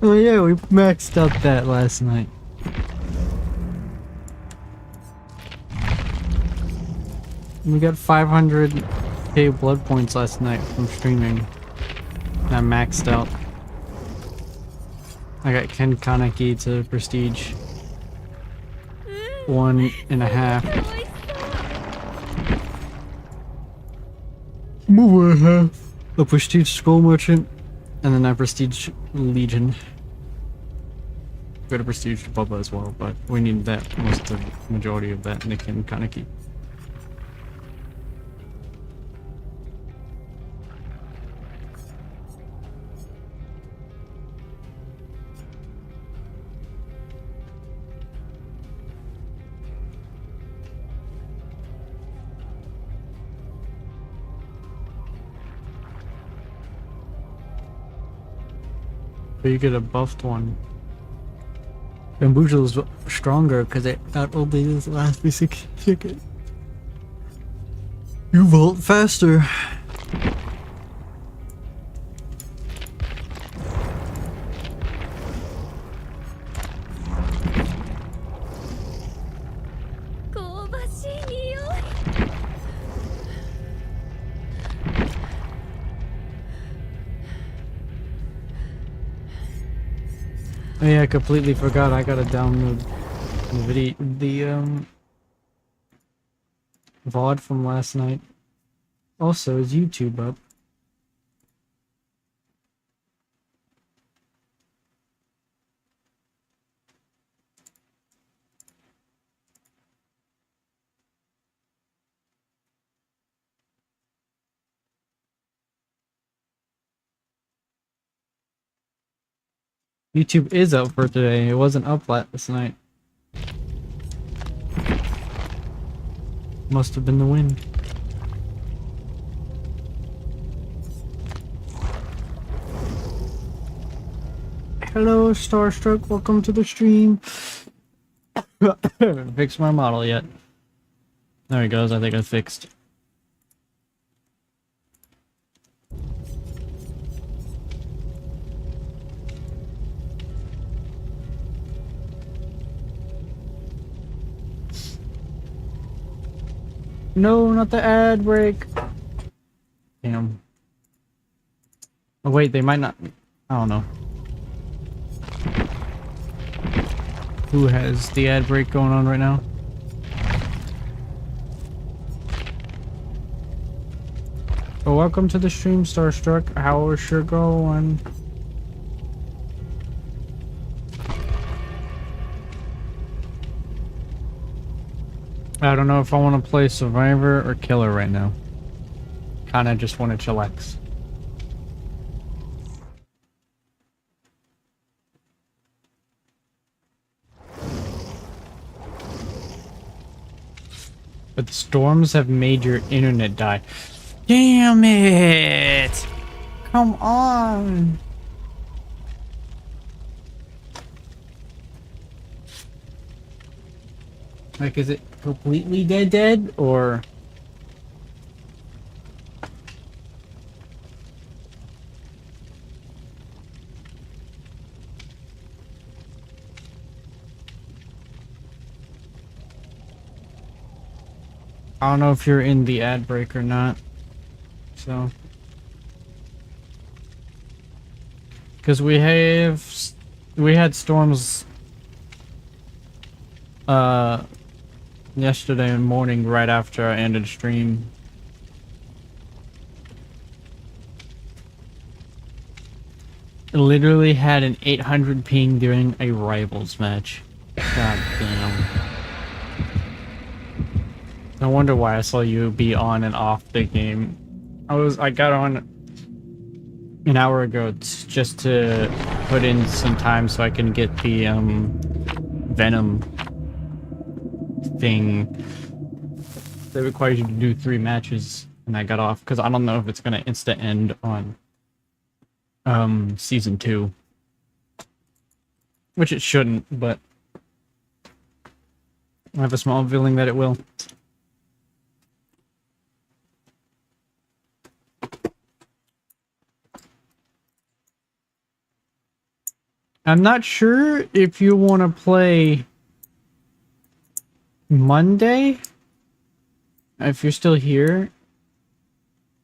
Oh yeah, we maxed out that last night. We got 500k blood points last night from streaming. And I maxed out. I got Ken Kaneki to prestige 1.5. Move a half. A prestige skull merchant, and then I prestige legion. Got a prestige Bubba as well, but we need that most of the majority of that in the Ken Kaneki. So you get a buffed one. Bamboozle's stronger because it got only this last basic ticket. You vault faster. Oh yeah, I completely forgot. I gotta download the video, the VOD from last night. Also, is YouTube up? YouTube is up for today. It wasn't up last night. Must have been the wind. Hello, Starstruck. Welcome to the stream. Haven't fixed my model yet. There he goes. I think I fixed. No, not the ad break. Damn. Oh wait, they might not. I don't know. Who has the ad break going on right now? Well, welcome to the stream, Starstruck. How's your going? I don't know if I want to play Survivor or Killer right now. Kinda just want to chillax. But the storms have made your internet die. Damn it! Come on! Like, is it completely dead, or... I don't know if you're in the ad break or not, so... Because we had storms, yesterday morning right after I ended stream. I literally had an 800 ping during a rivals match. God damn. No wonder why I saw you be on and off the game. I got on an hour ago just to put in some time so I can get the Venom thing that requires you to do 3 matches, and I got off because I don't know if it's gonna insta end on season 2, which it shouldn't, but I have a small feeling that it will. I'm not sure if you want to play Monday. If you're still here.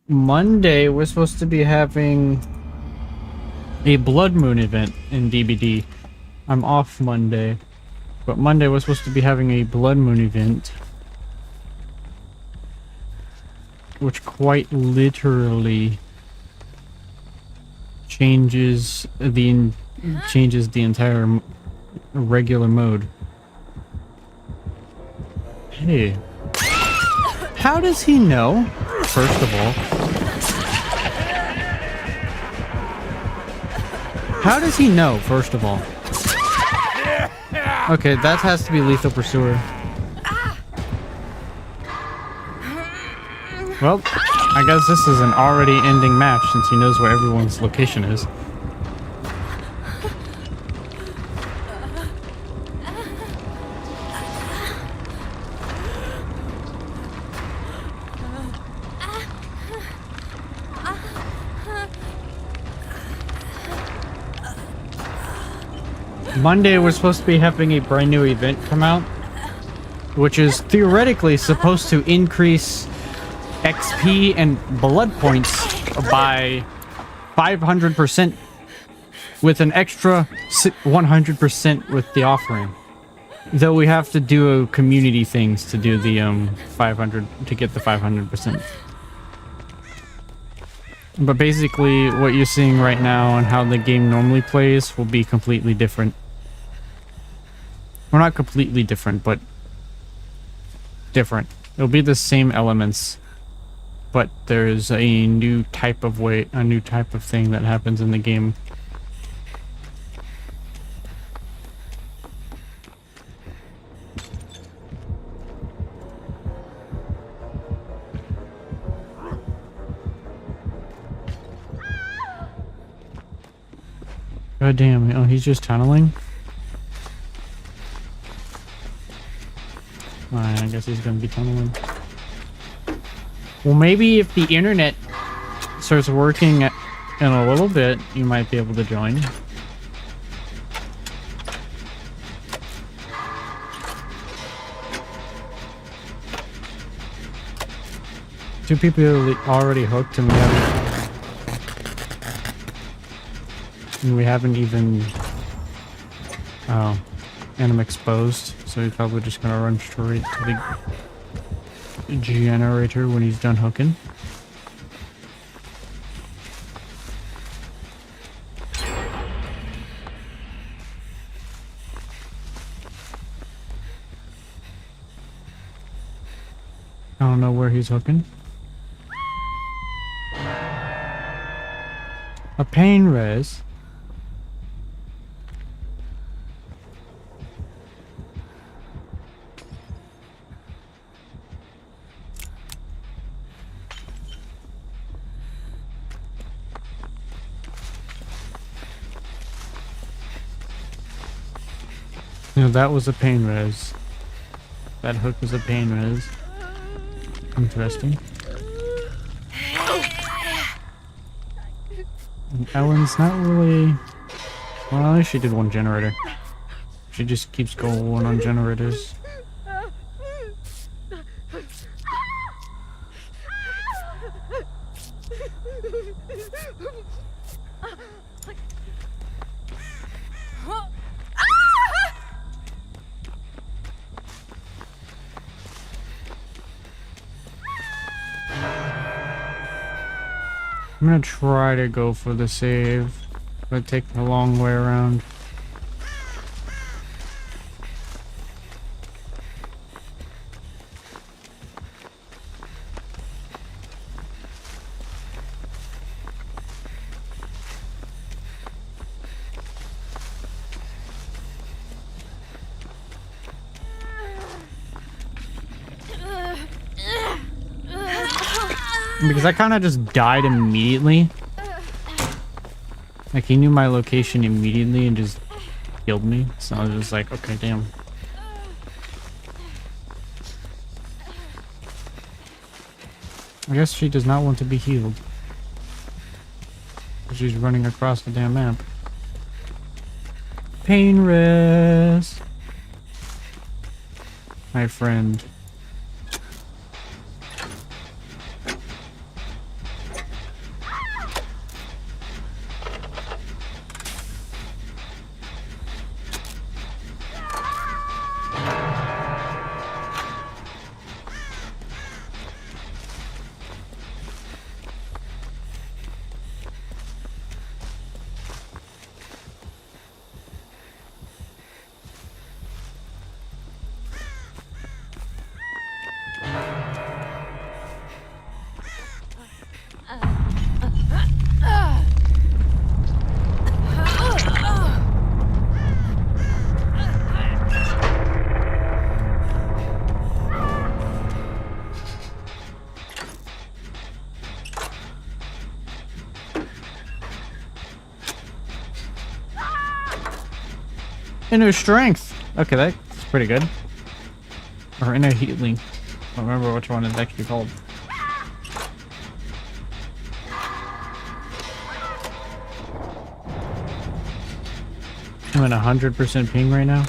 Monday, we're supposed to be having a Blood Moon event in DBD. I'm off Monday. But Monday, we're supposed to be having a Blood Moon event. Which quite literally changes the entire regular mode. Hey. How does he know? First of all. How does he know, first of all? Okay, that has to be Lethal Pursuer. Well, I guess this is an already ending match since he knows where everyone's location is. Monday, we're supposed to be having a brand new event come out, which is theoretically supposed to increase XP and blood points by 500% with an extra 100% with the offering. Though we have to do community things to do the 500 to get the 500%. But basically what you're seeing right now and how the game normally plays will be completely different. Well, not completely different, but different. It'll be the same elements, but there's a new type of thing that happens in the game. God damn, oh, he's just tunneling? Alright, I guess he's gonna be tunneling. Well, maybe if the internet starts working in a little bit, you might be able to join. Two people are already hooked and we haven't even... Oh. And I'm exposed, so he's probably just gonna run straight to the generator when he's done hooking. I don't know where he's hooking. A pain res. No, that was a pain res. That hook was a pain res. Interesting. And Ellen's not really... Well, at least she did one generator. She just keeps going on generators. I'm gonna try to go for the save, but take the long way around. Because I kind of just died immediately. Like, he knew my location immediately and just killed me. So I was just like, okay, damn. I guess she does not want to be healed. She's running across the damn map. pain rest, my friend. Inner strength. Okay, that's pretty good. Or inner healing. I don't remember which one it's actually called. I'm at 100% ping right now.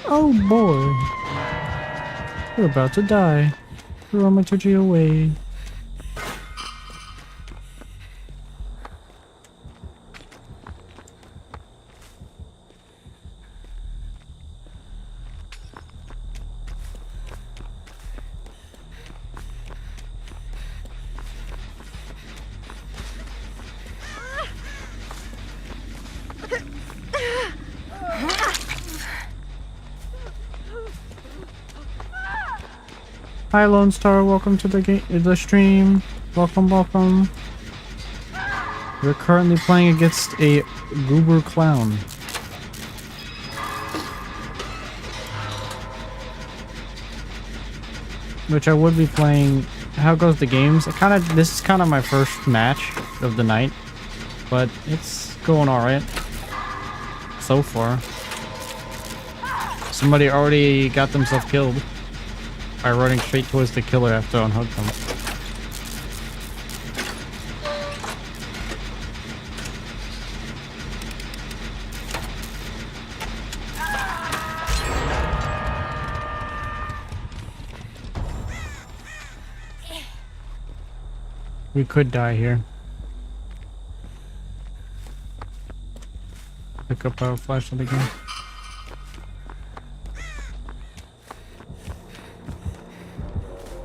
Oh boy. We're about to die. Throw my Twitchy away. Hi Lone Star, welcome to the stream. Welcome, welcome. We're currently playing against a goober clown. Which I would be playing. How goes the games? This is kind of my first match of the night, but it's going alright so far. Somebody already got themselves killed by running straight towards the killer after I unhooked them. We could die here. Pick up our flashlight again.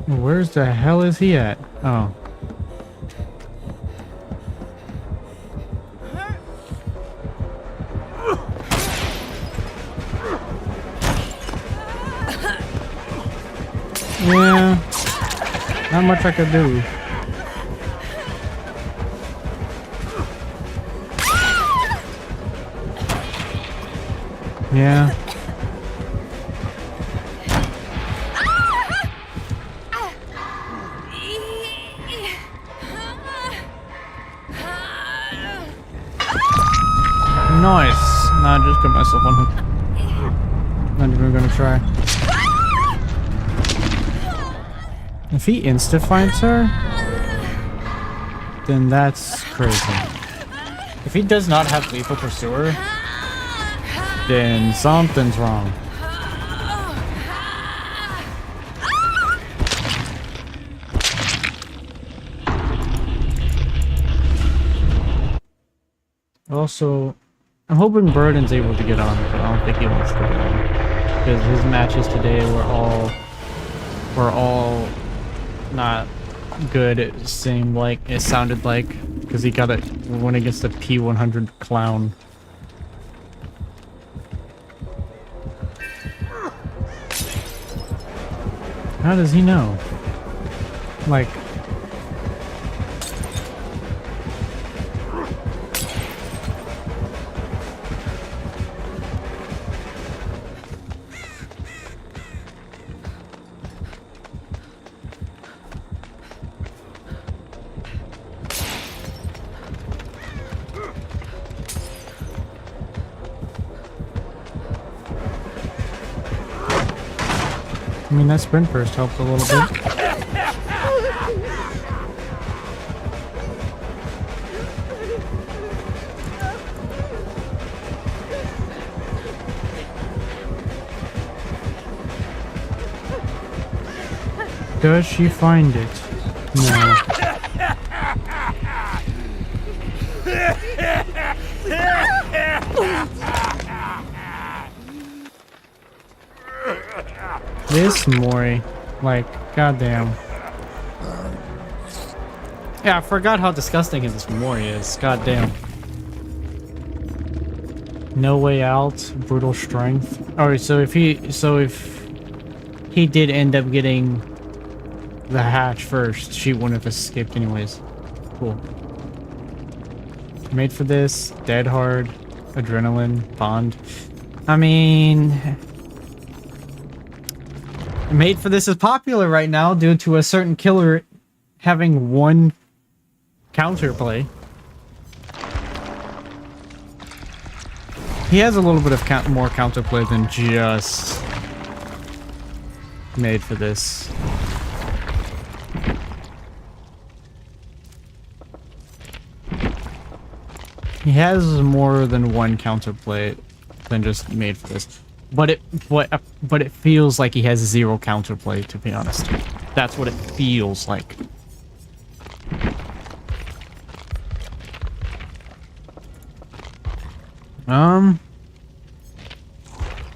Where's the hell is he at? Oh. Yeah. Not much I could do. Yeah. Nice. Nah, I just got myself on hook. Not even gonna try. If he insta-fights her, then that's crazy. If he does not have lethal pursuer, then something's wrong. Also, I'm hoping Burden's able to get on, but I don't think he wants to get on. Because his matches today were all not good, it sounded like. Because he got went against the P100 clown. How does he know? Like... I mean, that sprint burst helped a little bit. Does she find it? No. This Mori, like, goddamn. Yeah, I forgot how disgusting this Mori is. Goddamn. No way out. Brutal strength. Alright, so if he did end up getting the hatch first, she wouldn't have escaped anyways. Cool. Made for this. Dead hard. Adrenaline. Bond. I mean, Made for This is popular right now due to a certain killer having one counterplay. He has a little bit of more counterplay than just Made for This. He has more than one counterplay than just Made for This. But it feels like he has zero counterplay, to be honest. That's what it feels like.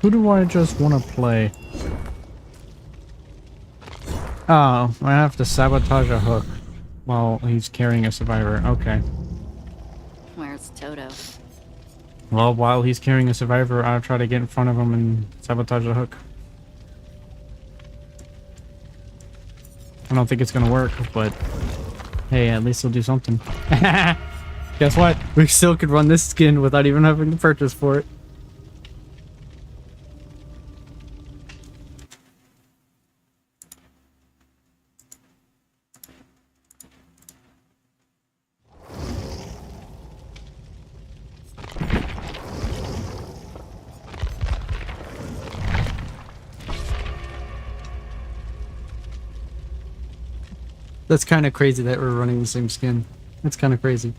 Who do I just want to play? Oh, I have to sabotage a hook while he's carrying a survivor. Okay. Where's Toto? Well, while he's carrying a survivor, I'll try to get in front of him and sabotage the hook. I don't think it's gonna work, but hey, at least he'll do something. Guess what? We still could run this skin without even having to purchase for it. That's kind of crazy that we're running the same skin. That's kind of crazy.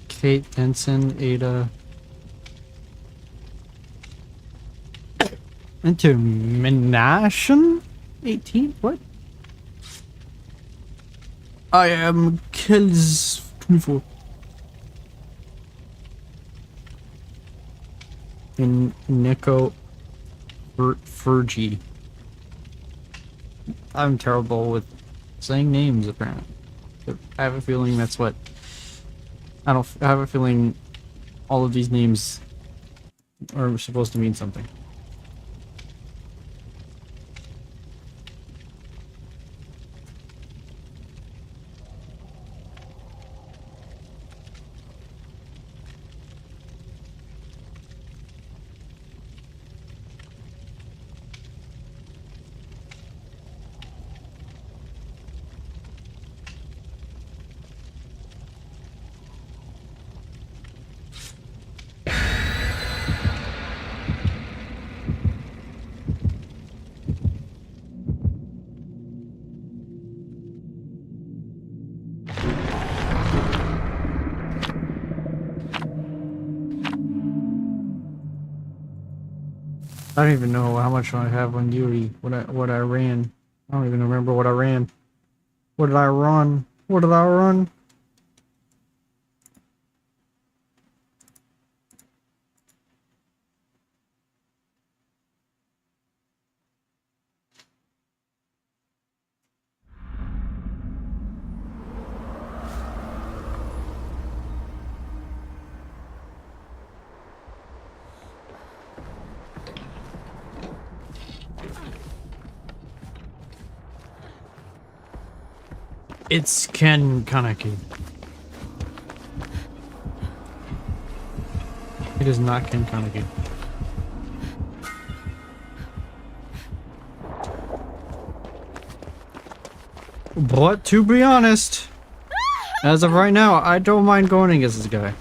Kate, Ensign, Ada. Intermination? 18? What? I am Kills 24. In Nico Fergie. I'm terrible with saying names, apparently. I have a feeling that's what... I have a feeling all of these names are supposed to mean something. I don't even know how much I have on Yuri. What I ran. I don't even remember what I ran. What did I run? What did I run? It's Ken Kaneki. It is not Ken Kaneki. But to be honest, as of right now, I don't mind going against this guy.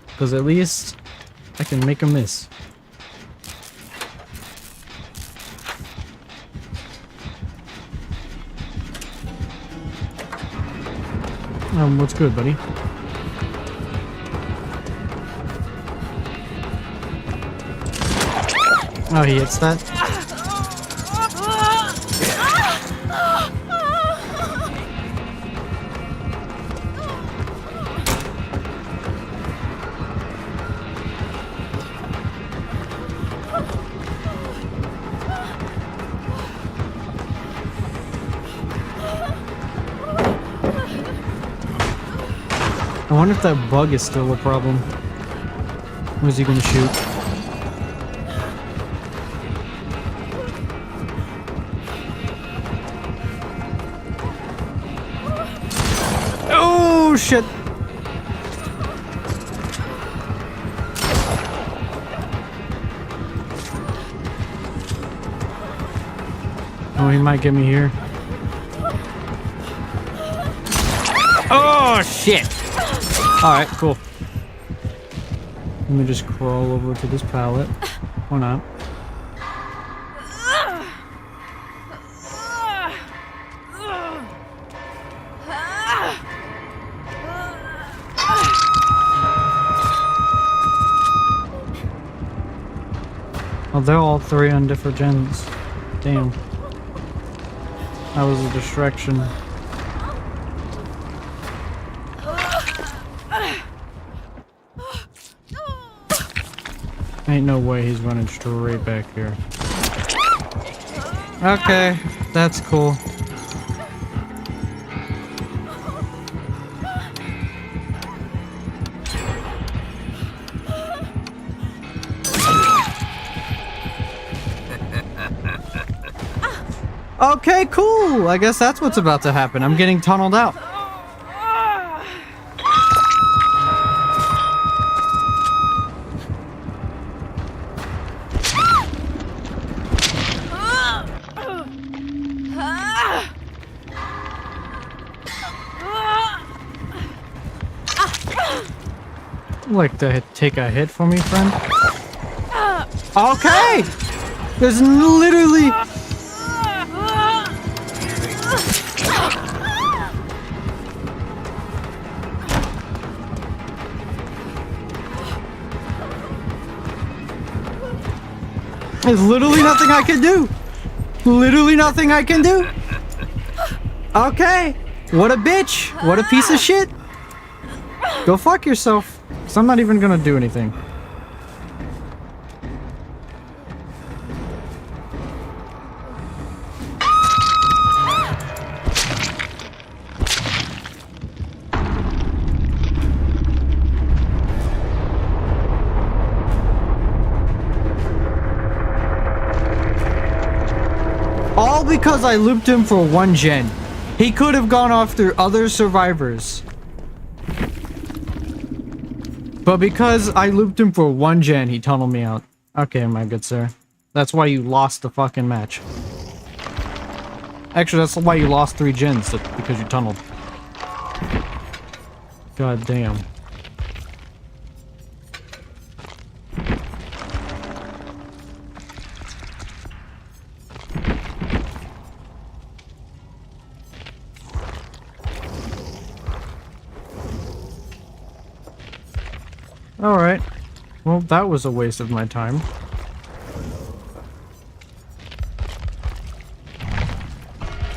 Because at least I can make a miss. What's good, buddy? Oh, he hits that? I wonder if that bug is still a problem. Where's he gonna shoot? Oh shit! Oh, he might get me here. Oh shit! Alright, cool. Let me just crawl over to this pallet. Why not? Oh, they're all three on different gens. Damn. That was a distraction. Ain't no way he's running straight back here. Okay, that's cool. Okay, cool. I guess that's what's about to happen. I'm getting tunneled out. Like to take a hit for me, friend? Okay! There's literally... There's literally nothing I can do! Literally nothing I can do! Okay! What a bitch! What a piece of shit! Go fuck yourself. Cause I'm not even gonna do anything. All because I looped him for one gen. He could have gone off through other survivors. But because I looped him for one gen, he tunneled me out. Okay, my good sir. That's why you lost the fucking match. Actually, that's why you lost 3 gens, because you tunneled. God damn. Alright. Well, that was a waste of my time.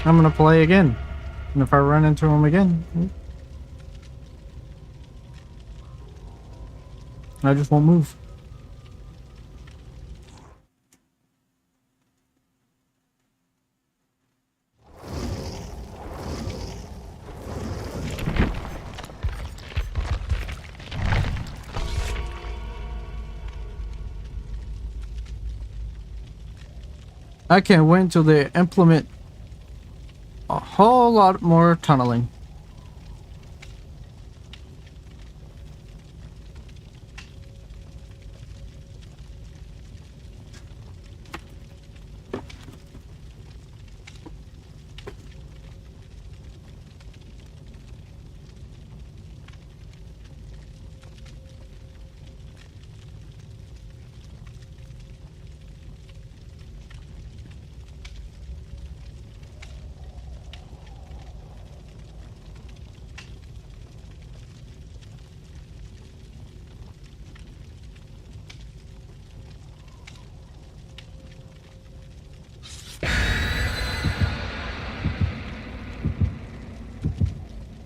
I'm gonna play again. And if I run into him again, I just won't move. I can't wait until they implement a whole lot more tunneling.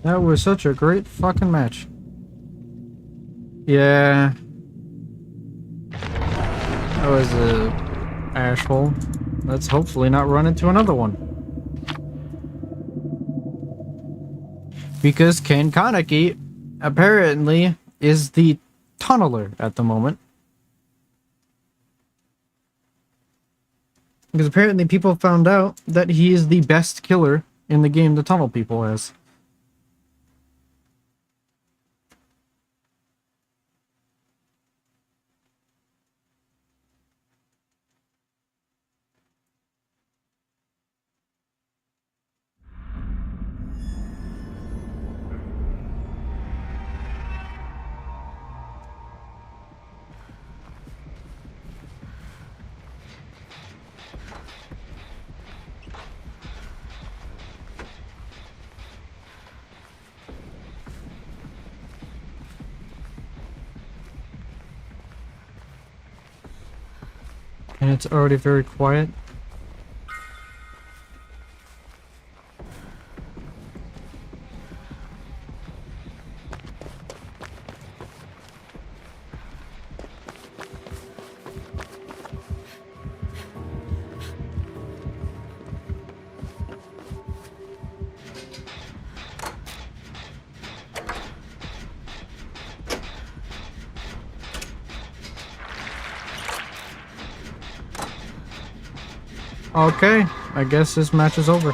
That was such a great fucking match. Yeah. That was a asshole. Let's hopefully not run into another one. Because Ken Kaneki apparently is the tunneler at the moment. Because apparently people found out that he is the best killer in the game to tunnel people as. And it's already very quiet. Okay, I guess this match is over.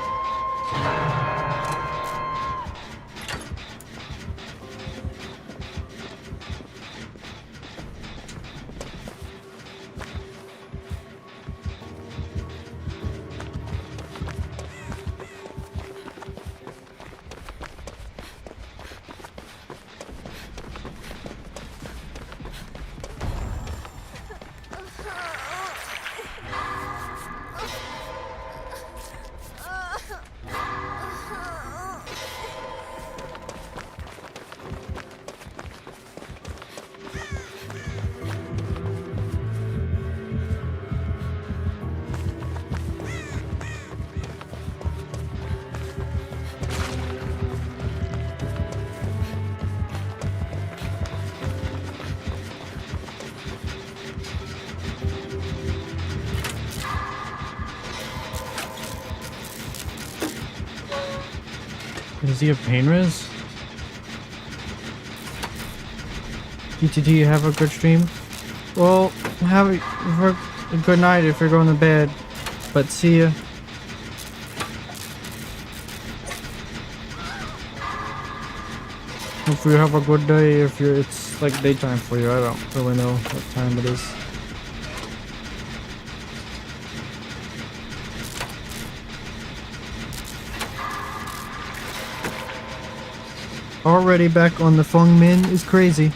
Does he have pain res? DTT, have a good stream. Well, have a good night if you're going to bed. But see ya. If you have a good day, if you're, it's like daytime for you. I don't really know what time it is. Already back on the Feng Min is crazy.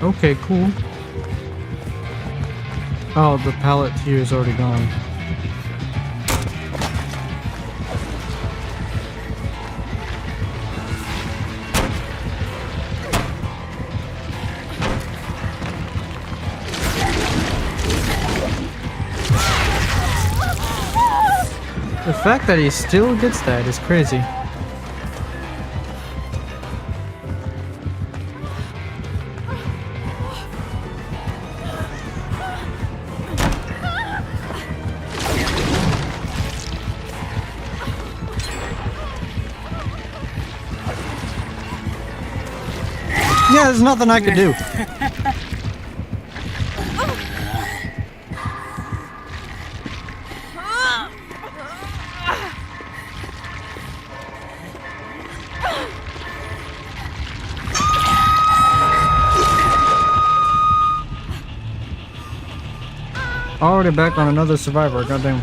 Okay, cool. Oh, the pallet here is already gone. The fact that he still gets that is crazy. Yeah, there's nothing I could do. Already back on another survivor, goddamn.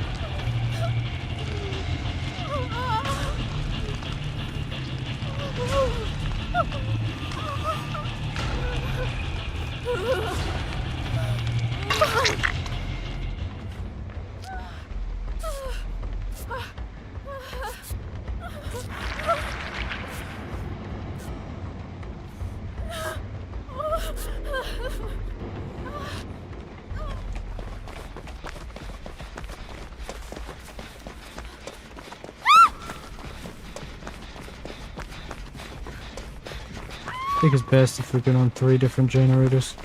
think it's best if we get on 3 different generators.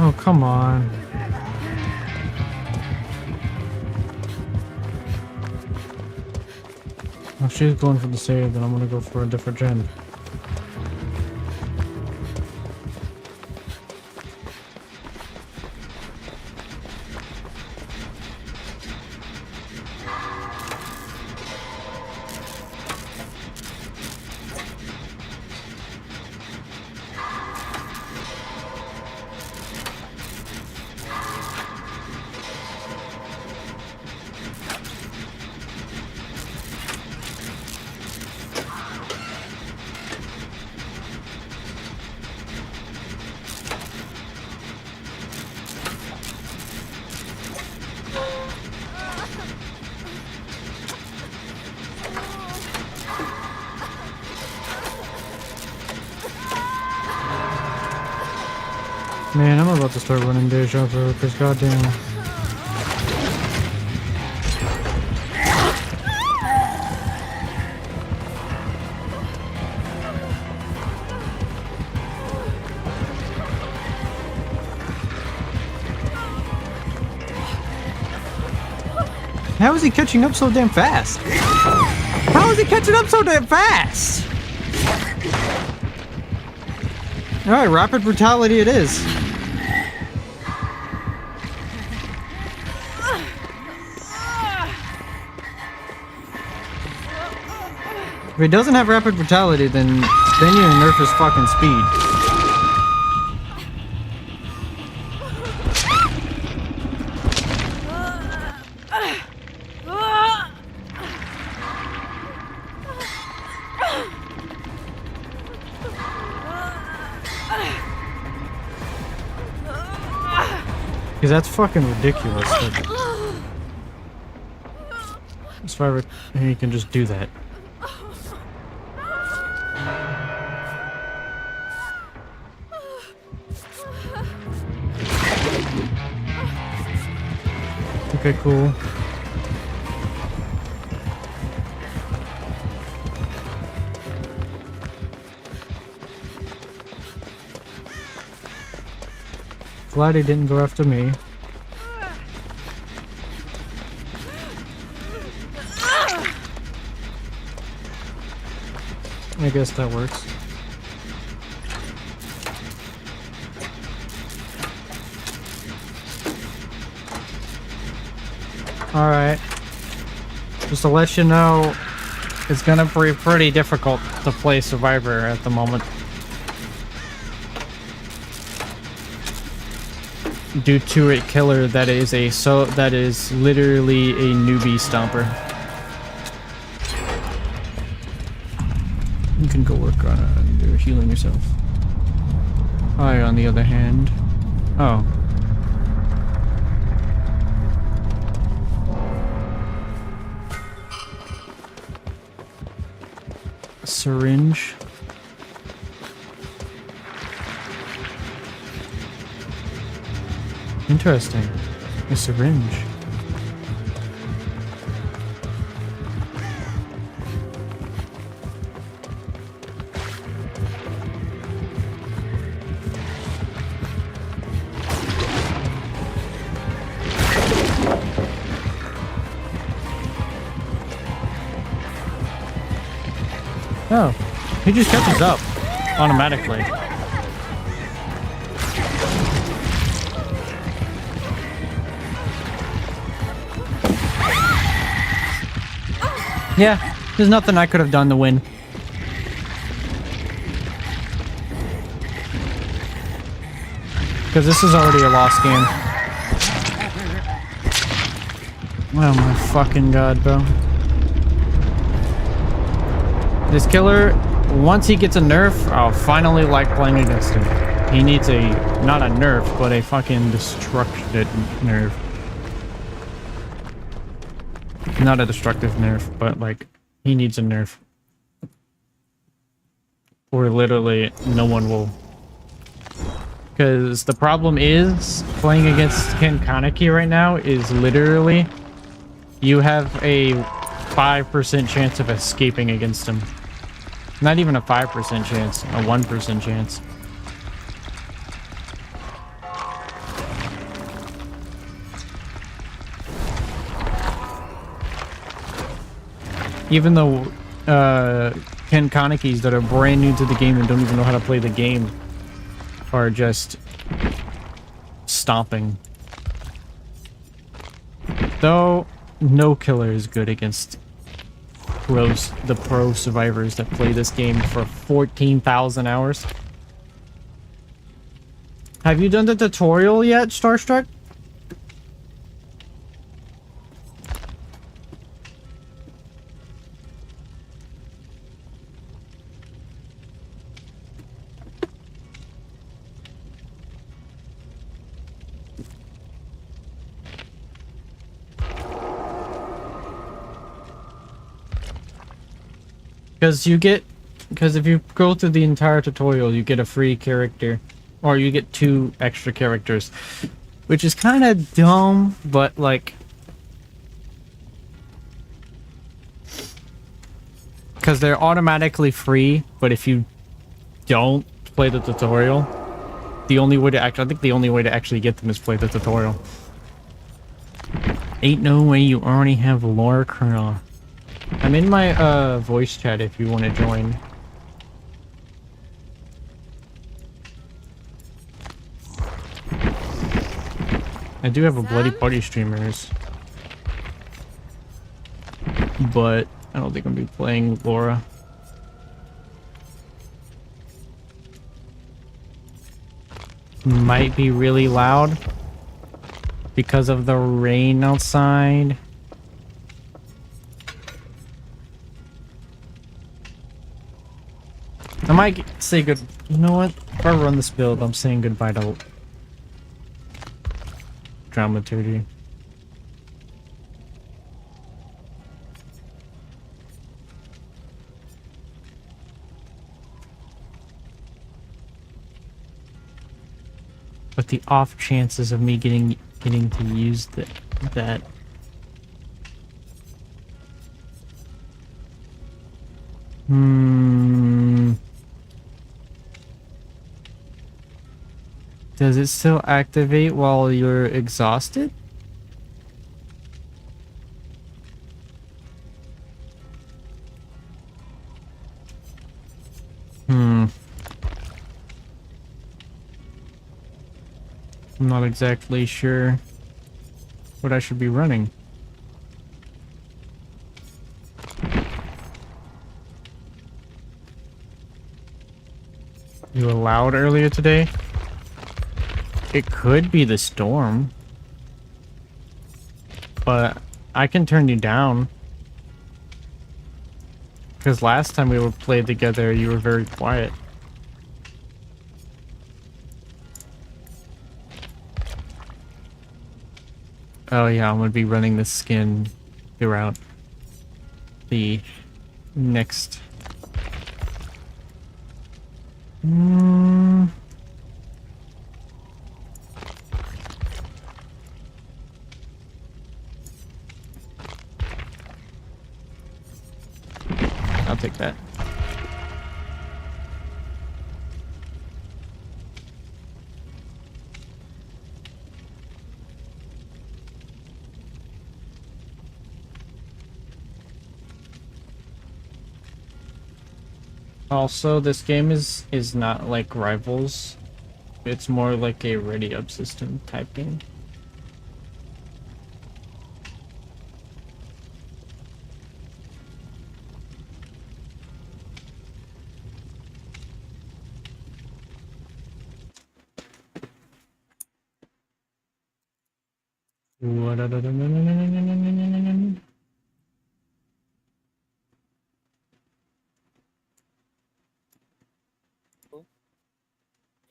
Oh, come on. If she's going for the save, then I'm gonna go for a different gen. Man, I'm about to start running deja vu because goddamn. How is he catching up so damn fast? How is he catching up so damn fast? Alright, rapid brutality it is. If it doesn't have rapid brutality, then you nerf his fucking speed. Because that's fucking ridiculous. As far as he can just do that. Okay, cool. Glad he didn't go after me. I guess that works. Alright. Just to let you know, it's gonna be pretty difficult to play Survivor at the moment. Due to a killer that is literally a newbie stomper. You can go work on healing yourself. I, on the other hand... Oh. Syringe. Interesting. A syringe. Oh, he just catches up automatically. Yeah, there's nothing I could have done to win. Because this is already a lost game. Oh my fucking god, bro. This killer once he gets a nerf, I'll finally like playing against him. He needs a, not a nerf, but a fucking destructive nerf. Not a destructive nerf, but like, he needs a nerf. Or literally, no one will. Because the problem is, playing against Ken Kaneki right now is literally, you have a 5% chance of escaping against him. Not even a 5% chance, a 1% chance. Even though Ken Kanekis that are brand new to the game and don't even know how to play the game are just stomping. Though no killer is good against the pro survivors that play this game for 14,000 hours. Have you done the tutorial yet, Starstruck? Because if you go through the entire tutorial, you get a free character, or you get 2 extra characters, which is kind of dumb, but like, because they're automatically free, but if you don't play the tutorial, the only way to I think the only way to actually get them is play the tutorial. Ain't no way you already have lore kernel. I'm in my voice chat if you want to join. I do have a Bloody Party streamers, but I don't think I'm gonna be playing Laura. Might be really loud because of the rain outside. I might say good. You know what? If I run this build, I'm saying goodbye to dramaturgy. But the off chances of me getting to use that. Does it still activate while you're exhausted? I'm not exactly sure what I should be running. You allowed earlier today? It could be the storm. But I can turn you down. Because last time we were played together, you were very quiet. Oh yeah, I'm gonna be running this skin throughout the next... I'll take that. Also, this game is not like Rivals. It's more like a ready up system type game.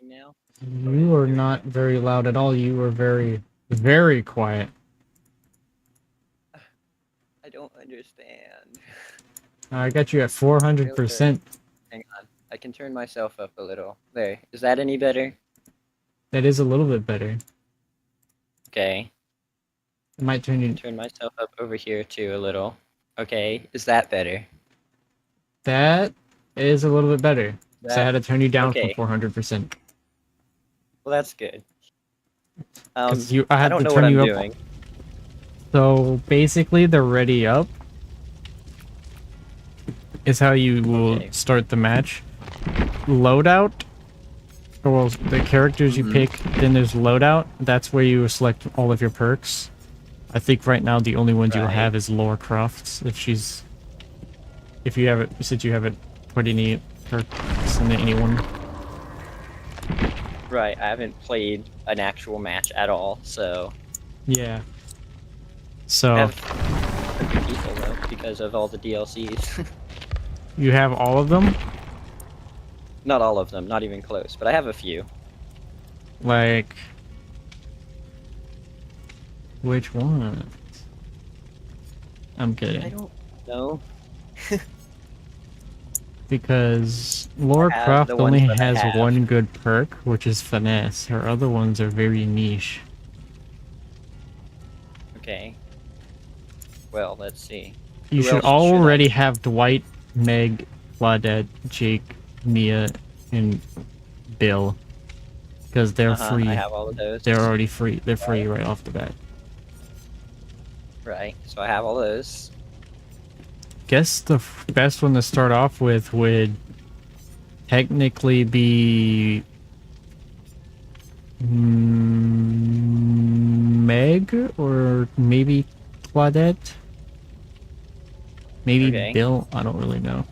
now? You are not very loud at all. You are very, very quiet. I don't understand. I got you at 400%. Hang on. I can turn myself up a little. There. Is that any better? That is a little bit better. Okay. It might turn you. Turn myself up over here too a little. Okay. Is that better? That is a little bit better. So I had to turn you down okay. from 400%. Well, that's good. I I had don't to know turn what you I'm up. doing. So basically, the ready up is how you will start the match. Loadout, well, the characters you pick, then there's loadout. That's where you select all of your perks. I think right now the only ones you'll have is Laura Croft's, if you haven't, since you haven't put any perks into anyone. Right, I haven't played an actual match at all, so... Yeah. So... I have people, though, because of all the DLCs. You have all of them? Not all of them, not even close, but I have a few. Like... Which ones? I'm kidding. I don't know. Because Laura Croft only has one good perk, which is Finesse. Her other ones are very niche. Okay. Well, let's see. You should already have Dwight, Meg, Claudette, Jake, Mia, and Bill. Because they're free. I have all of those. They're already free. They're free right off the bat. Right, so I have all those. Guess the best one to start off with would technically be Meg, or maybe Claudette, maybe Bill. I don't really know.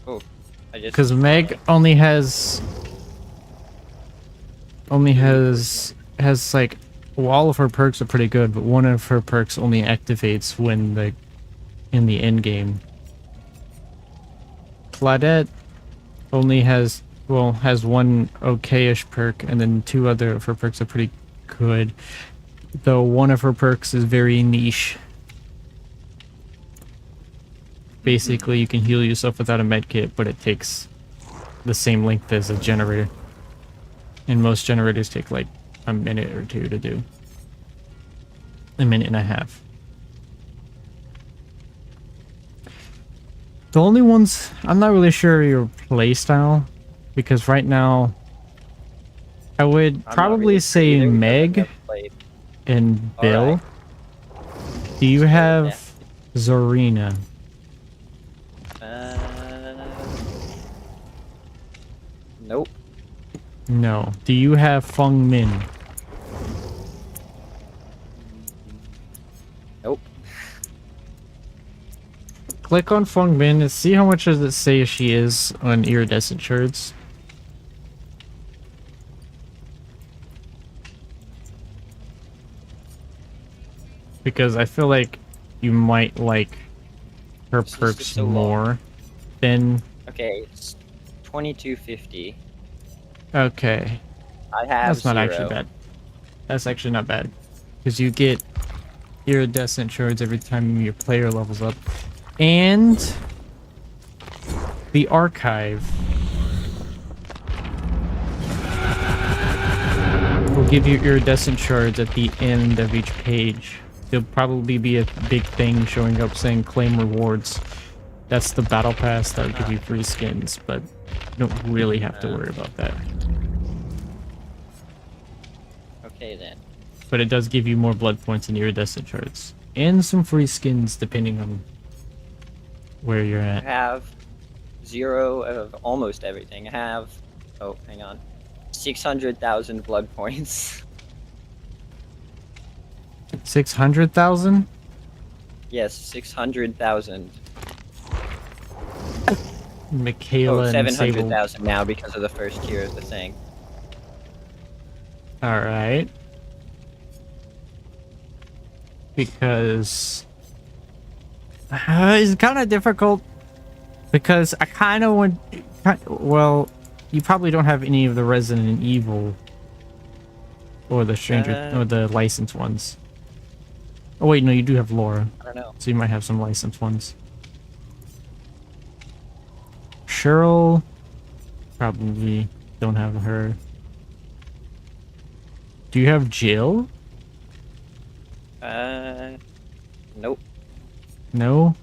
Oh, I just because Meg only has like, well, all of her perks are pretty good, but one of her perks only activates when in the end game. Claudette only has one okay-ish perk, and then two other of her perks are pretty good, though one of her perks is very niche. Basically, you can heal yourself without a medkit, but it takes the same length as a generator, and most generators take like a minute or two to do. A minute and a half. The only ones, I'm not really sure your playstyle, because right now I would probably say Meg and Bill. Do you have Zorina? Nope. No. Do you have Feng Min? Nope. Click on Feng Min and see how much does it say she is on iridescent shards. Because I feel like you might like her perks more than... Okay, it's 2250. Okay. I have That's not actually bad. That's actually not bad. Because you get iridescent shards every time your player levels up. And the archive will give you iridescent shards at the end of each page. There'll probably be a big thing showing up saying claim rewards. That's the battle pass that will give you free skins, but you don't really have to worry about that. Okay then. But it does give you more blood points and iridescent shards. And some free skins depending on where you're at. I have 0 of almost everything. I have, oh, hang on, 600,000 blood points. 600,000? Yes, 600,000. Michaela, 700,000 now because of the first tier of the thing. Alright. Because... it's kind of difficult. Because I kind of want... Well, You probably don't have any of the Resident Evil or the Stranger or the licensed ones. Oh wait, no, you do have Laura. I don't know. So you might have some licensed ones. Cheryl, probably don't have her. Do you have Jill? Nope. No?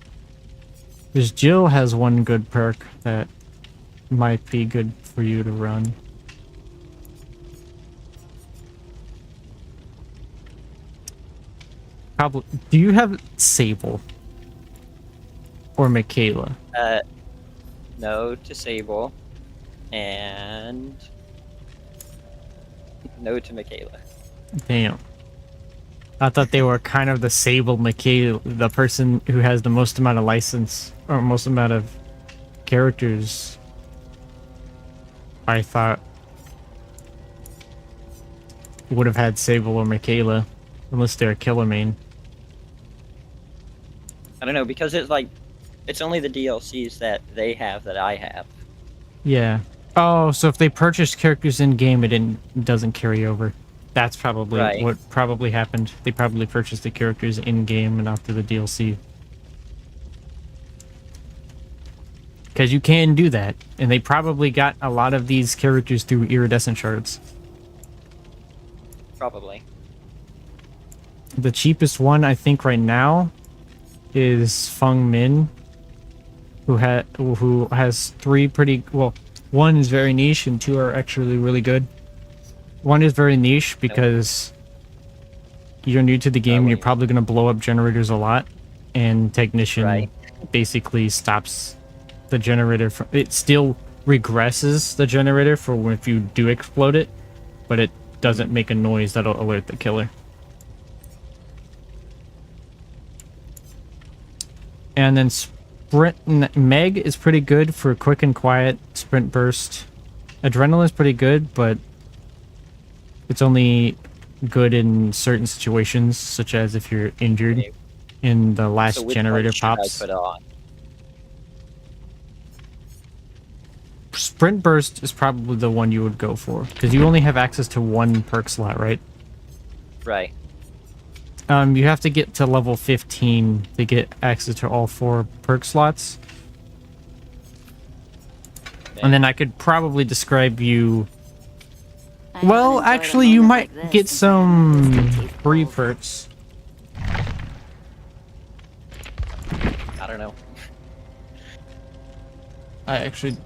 Because Jill has one good perk that might be good for you to run. Probably. Do you have Sable? Or Michaela? No to Sable. And no to Michaela. Damn. I thought they were kind of the Sable Michaela, the person who has the most amount of license, or most amount of characters. I thought would have had Sable or Michaela, unless they're a killer main. I don't know, because it's like, it's only the DLCs that they have that I have. Yeah. Oh, so if they purchased characters in game, it doesn't carry over. That's probably Right. what probably happened. They probably purchased the characters in game and after the DLC. Because you can do that, and they probably got a lot of these characters through iridescent shards. Probably. The cheapest one, I think, right now is Feng Min, who has three pretty well. One is very niche, and two are actually really good. One is very niche because you're new to the game. You're probably going to blow up generators a lot, and Technician basically stops the generator from. It still regresses the generator for when if you do explode it, but it doesn't make a noise that'll alert the killer. And then Sprint Meg is pretty good for quick and quiet sprint burst. Adrenaline is pretty good, but it's only good in certain situations, such as if you're injured in the last So which generator one should pops. I put on? Sprint burst is probably the one you would go for, because you only have access to one perk slot, right? Right. You have to get to level 15 to get access to all 4 perk slots. And then I could probably describe you. I Well, haven't enjoyed a actually, you moment might like this get since I had my some wisdom teeth free pulled. perks. I don't know. I actually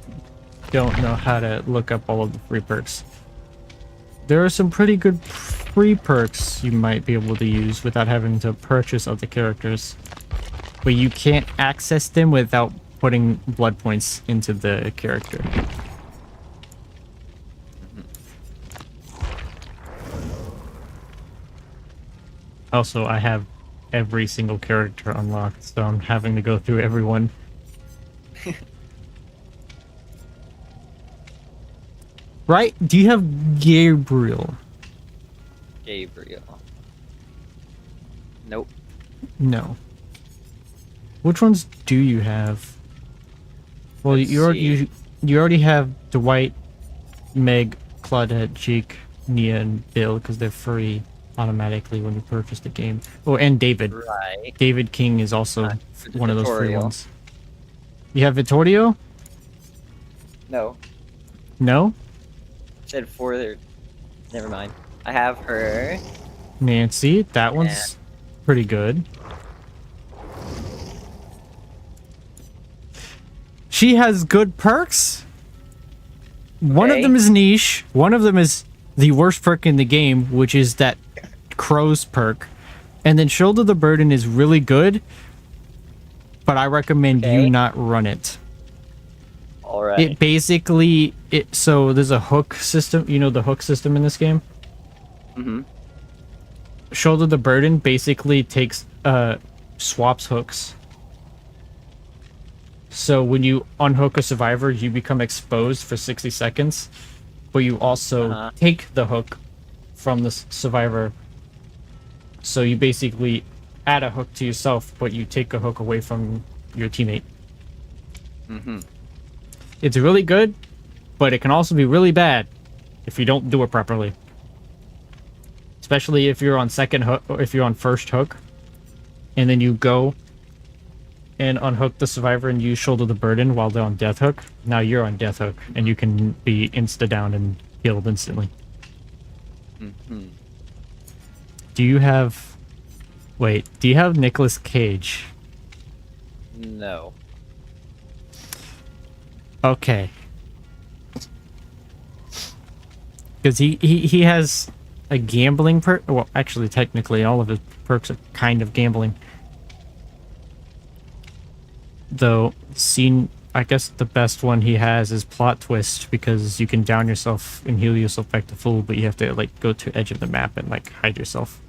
don't know how to look up all of the free perks. There are some pretty good free perks you might be able to use without having to purchase other characters. But you can't access them without putting blood points into the character. Also, I have every single character unlocked, so I'm having to go through everyone. Right? Do you have Gabriel? Gabriel. Nope. No. Which ones do you have? Well, Let's you already have Dwight, Meg, Claudette, Jake, Nia, and Bill because they're free automatically when you purchase the game. Oh, and David. Right. David King is also one of those free Vittorio. ones. You have Vittorio? No. No? Said for their. Never mind. I have her. Nancy, that one's pretty good. She has good perks. One of Okay. them is niche. One of them is the worst perk in the game, which is that crow's perk. And then Shoulder the Burden is really good, but I recommend you Okay. not run it. All right. It basically so there's a hook system. You know the hook system in this game? Mm-hmm. Shoulder the Burden basically takes swaps hooks. So when you unhook a survivor, you become exposed for 60 seconds, but you also take the hook from the survivor. So you basically add a hook to yourself, but you take a hook away from your teammate. Mm-hmm. It's really good. but it can also be really bad if you don't do it properly. Especially if you're on second hook, or if you're on first hook, and then you go and unhook the survivor and you shoulder the burden while they're on death hook. Now you're on death hook, and you can be insta-down and killed instantly. Do you have... Wait, do you have Nicolas Cage? No. Okay. Because he has a gambling perk. Well, actually, technically, all of his perks are kind of gambling. Though, I guess the best one he has is Plot Twist, because you can down yourself and heal yourself back to full, but you have to, like, go to edge of the map and, like, hide yourself.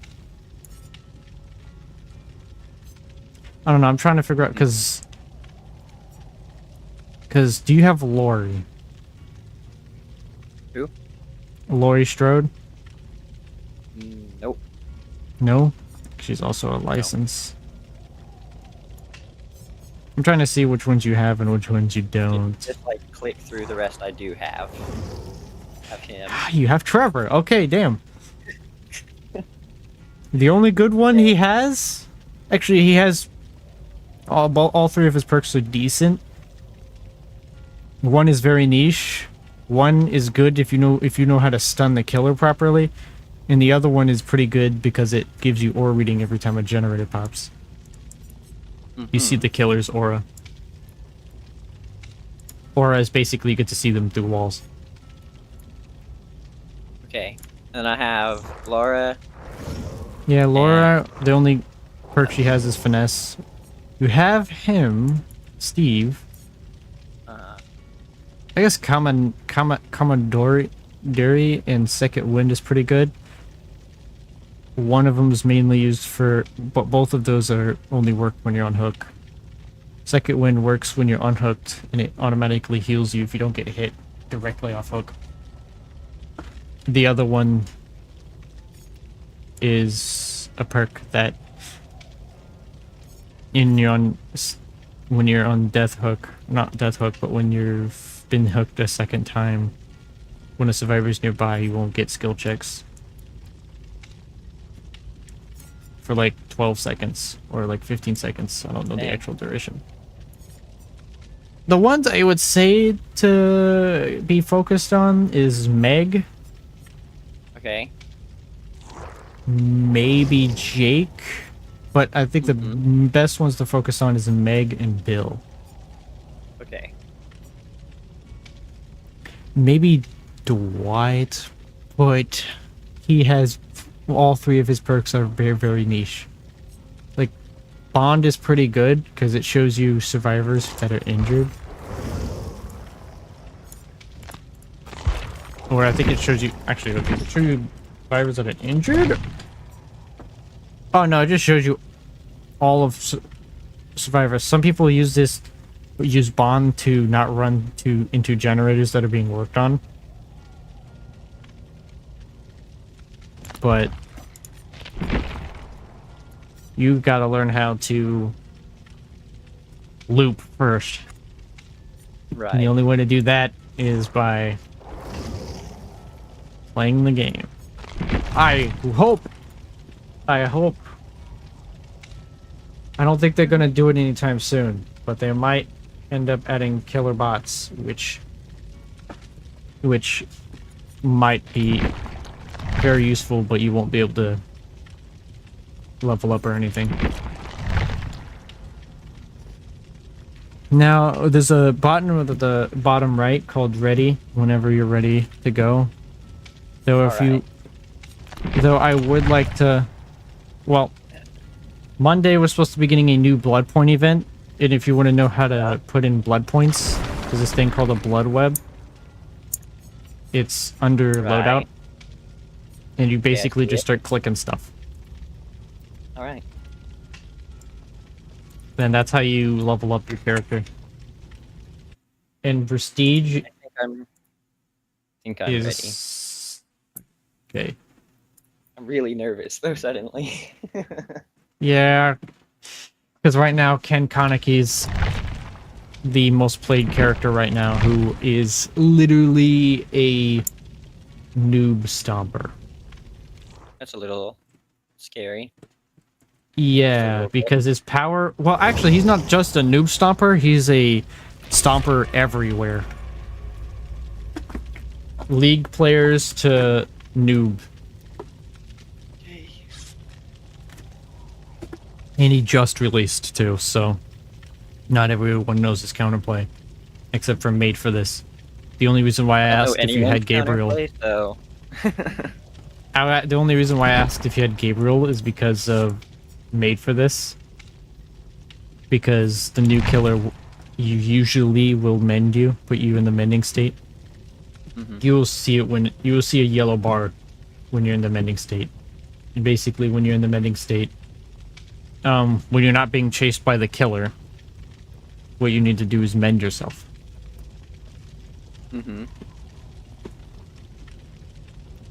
I don't know, I'm trying to figure out, because do you have Laurie? Who? Laurie Strode? Nope. No? She's also a license. I'm trying to see which ones you have and which ones you don't. Just like click through the rest I do have. Have him. You have Trevor. Okay, damn. The only good one he has? Actually, he has... All three of his perks are decent. One is very niche. One is good if you know how to stun the killer properly. And the other one is pretty good because it gives you aura reading every time a generator pops. You see the killer's aura. Aura is basically you get to see them through walls. Okay. And I have Laura. Yeah, Laura, the only perk she has is finesse. You have him, Steve. I guess Commodore and Second Wind is pretty good. One of them is mainly used for, but both of those are only work when you're on hook. Second Wind works when you're unhooked, and it automatically heals you if you don't get hit directly off hook. The other one is a perk that when you're on death hook, not death hook, but when you've been hooked a second time, when a survivor's nearby, you won't get skill checks. For like 12 seconds or like 15 seconds. I don't know the actual duration. The ones I would say to be focused on is Meg. Okay. Maybe Jake. But I think the best ones to focus on is Meg and Bill. Okay. Maybe Dwight. But he has... all three of his perks are very, very niche. Like, Bond is pretty good because it shows you survivors that are injured. Or I think it shows you... Actually, does it show you survivors that are injured? Oh, no, it just shows you all of survivors. Some people use Bond to not run into generators that are being worked on. But you gotta learn how to loop first. Right. And the only way to do that is by playing the game. I hope. I don't think they're gonna do it anytime soon, but they might end up adding killer bots, which might be very useful, but you won't be able to level up or anything. Now, there's a button at the bottom right called ready, whenever you're ready to go. Though I would like to, well, Monday we're supposed to be getting a new blood point event, and if you want to know how to put in blood points, there's this thing called a blood web. It's under loadout. And you basically just start clicking stuff. Alright. Then that's how you level up your character. And Prestige I think I'm ready. Okay. I'm really nervous though suddenly. Yeah. Because right now Ken Kaneke's the most played character right now, who is literally a noob stomper. That's a little scary. Yeah, because his power... Well, actually, he's not just a noob stomper. He's a stomper everywhere. League players to noob. And he just released, too, so... Not everyone knows his counterplay. Except for Made for This. The only reason why I asked if you had Gabriel... So. The only reason why I asked if you had Gabriel is because of Made for This. Because the new killer you usually will mend you, put you in the mending state. You will see it when you will see a yellow bar when you're in the mending state. And basically when you're in the mending state, when you're not being chased by the killer, what you need to do is mend yourself.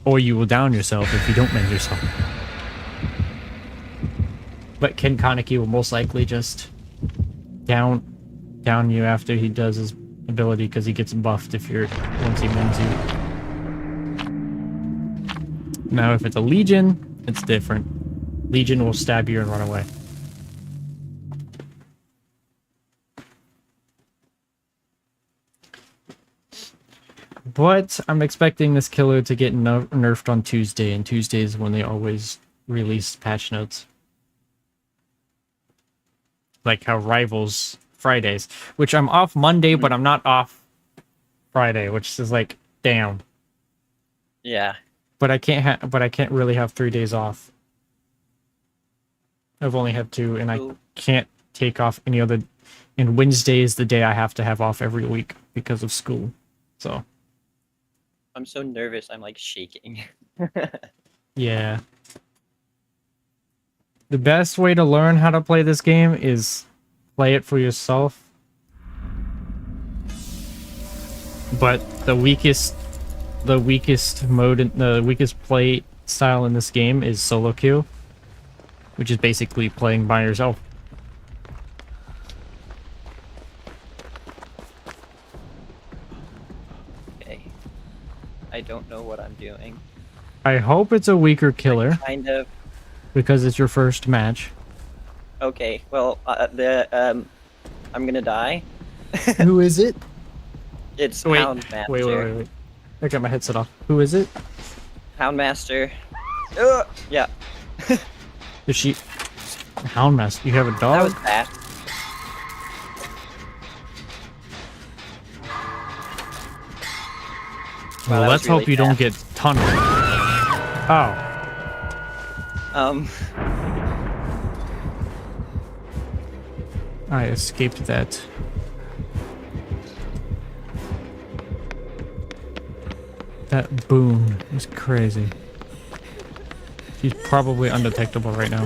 Or you will down yourself if you don't mend yourself. But Ken Kaneki will most likely just down you after he does his ability, because he gets buffed if you're once he mends you. Now if it's a Legion, it's different. Legion will stab you and run away. But I'm expecting this killer to get nerfed on Tuesday, and Tuesday is when they always release patch notes. Like how Rivals Fridays, which I'm off Monday, but I'm not off Friday, which is like, damn. Yeah. But I can't really have 3 days off. I've only had 2, and I can't take off any other. And Wednesday is the day I have to have off every week because of school. So. I'm so nervous. I'm like shaking. Yeah. The best way to learn how to play this game is play it for yourself. But the weakest mode, the weakest play style in this game is solo queue, which is basically playing by yourself. Okay. I don't know what I'm doing. I hope it's a weaker killer. Kind of. Because it's your first match. Okay, well, I'm gonna die. Who is it? It's Wait, Houndmaster. wait. I got my headset off. Who is it? Houndmaster. Yeah. Is she... Houndmaster. You have a That dog? was fast. Well, that let's was really hope you don't get tunneled. Oh. I escaped that. That boom is crazy. She's probably undetectable right now.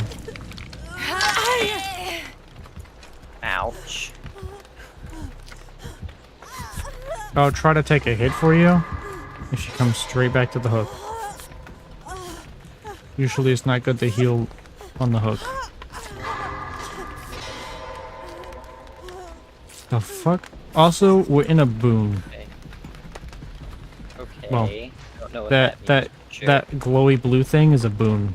Ouch. I'll try to take a hit for you, and she comes straight back to the hook. Usually it's not good to heal on the hook. The fuck? Also, we're in a boom. Okay. Well, I don't know what that Sure. that glowy blue thing is a boon.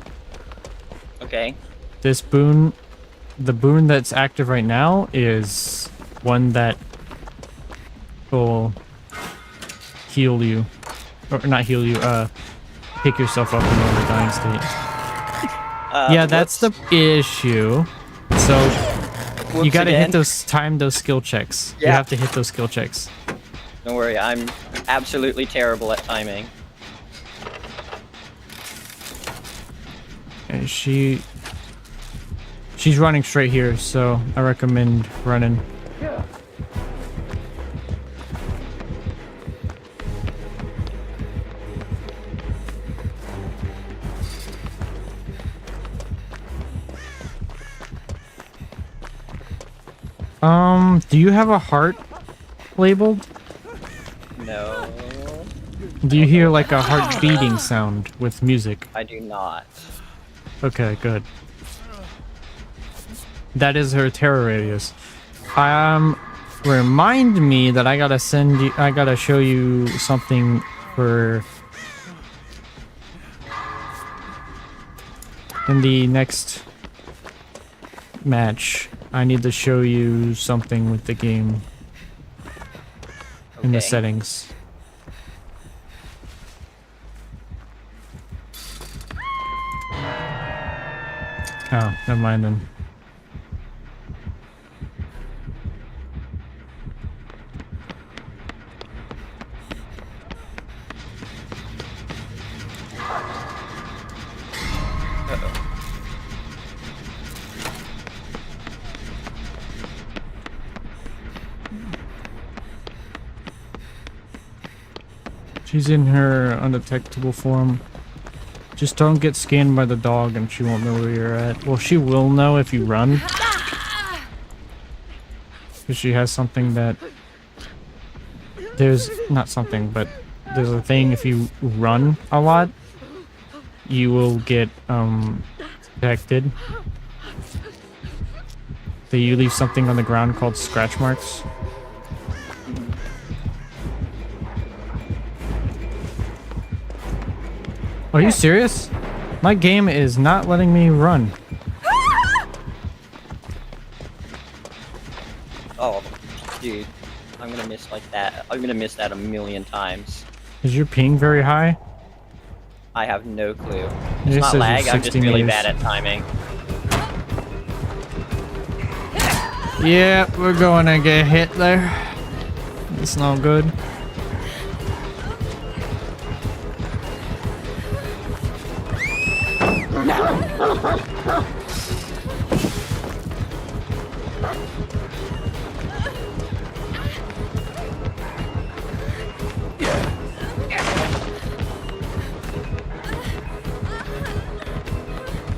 Okay. This boon, the boon that's active right now is one that will heal you, or not heal you, pick yourself up in the dying state. Yeah, that's the issue. So you gotta hit time those skill checks. Yeah. You have to hit those skill checks. Don't worry, I'm absolutely terrible at timing. And she's running straight here, so I recommend running. Yeah. Do you have a heart labeled? No. Do you hear like a heart beating sound with music? I do not. Okay, good. That is her terror radius. I'm remind me that I gotta send you. I gotta show you something for in the next match. I need to show you something with the game in the Okay. settings. Oh, never mind then. She's in her undetectable form. Just don't get scanned by the dog and she won't know where you're at. Well, she will know if you run. Because she has something that... There's... Not something, but... There's a thing if you run a lot, you will get, detected. So you leave something on the ground called scratch marks. Are you serious? My game is not letting me run. Oh, dude. I'm gonna miss like that. I'm gonna miss that a million times. Is your ping very high? I have no clue. It It's just not says lag, you're I'm just 60 really meters. bad at timing. Yeah, we're going to get hit there. It's not good.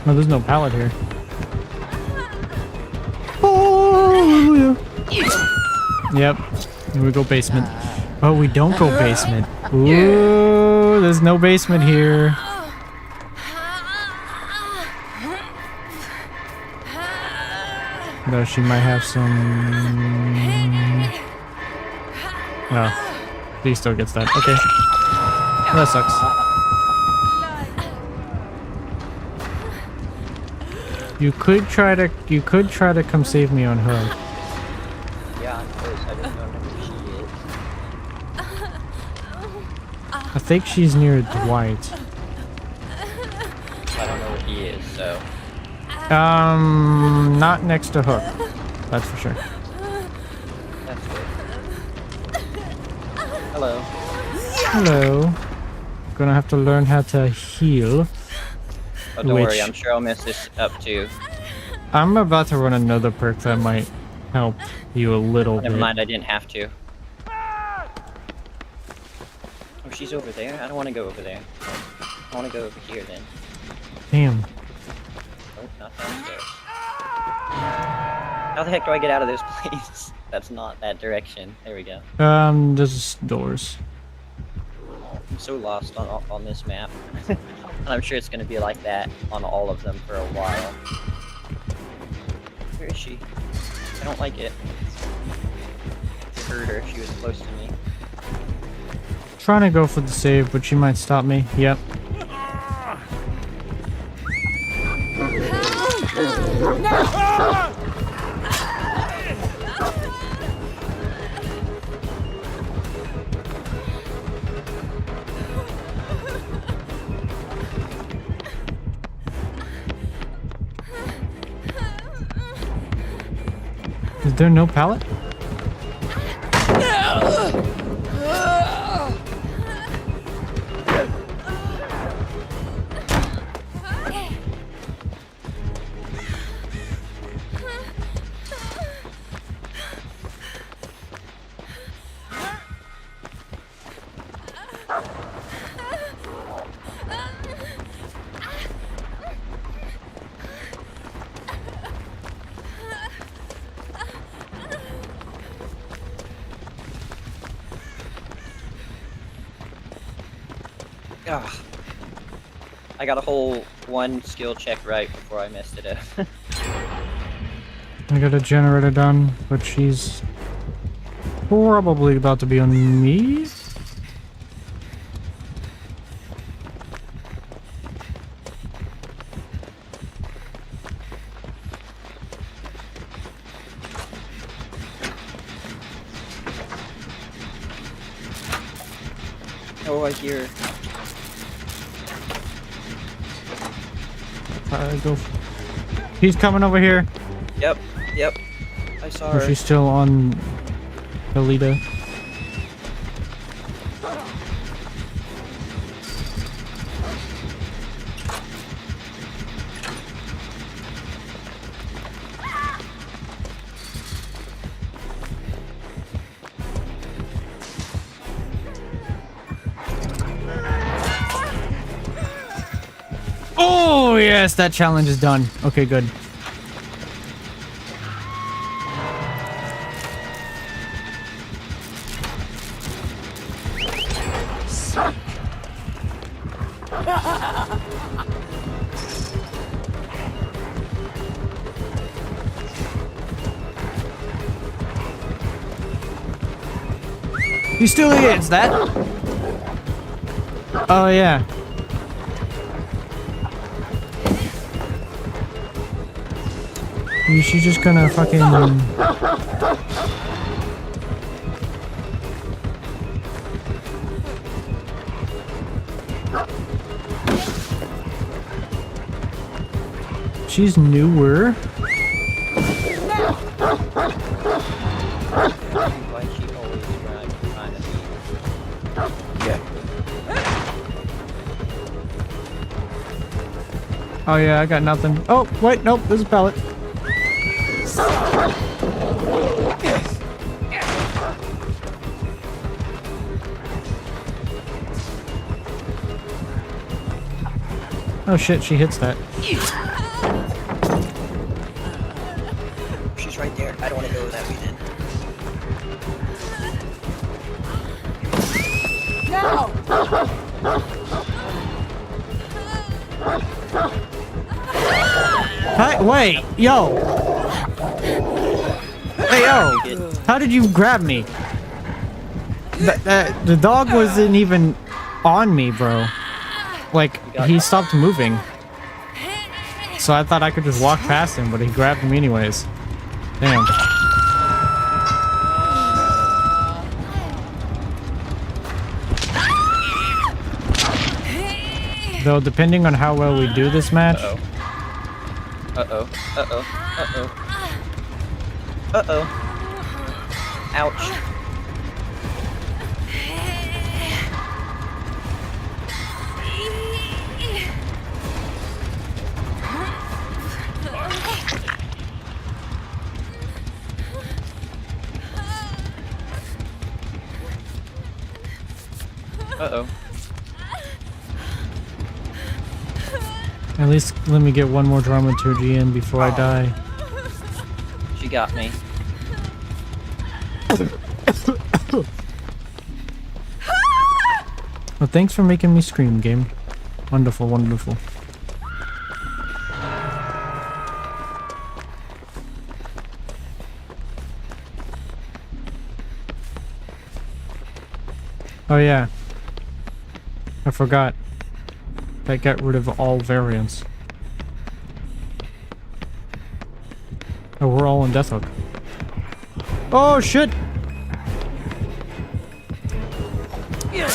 Oh, there's no pallet here. Oh, yeah. Yep. Here we go basement. Oh, we don't go basement. Ooh, there's no basement here. Though she might have some... Oh, he still gets that. Okay. That sucks. You could try to come save me on her. Yeah, of course. I just don't know who she is. I think she's near Dwight. I don't know where he is, so. Not next to Hook. That's for sure. That's good. Hello. Hello. Gonna have to learn how to heal. Oh, don't worry, Which- I'm sure I'll mess this up too. I'm about to run another perk that might help you a little Never bit. mind, I didn't have to. Oh, she's over there? I don't want to go over there. I want to go over here then. Damn. Oh, not downstairs. How the heck do I get out of this place? That's not that direction. There we go. There's doors. I'm so lost on this map. And I'm sure it's gonna be like that on all of them for a while. Where is she? I don't like it. I heard her. She was close to me. Trying to go for the save, but she might stop me. Yep. Is there no pallet? Ugh. I got a whole one skill check right before I messed it up. I got a generator done, but she's probably about to be on me. Oh, I hear. Go. He's coming over here. Yep. Yep. I saw Or her. she's still on Alita. Oh yes, that challenge is done. Okay, good. He still hits that. Oh yeah. She's just gonna fucking. She's newer. Why she always trying to be. Yeah. Oh yeah, I got nothing. Oh wait, nope, there's a pallet. Oh shit, she hits that. She's right there. I don't want to go that way then. Hi, wait, yo. Hey, yo. How did you grab me? The dog wasn't even on me, bro. Like, he stopped moving. So I thought I could just walk past him, but he grabbed me anyways. Damn. Though, depending on how well we do this match... Uh-oh. Uh-oh. Uh-oh. Uh-oh. Ouch. Uh-oh. At least let me get one more dramaturgy in before I die. She got me. Well, thanks for making me scream, game. Wonderful, wonderful. Oh yeah. I forgot. That got rid of all variants. Oh, we're all in Death Hook. Oh shit!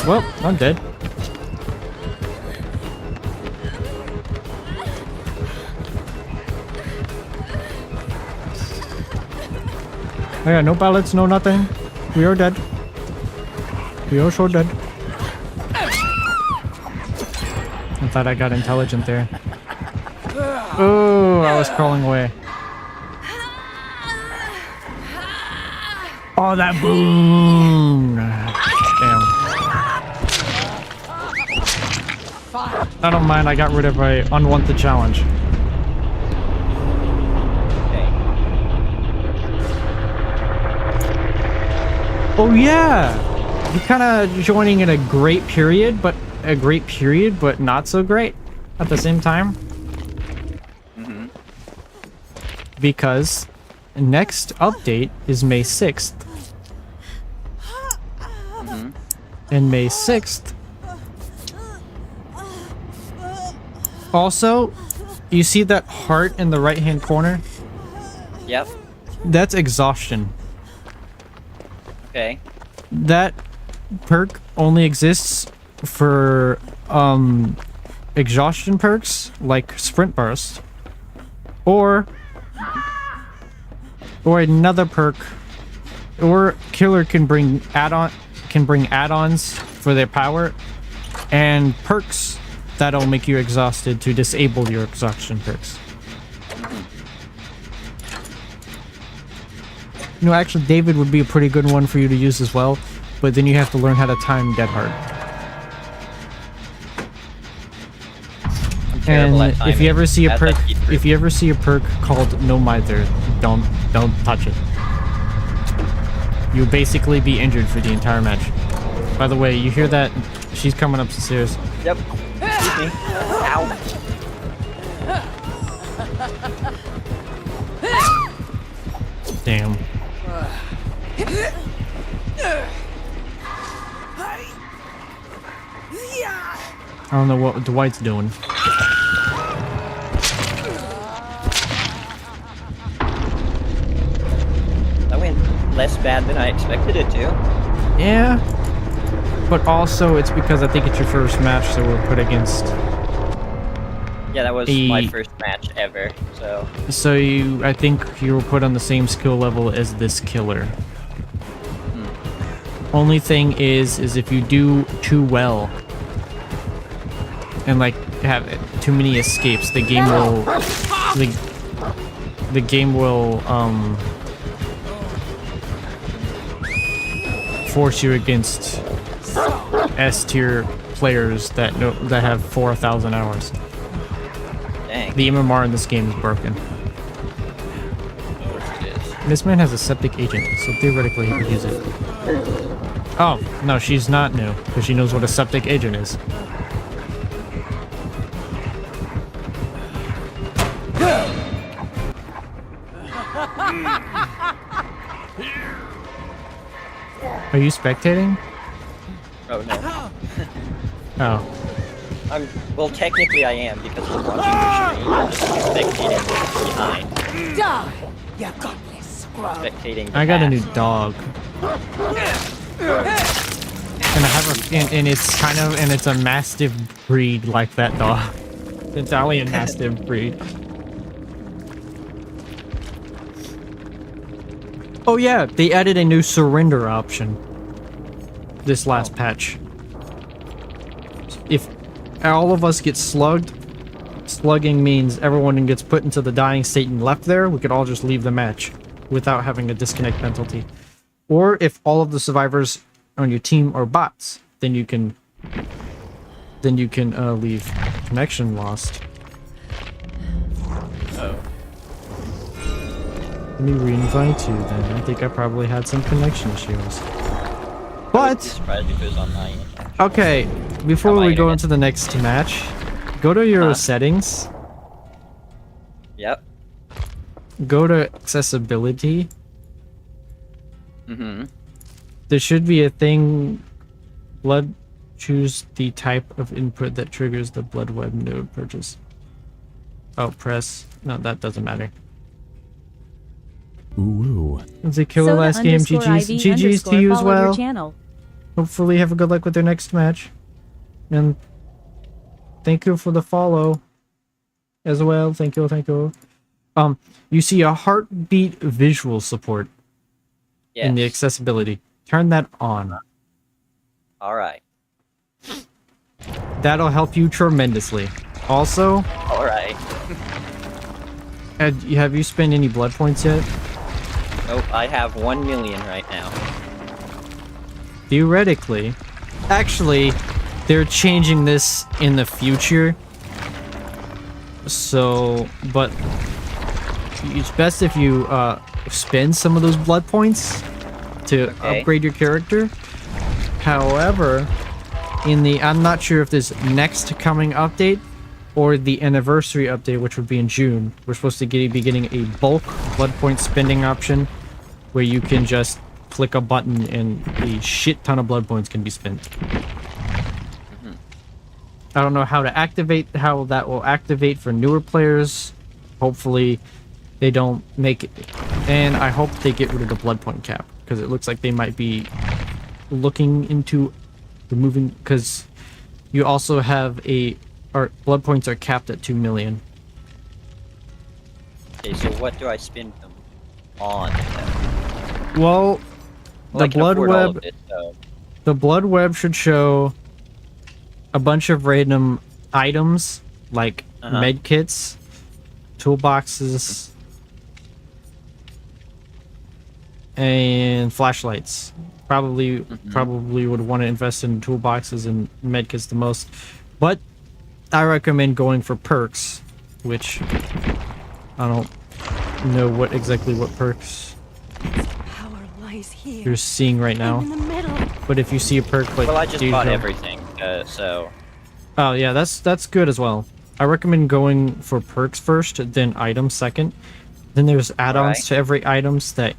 Well, I'm dead. I got no pallets, no nothing. We are dead. We are so dead. I thought I got intelligent there. Oh, I was crawling away. Oh, that boom! Damn. I don't mind, I got rid of a unwanted challenge. Oh yeah! You're kind of joining in a great period, but not so great at the same time. Mm-hmm. Because next update is May 6th. and May 6th. Also, you see that heart in the right-hand corner? Yep. That's exhaustion. Okay. That perk only exists for exhaustion perks like sprint burst, or another perk, or killer can bring add-ons for their power and perks that'll make you exhausted to disable your exhaustion perks. You know, actually, David would be a pretty good one for you to use as well, but then you have to learn how to time Dead Hard. Terrible And at timing, if you ever see a as I perk, keep through. if you ever see a perk called No Mither, don't touch it. You'll basically be injured for the entire match. By the way, you hear that? She's coming up the stairs. Yep. Excuse me. Ow. Damn. I don't know what Dwight's doing. That went less bad than I expected it to. Yeah. But also, it's because I think it's your first match, so we're put against. Yeah, that was my first match ever, so... So I think you were put on the same skill level as this killer. Only thing is if you do too well and like have too many escapes, the game will the game will force you against S tier players that have 4,000 hours. Dang. The MMR in this game is broken. It is. This man has a septic agent, so theoretically he could use it. Oh, no, she's not new, because she knows what a septic agent is. Are you spectating? Oh, no. Oh. Well, technically I am, because I'm watching the stream. I'm just spectating behind. Die, you godless scrub. Spectating the I got a past. new dog. And I have and it's a mastiff breed like that dog. Italian mastiff breed. Oh yeah, they added a new surrender option this last patch. If all of us get slugged, slugging means everyone gets put into the dying state and left there, we could all just leave the match without having a disconnect penalty. Or if all of the survivors on your team are bots, then you can leave connection lost. Oh. Let me re-invite you then. I think I probably had some connection issues. But Surprised if it was on my end. okay, before On my we go internet. into the next match, go to your settings, Yep. go to accessibility. Mm-hmm. There should be a thing, blood, choose the type of input that triggers the blood web node purchase. Oh, press. No, that doesn't matter. Ooh. It's a killer last game. GG's to you as well. Channel. Hopefully have a good luck with their next match. And thank you for the follow as well. Thank you, thank you. You see a heartbeat visual support Yes. in the accessibility. Turn that on. Alright. That'll help you tremendously. Also, Alright. have you spent any blood points yet? Nope, I have 1 million right now. Theoretically. Actually, they're changing this in the future. So, but it's best if you spend some of those blood points to upgrade your character. However, I'm not sure if this next coming update or the anniversary update, which would be in June, we're supposed to be getting a bulk blood point spending option where you can just click a button and a shit ton of blood points can be spent. I don't know how that will activate for newer players. Hopefully they don't make it, and I hope they get rid of the blood point cap, because it looks like they might be looking into removing, because you also have blood points are capped at 2 million. Okay, so what do I spend them on? Well, Well, I the can blood afford all web of it, so. the blood web should show a bunch of random items like med kits, toolboxes, and flashlights. Probably would want to invest in toolboxes and med kits the most, but I recommend going for perks, which I don't know what perks Power lies here. you're seeing right now. In the middle. But if you see a perk like Well, I just Deja- bought everything, so. Oh yeah, that's good as well. I recommend going for perks first, then items second. Then there's add-ons to every items that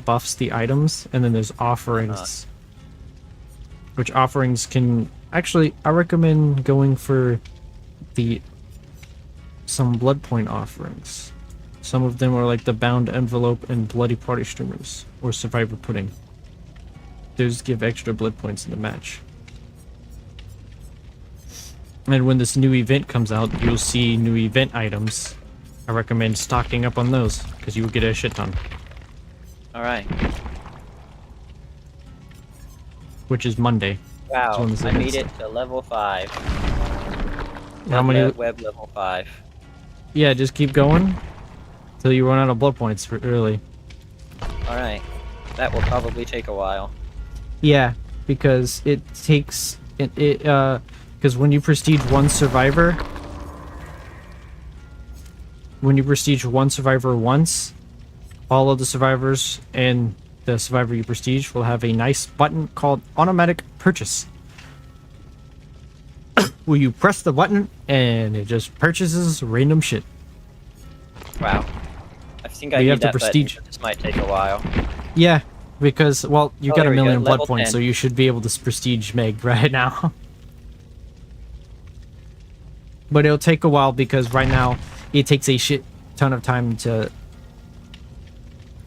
buffs the items, and then there's offerings. Which offerings can actually, I recommend going for some blood point offerings. Some of them are like the bound envelope and bloody party streamers or survivor pudding. Those give extra blood points in the match. And when this new event comes out, you'll see new event items. I recommend stocking up on those, because you will get a shit ton. Alright. Which is Monday. Wow, when this I event's made it to level 5. How many? Web level 5. Yeah, just keep going till you run out of blood points early. Alright. That will probably take a while. Yeah, because it takes because when you prestige one survivor once, all of the survivors and the survivor you prestige will have a nice button called automatic purchase. Where you press the button and it just purchases random shit. Wow. I think But I you need have to that prestige. button, but this might take a while. Yeah, because, well, you Oh, got there a we go, million blood level points, 10. so you should be able to prestige Meg right now. But it'll take a while because right now it takes a shit ton of time to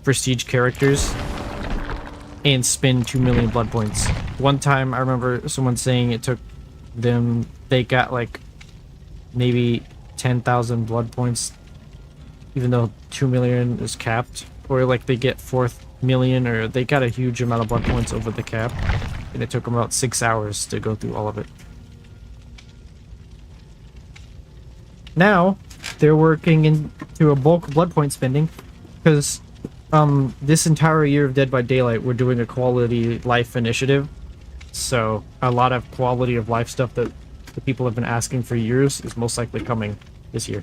prestige characters and spend 2 million blood points. One time I remember someone saying it took them, they got like maybe 10,000 blood points, even though 2 million is capped, or like they get 4 million, or they got a huge amount of blood points over the cap, and it took them about 6 hours to go through all of it. Now they're working into a bulk blood point spending because this entire year of Dead by Daylight we're doing a quality life initiative, so a lot of quality of life stuff that the people have been asking for years is most likely coming this year.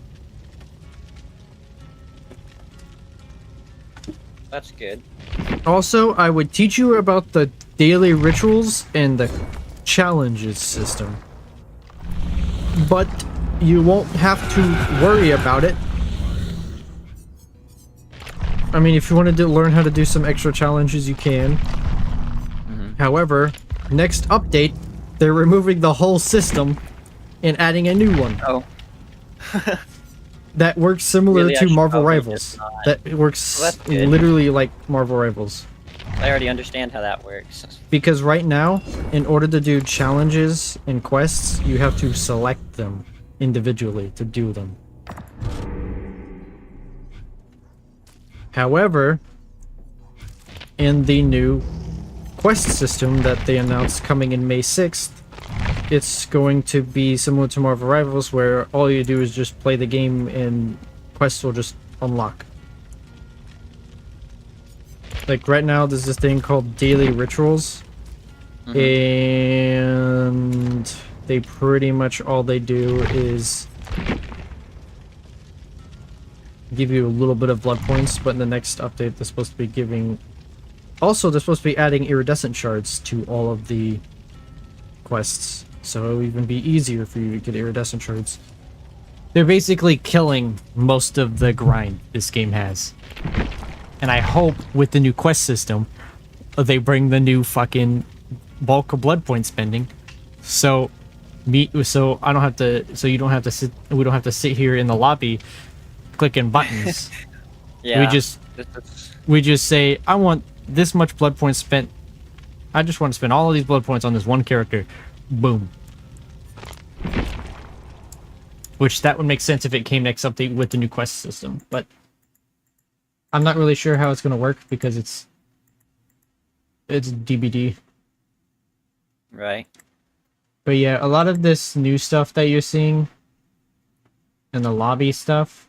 That's good. Also, I would teach you about the daily rituals and the challenges system, but you won't have to worry about it. I mean, if you wanted to learn how to do some extra challenges, you can. However, next update, they're removing the whole system and adding a new one. Oh. That works similar Really, I to should Marvel probably Rivals. just not. That works Well, that's good. literally like Marvel Rivals. I already understand how that works. Because right now, in order to do challenges and quests, you have to select them individually to do them. However, in the new quest system that they announced coming in May 6th, it's going to be similar to Marvel Rivals, where all you do is just play the game and quests will just unlock. Like right now, there's this thing called Daily Rituals, and they pretty much all they do is give you a little bit of blood points, but in the next update, they're supposed to be giving. Also, they're supposed to be adding iridescent shards to all of the quests, so it'll even be easier for you to get iridescent shards. They're basically killing most of the grind this game has. And I hope with the new quest system, they bring the new fucking bulk of blood point spending. So so I don't have to, so you don't have to sit, we don't have to sit here in the lobby clicking buttons. Yeah. This is... we just say, I want this much blood points spent. I just want to spend all of these blood points on this one character. Boom. Which that would make sense if it came next update with the new quest system, but I'm not really sure how it's going to work because it's DBD. Right. But yeah, a lot of this new stuff that you're seeing and the lobby stuff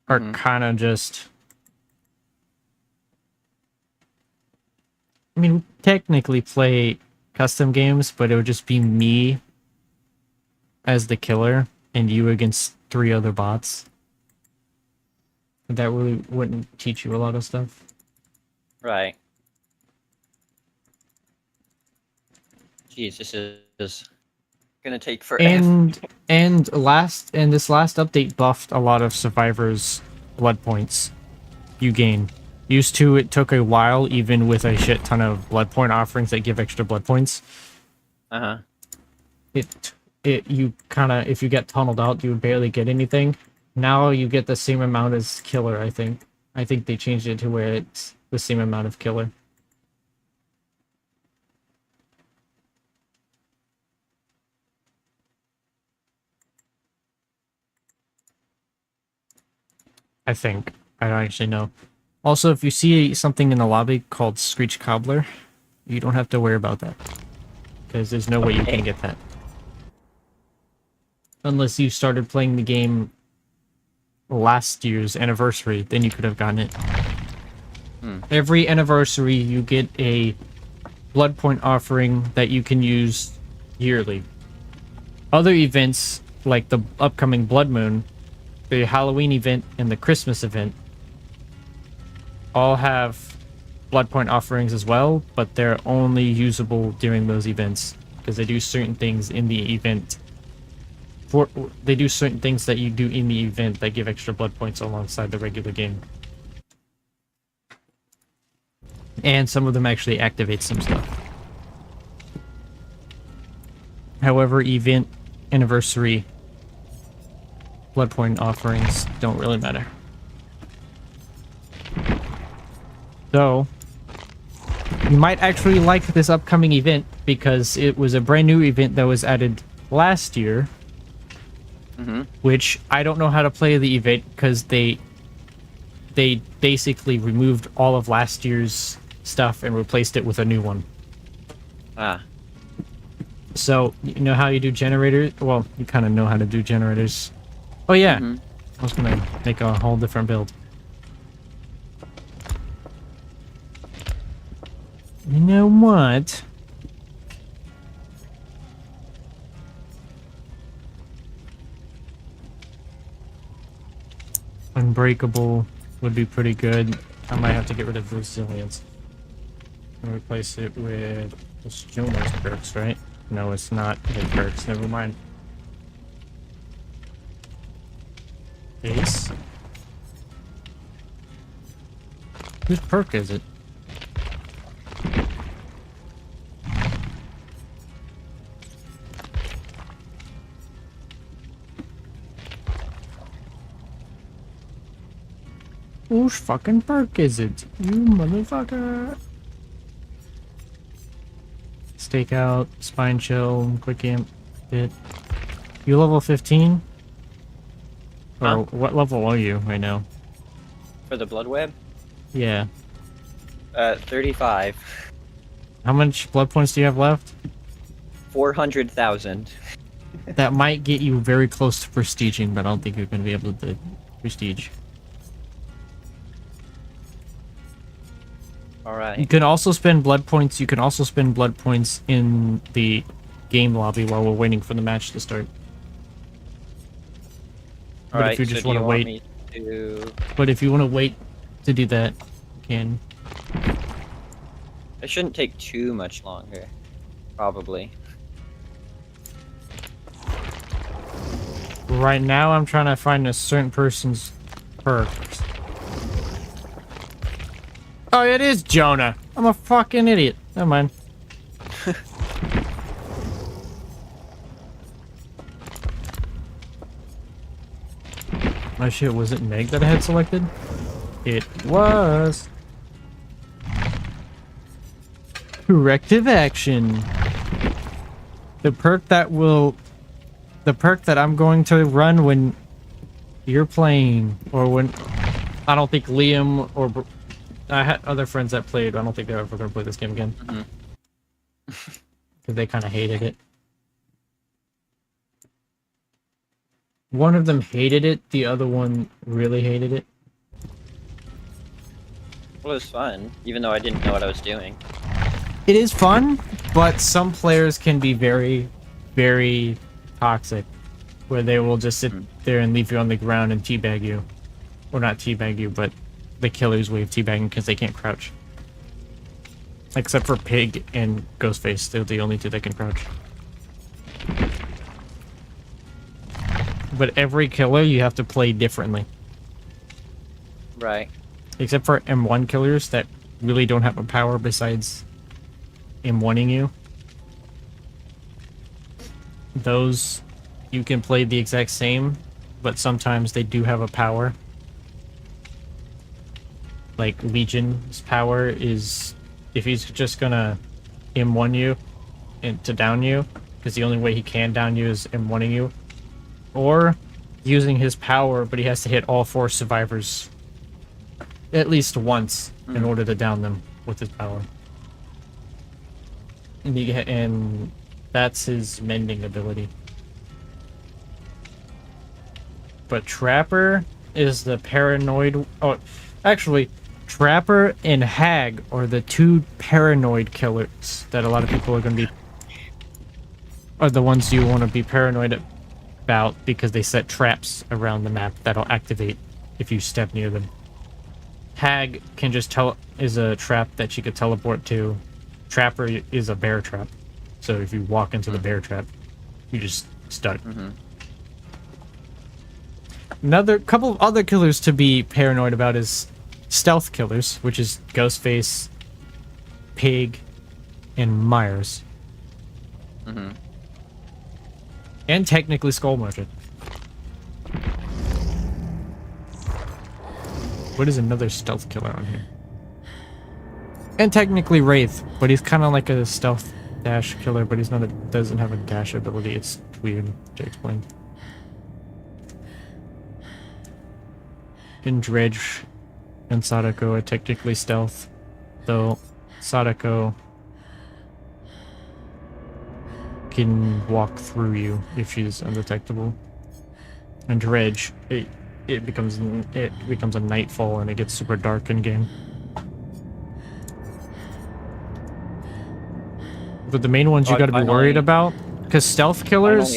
are kind of just... I mean, technically play custom games, but it would just be me as the killer and you against 3 other bots. That really wouldn't teach you a lot of stuff. Right. Jeez, this is gonna take forever. And this last update buffed a lot of survivors' blood points you gain. Used to, it took a while, even with a shit ton of blood point offerings that give extra blood points. You kind of, if you get tunneled out, you would barely get anything. Now you get the same amount as killer, I think. I think they changed it to where it's the same amount of killer. I think. I don't actually know. Also, if you see something in the lobby called Screech Cobbler, you don't have to worry about that. Because there's no way you can get that. Unless you started playing the game last year's anniversary, then you could have gotten it. Every anniversary, you get a blood point offering that you can use yearly. Other events, like the upcoming Blood Moon, the Halloween event, and the Christmas event, all have blood point offerings as well, but they're only usable during those events because they do certain things in the event. They do certain things that you do in the event that give extra blood points alongside the regular game. And some of them actually activate some stuff. However, event, anniversary, blood point offerings don't really matter. So, you might actually like this upcoming event because it was a brand new event that was added last year. Which I don't know how to play the event because they basically removed all of last year's stuff and replaced it with a new one. So, you know how you do generators? Well, you kind of know how to do generators. Oh yeah, I was gonna make a whole different build. You know what? Unbreakable would be pretty good. I might have to get rid of resilience and replace it with it's Jonas perks, right? No, it's not his perks. Never mind. Ace. Whose perk is it? Whose fucking perk is it? You motherfucker. Stakeout, spine chill, quick amp, hit. You level 15? Or what level are you right now? For the blood web? Yeah. 35. How much blood points do you have left? 400,000. That might get you very close to prestiging, but I don't think you're going to be able to prestige. Alright. You can also spend blood points. You can also spend blood points in the game lobby while we're waiting for the match to start. But if you just want to wait, but if you want to wait to do that, you can. It shouldn't take too much longer, probably. Right now, I'm trying to find a certain person's perks. Oh, it is Jonah. I'm a fucking idiot. Never mind. Oh shit, was it Meg that I had selected? It was. Corrective action. The perk that I'm going to run when you're playing, or when I don't think Liam or I had other friends that played. I don't think they're ever gonna play this game again because they kind of hated it. One of them hated it. The other one really hated it. Well, it was fun, even though I didn't know what I was doing. It is fun, but some players can be very, very toxic, where they will just sit there and leave you on the ground and teabag you. Or not teabag you, but the killer's way of teabagging because they can't crouch. Except for Pig and Ghostface, they're the only two that can crouch. But every killer you have to play differently. Right. Except for M1 killers that really don't have a power besides M1ing you. Those you can play the exact same, but sometimes they do have a power. Like Legion's power is if he's just gonna M1 you and to down you, because the only way he can down you is M1ing you. Or using his power, but he has to hit all 4 survivors at least once in order to down them with his power. And that's his mending ability. But Trapper is the paranoid... Oh, actually, Trapper and Hag are the 2 paranoid killers that a lot of people are going to be... Are the ones you want to be paranoid about because they set traps around the map that'll activate if you step near them. Hag can just is a trap that she could teleport to. Trapper is a bear trap. So if you walk into the bear trap, you just stuck. Another couple of other killers to be paranoid about is stealth killers, which is Ghostface, Pig, and Myers. And technically Skull Merchant. What is another stealth killer on here? And technically Wraith, but he's kind of like a stealth dash killer, but he's not doesn't have a dash ability. It's weird to explain. And Dredge and Sadako are technically stealth, though Sadako can walk through you if she's undetectable. And Dredge, it becomes a nightfall and it gets super dark in game. But the main ones you got to be worried about, because stealth killers,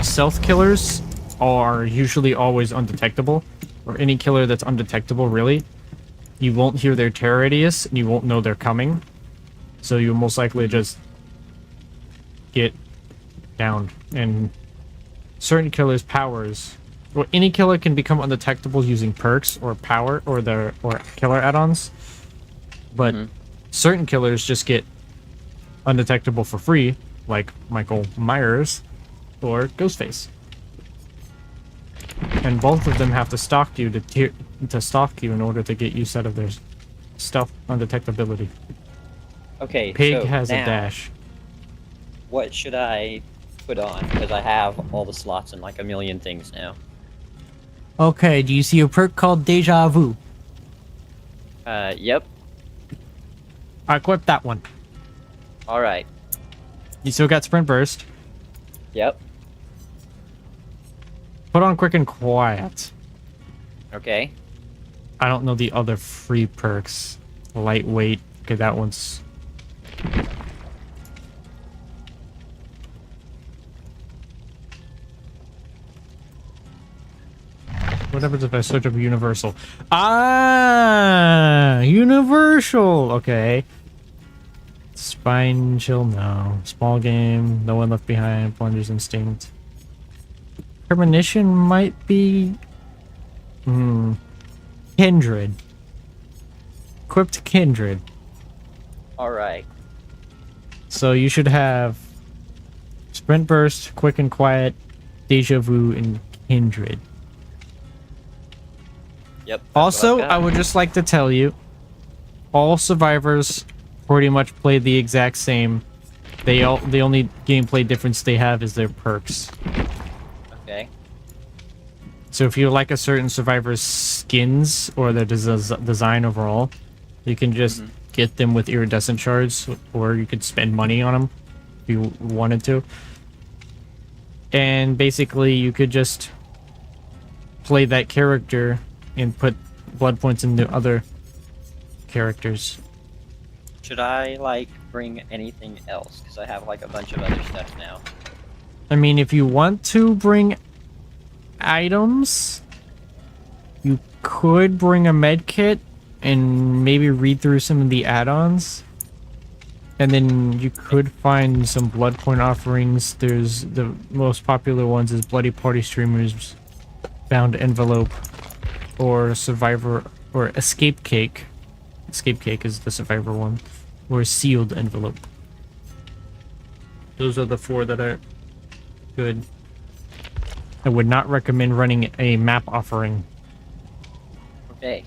stealth killers are usually always undetectable, or any killer that's undetectable really. You won't hear their terror radius, and you won't know they're coming, so you'll most likely just get downed. And certain killers' powers, well, any killer can become undetectable using perks or power or killer add-ons, but certain killers just get undetectable for free, like Michael Myers or Ghostface. And both of them have to stalk you to stalk you in order to get use out of their stealth undetectability. Okay, Pig so has now, a dash. What should I put on? Because I have all the slots and like a million things now. Okay, do you see a perk called Deja Vu? Yep. I equipped that one. Alright. You still got Sprint Burst. Yep. Put on Quick and Quiet. Okay. I don't know the other free perks. Lightweight. Okay, that one's... What happens if I search up Universal? Ah! Universal! Okay. Spine Chill, no. Small Game, No One Left Behind, Plunger's Instinct. Premonition might be... Kindred. equipped kindred. Alright. So you should have sprint burst, quick and quiet, deja vu, and kindred. Yep. that's what Also, I've got. I would just like to tell you, all survivors pretty much play the exact same. The only gameplay difference they have is their perks. Okay. So if you like a certain survivor's skins or their design overall, you can just get them with iridescent shards, or you could spend money on them if you wanted to. And basically, you could just play that character and put blood points into other characters. Should I, like, bring anything else? Because I have, like, a bunch of other stuff now. I mean, if you want to bring items, you could bring a med kit and maybe read through some of the add-ons. And then you could find some blood point offerings. There's the most popular ones is Bloody Party Streamers, Bound Envelope, or Survivor, or Escape Cake. Escape Cake is the Survivor one, or Sealed Envelope. Those are the 4 that are good. I would not recommend running a map offering. Okay.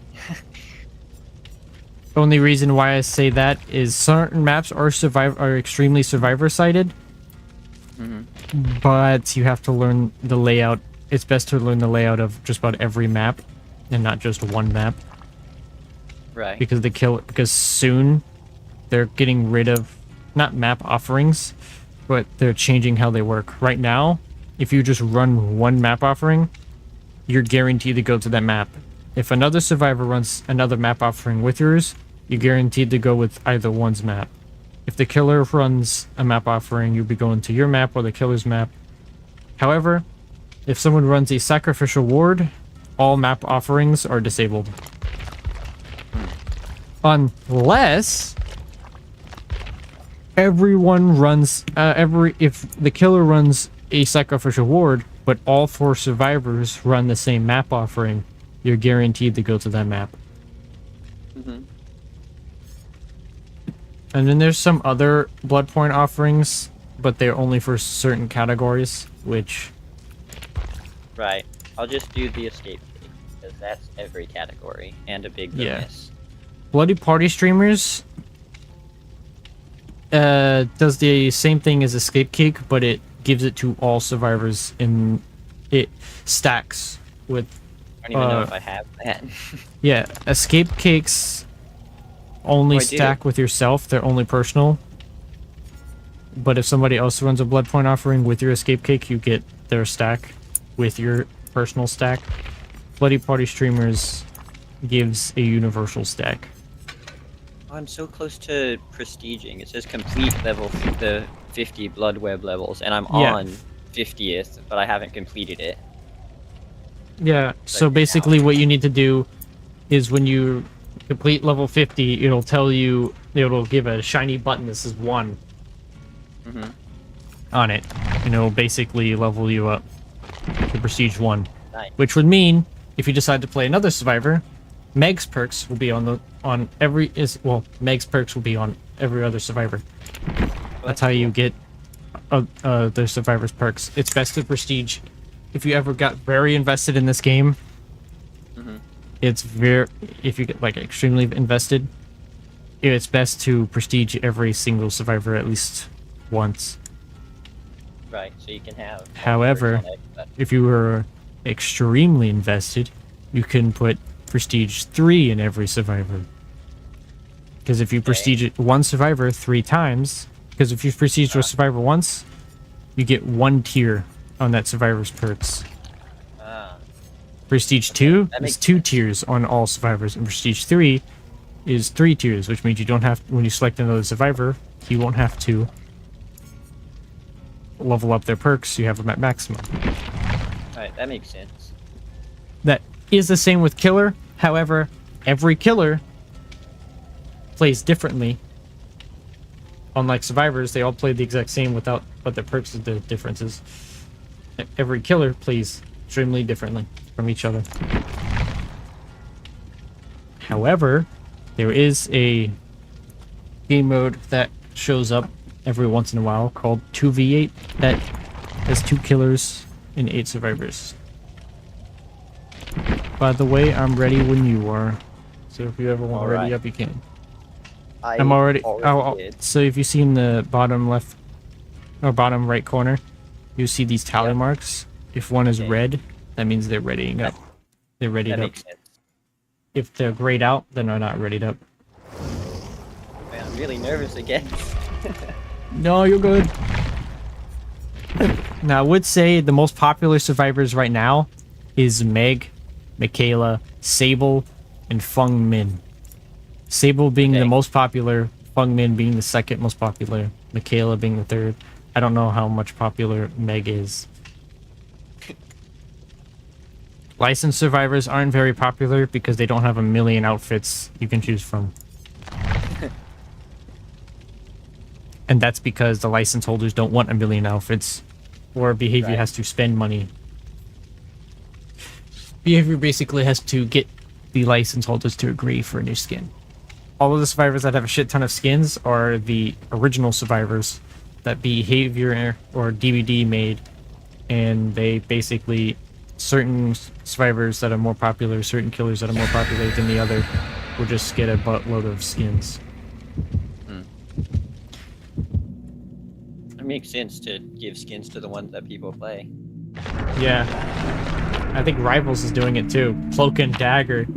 Only reason why I say that is certain maps are extremely survivor sided, but you have to learn the layout. It's best to learn the layout of just about every map and not just one map, Right. because soon they're getting rid of not map offerings, but they're changing how they work. Right now, if you just run one map offering, you're guaranteed to go to that map. If another survivor runs another map offering with yours, you're guaranteed to go with either one's map. If the killer runs a map offering, you'll be going to your map or the killer's map. However, if someone runs a sacrificial ward, all map offerings are disabled. Unless everyone runs if the killer runs a sacrificial ward, but all 4 survivors run the same map offering, you're guaranteed to go to that map. And then there's some other blood point offerings, but they're only for certain categories, which... Right. I'll just do the escape cake, because that's every category, and a big bonus. Bloody Party Streamers does the same thing as Escape Cake, but it gives it to all survivors, and it stacks with... I don't even know if I have that. Yeah, Escape Cakes only Oh, I do. stack with yourself. They're only personal. But if somebody else runs a blood point offering with your Escape Cake, you get their stack with your personal stack. Bloody Party Streamers gives a universal stack. I'm so close to prestiging. It says complete the 50 blood web levels, and I'm on 50th, but I haven't completed it. Yeah, so basically what you need to do is when you complete level 50, it'll tell you, it'll give a shiny button that says 1 on it, and it'll basically level you up to prestige 1. Nice. Which would mean, if you decide to play another survivor, Meg's perks will be Meg's perks will be on every other survivor. That's how you get the survivor's perks. It's best to prestige. If you ever got very invested in this game, if you get like extremely invested, it's best to prestige every single survivor at least once. Right, so you can have... However, if you were extremely invested, you can put prestige 3 in every survivor. Because if you prestige one survivor 3 times, because if you prestige a survivor once, you get 1 tier on that survivor's perks. Prestige 2 is 2 tiers on all survivors, and Prestige 3 is 3 tiers, which means you don't have, when you select another survivor, you won't have to level up their perks. You have them at maximum. Alright, that makes sense. That is the same with Killer. However, every Killer plays differently. Unlike survivors, they all play the exact same without, but their perks are the differences. Every Killer plays extremely differently from each other. However, There is a game mode that shows up every once in a while called 2v8 that has 2 killers and 8 survivors. By the way, I'm ready when you are. So if you ever want to ready up, you can. I'm already did. so if you see in the bottom left or bottom right corner, you see these tally marks. If one is red, that means they're readying up. They're readied That up. makes sense. If they're grayed out, then they're not readied up. Man, I'm really nervous again. No, you're good. Now, I would say the most popular survivors right now is Meg, Michaela, Sable, and Feng Min. Sable being the most popular, Feng Min being the second most popular, Michaela being the third. I don't know how much popular Meg is. Licensed survivors aren't very popular because they don't have a million outfits you can choose from. And that's because the license holders don't want a million outfits, or Behavior has to spend money. Behavior basically has to get the license holders to agree for a new skin. All of the survivors that have a shit ton of skins are the original survivors that Behavior or DVD made, and they basically, certain survivors that are more popular, certain killers that are more popular than the other, will just get a buttload of skins. It makes sense to give skins to the ones that people play. Yeah. I think Rivals is doing it too. Cloak and Dagger.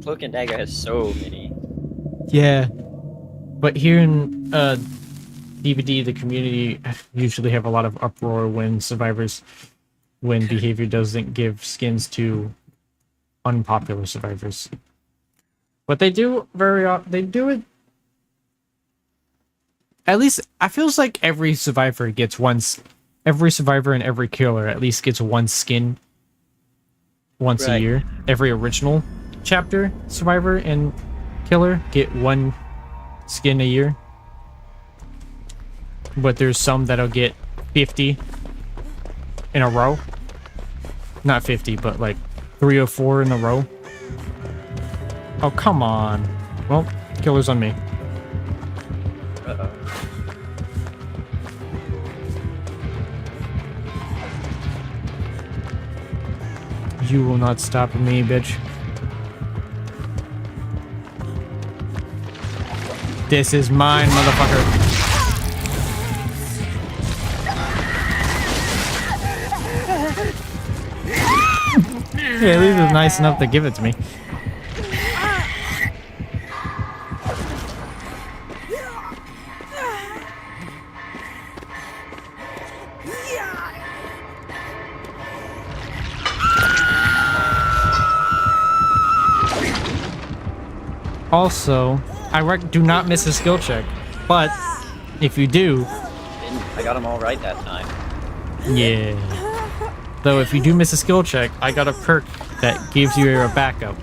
Cloak and Dagger has so many. Yeah. But here in DVD, the community usually have a lot of uproar when Behavior doesn't give skins to unpopular survivors. But they do they do it. At least, I feels like every survivor and every killer at least gets one skin once a year. Every original chapter survivor and killer get one skin a year. But there's some that'll get 50 in a row. Not 50, but like 3 or 4 in a row. Oh, come on. Well, killer's on me. Uh-oh. You will not stop me, bitch. This is mine, motherfucker. Yeah, at least it's nice enough to give it to me. Also, do not miss a skill check, but if you do, I got them all right that time. yeah. Though if you do miss a skill check, I got a perk that gives you a backup.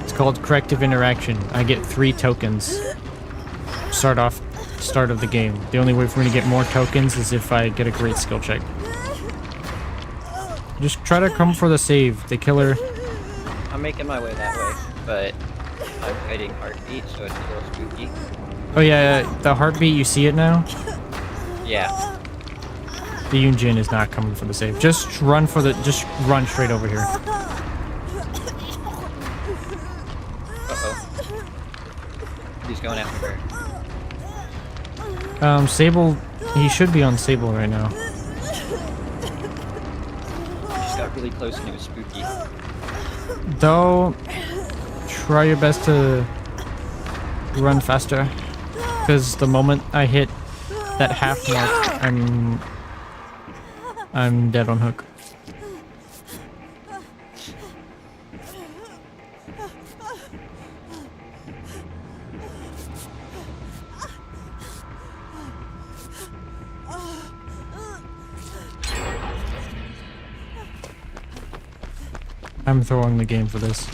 It's called Corrective Interaction. I get 3 tokens. Start of the game. The only way for me to get more tokens is if I get a great skill check. Just try to come for the save. The killer. I'm making my way that way, but I'm fighting heartbeat, so it's a little spooky. Oh yeah, the heartbeat, you see it now? Yeah. The Yunjin is not coming for the save. Just run straight over here. Uh-oh. He's going after her. Sable, he should be on Sable right now. Just got really close and it was spooky. Though, try your best to run faster. Because the moment I hit that half mark, I'm dead on hook. I'm throwing the game for this.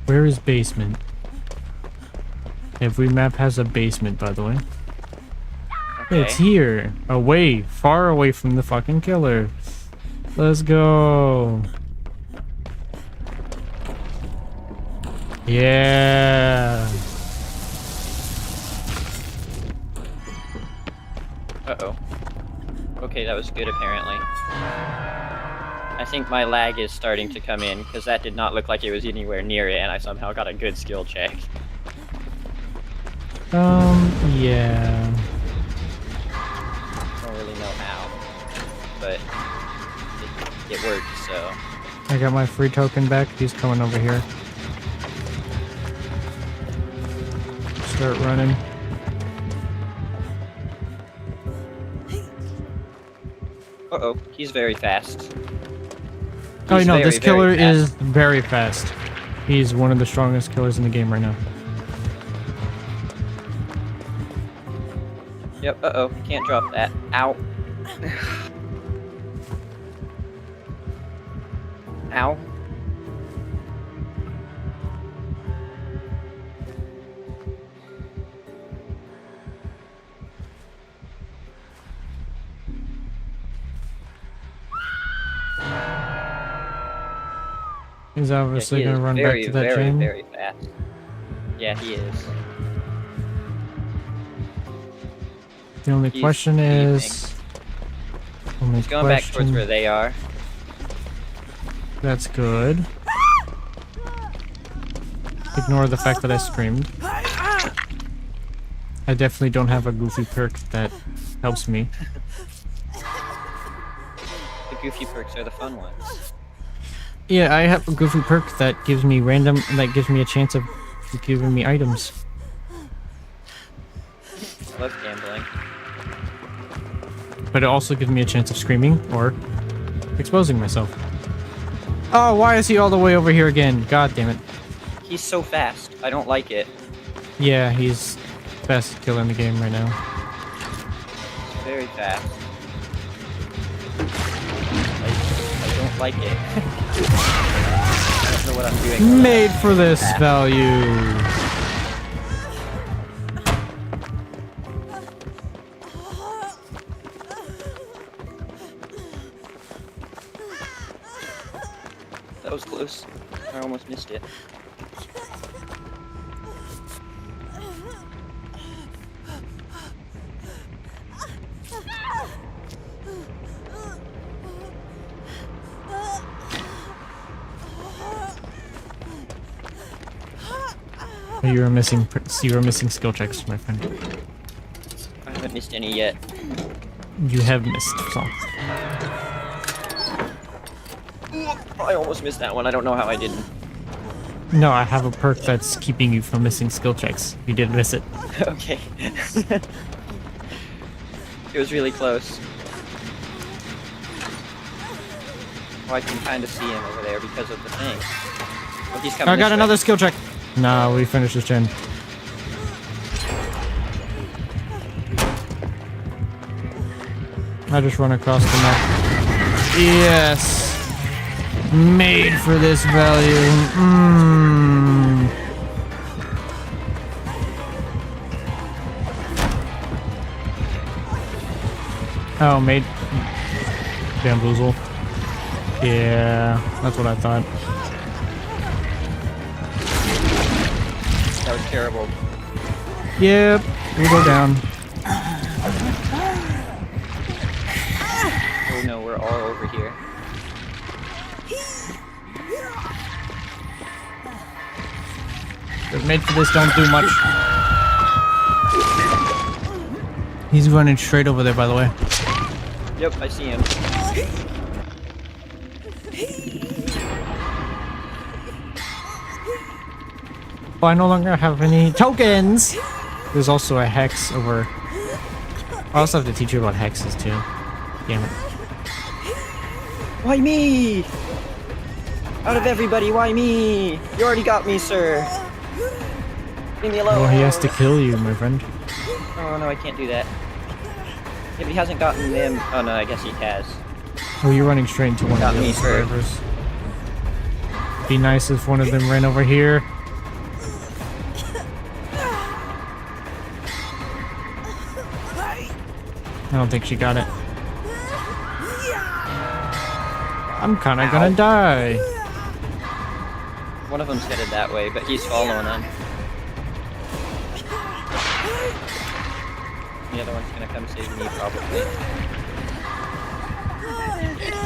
Where is basement? Every map has a basement, by the way. It's here. Away. Far away from the fucking killer. Let's go. Yeah. Uh-oh. Okay, that was good apparently. I think my lag is starting to come in, because that did not look like it was anywhere near it, and I somehow got a good skill check. Yeah. Don't really know how, but it worked, so... I got my free token back. He's coming over here. Start running. Uh-oh, he's very fast. Oh, He's no, very, this killer very fast. is very fast. He's one of the strongest killers in the game right now. Yep, uh-oh, can't drop that. Ow. Ow. He's obviously he gonna is run very, back to that very, gym. very fast. Yeah, he is. The only He's question is... He's going back towards where they are. That's good. Ignore the fact that I screamed. I definitely don't have a goofy perk that helps me. The goofy perks are the fun ones. Yeah, I have a goofy perk that gives me a chance of giving me items. I love gambling. But it also gives me a chance of screaming or exposing myself. Oh, why is he all the way over here again? God damn it. He's so fast. I don't like it. Yeah, he's the best killer in the game right now. He's very fast. I don't like it. I don't know what I'm doing. Made for this value. That was close. I almost missed it. You're missing skill checks, my friend. I haven't missed any yet. You have missed some. I almost missed that one. I don't know how I didn't. No, I have a perk that's keeping you from missing skill checks. You did miss it. Okay. It was really close. Oh, I can kind of see him over there because of the thing. Oh, he's coming I got this way. another skill check. Nah, we finished this gen. I just run across the map. Yes! Made for this value. Oh, made bamboozle. Yeah, that's what I thought. That was terrible. Yep, we go down. Oh no, we're all over here. Made for this don't do much. He's running straight over there, by the way. Yep, I see him. Well, I no longer have any tokens. There's also a hex over. I also have to teach you about hexes too. Damn it. Why me? Out of everybody, why me? You already got me, sir. Leave me alone. Well, he has to kill you, my friend. Oh no, I can't do that. Yeah, but he hasn't gotten them. Oh no, I guess he has. Oh, you're running straight into one Got of the me, other sir. survivors. Be nice if one of them ran over here. don't think she got it. I'm kind of gonna die. One of them's headed that way, but he's following them. The other one's gonna come save me, probably.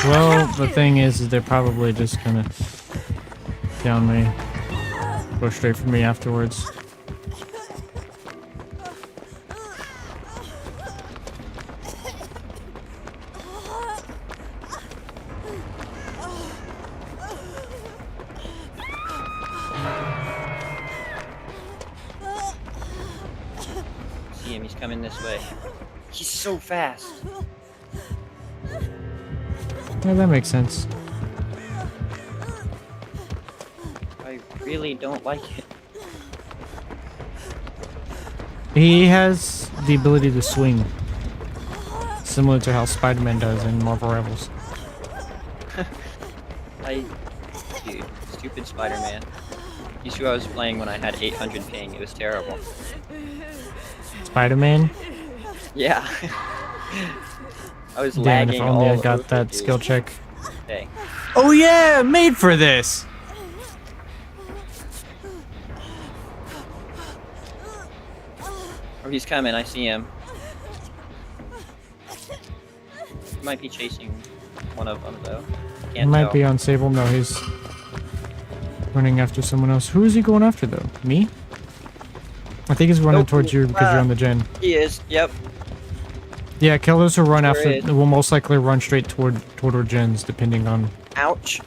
Well, the thing is they're probably just gonna down me. Go straight for me afterwards. See him, he's coming this way. He's so fast. Yeah, that makes sense. I really don't like it. He has the ability to swing. Similar to how Spider-Man does in Marvel Rivals. Dude, stupid Spider-Man. You see who I was playing when I had 800 ping? It was terrible. Spider-Man? Yeah. I was Damn, lagging if only I all got over, that dude. skill check. Hey. Oh yeah, made for this! Oh, he's coming, I see him. He might be chasing one of them, though. He Can't might tell. be on Sable. No, he's running after someone else. Who is he going after, though? Me? I think he's running Nope. towards you because you're on the gen. He is, yep. Yeah, kill those who run There after. it is. Will most likely run straight toward our gens, depending on. Ouch.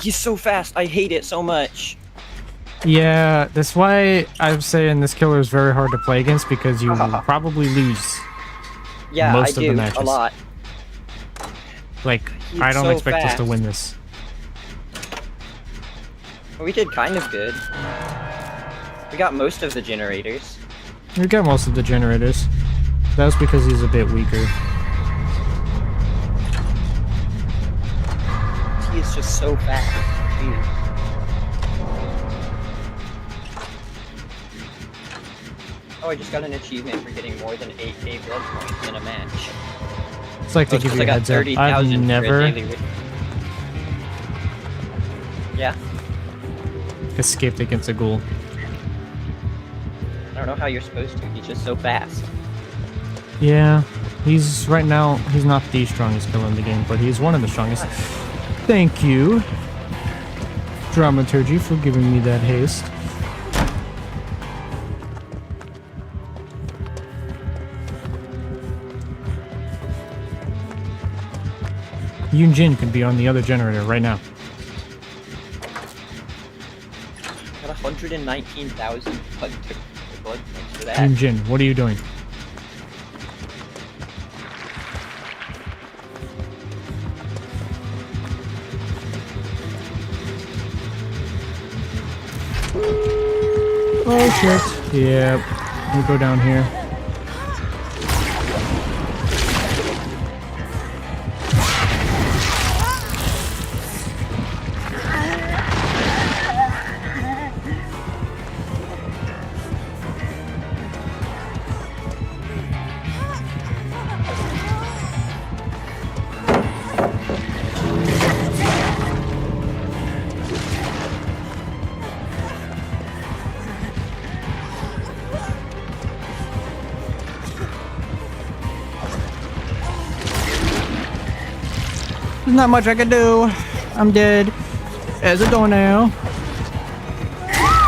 He's so fast, I hate it so much. Yeah, that's why I'm saying this killer is very hard to play against because you will probably lose. Yeah, Most I of the do, matches. a lot. Like, He's I don't so expect us to fast. win this. But we did kind of good. We got most of the generators. We got most of the generators. That was because he's a bit weaker. He is just so fast. Jeez. Oh, I just got an achievement for getting more than 8k blood points in a match. It's like to Oh, it's give 'cause you I a got heads up. 30,000 I've for a never daily wi- Yeah, escaped against a ghoul. I don't know how you're supposed to. He's just so fast. Yeah, he's right now. He's not the strongest killer in the game, but he's one of the strongest. Thank you, Dramaturgy, for giving me that haste. Yoon Jin could be on the other generator right now. Got 119,000 blood points for that. Yoon Jin, what are you doing? Oh shit. Yeah, we'll go down here. There's not much I can do. I'm dead as a doornail.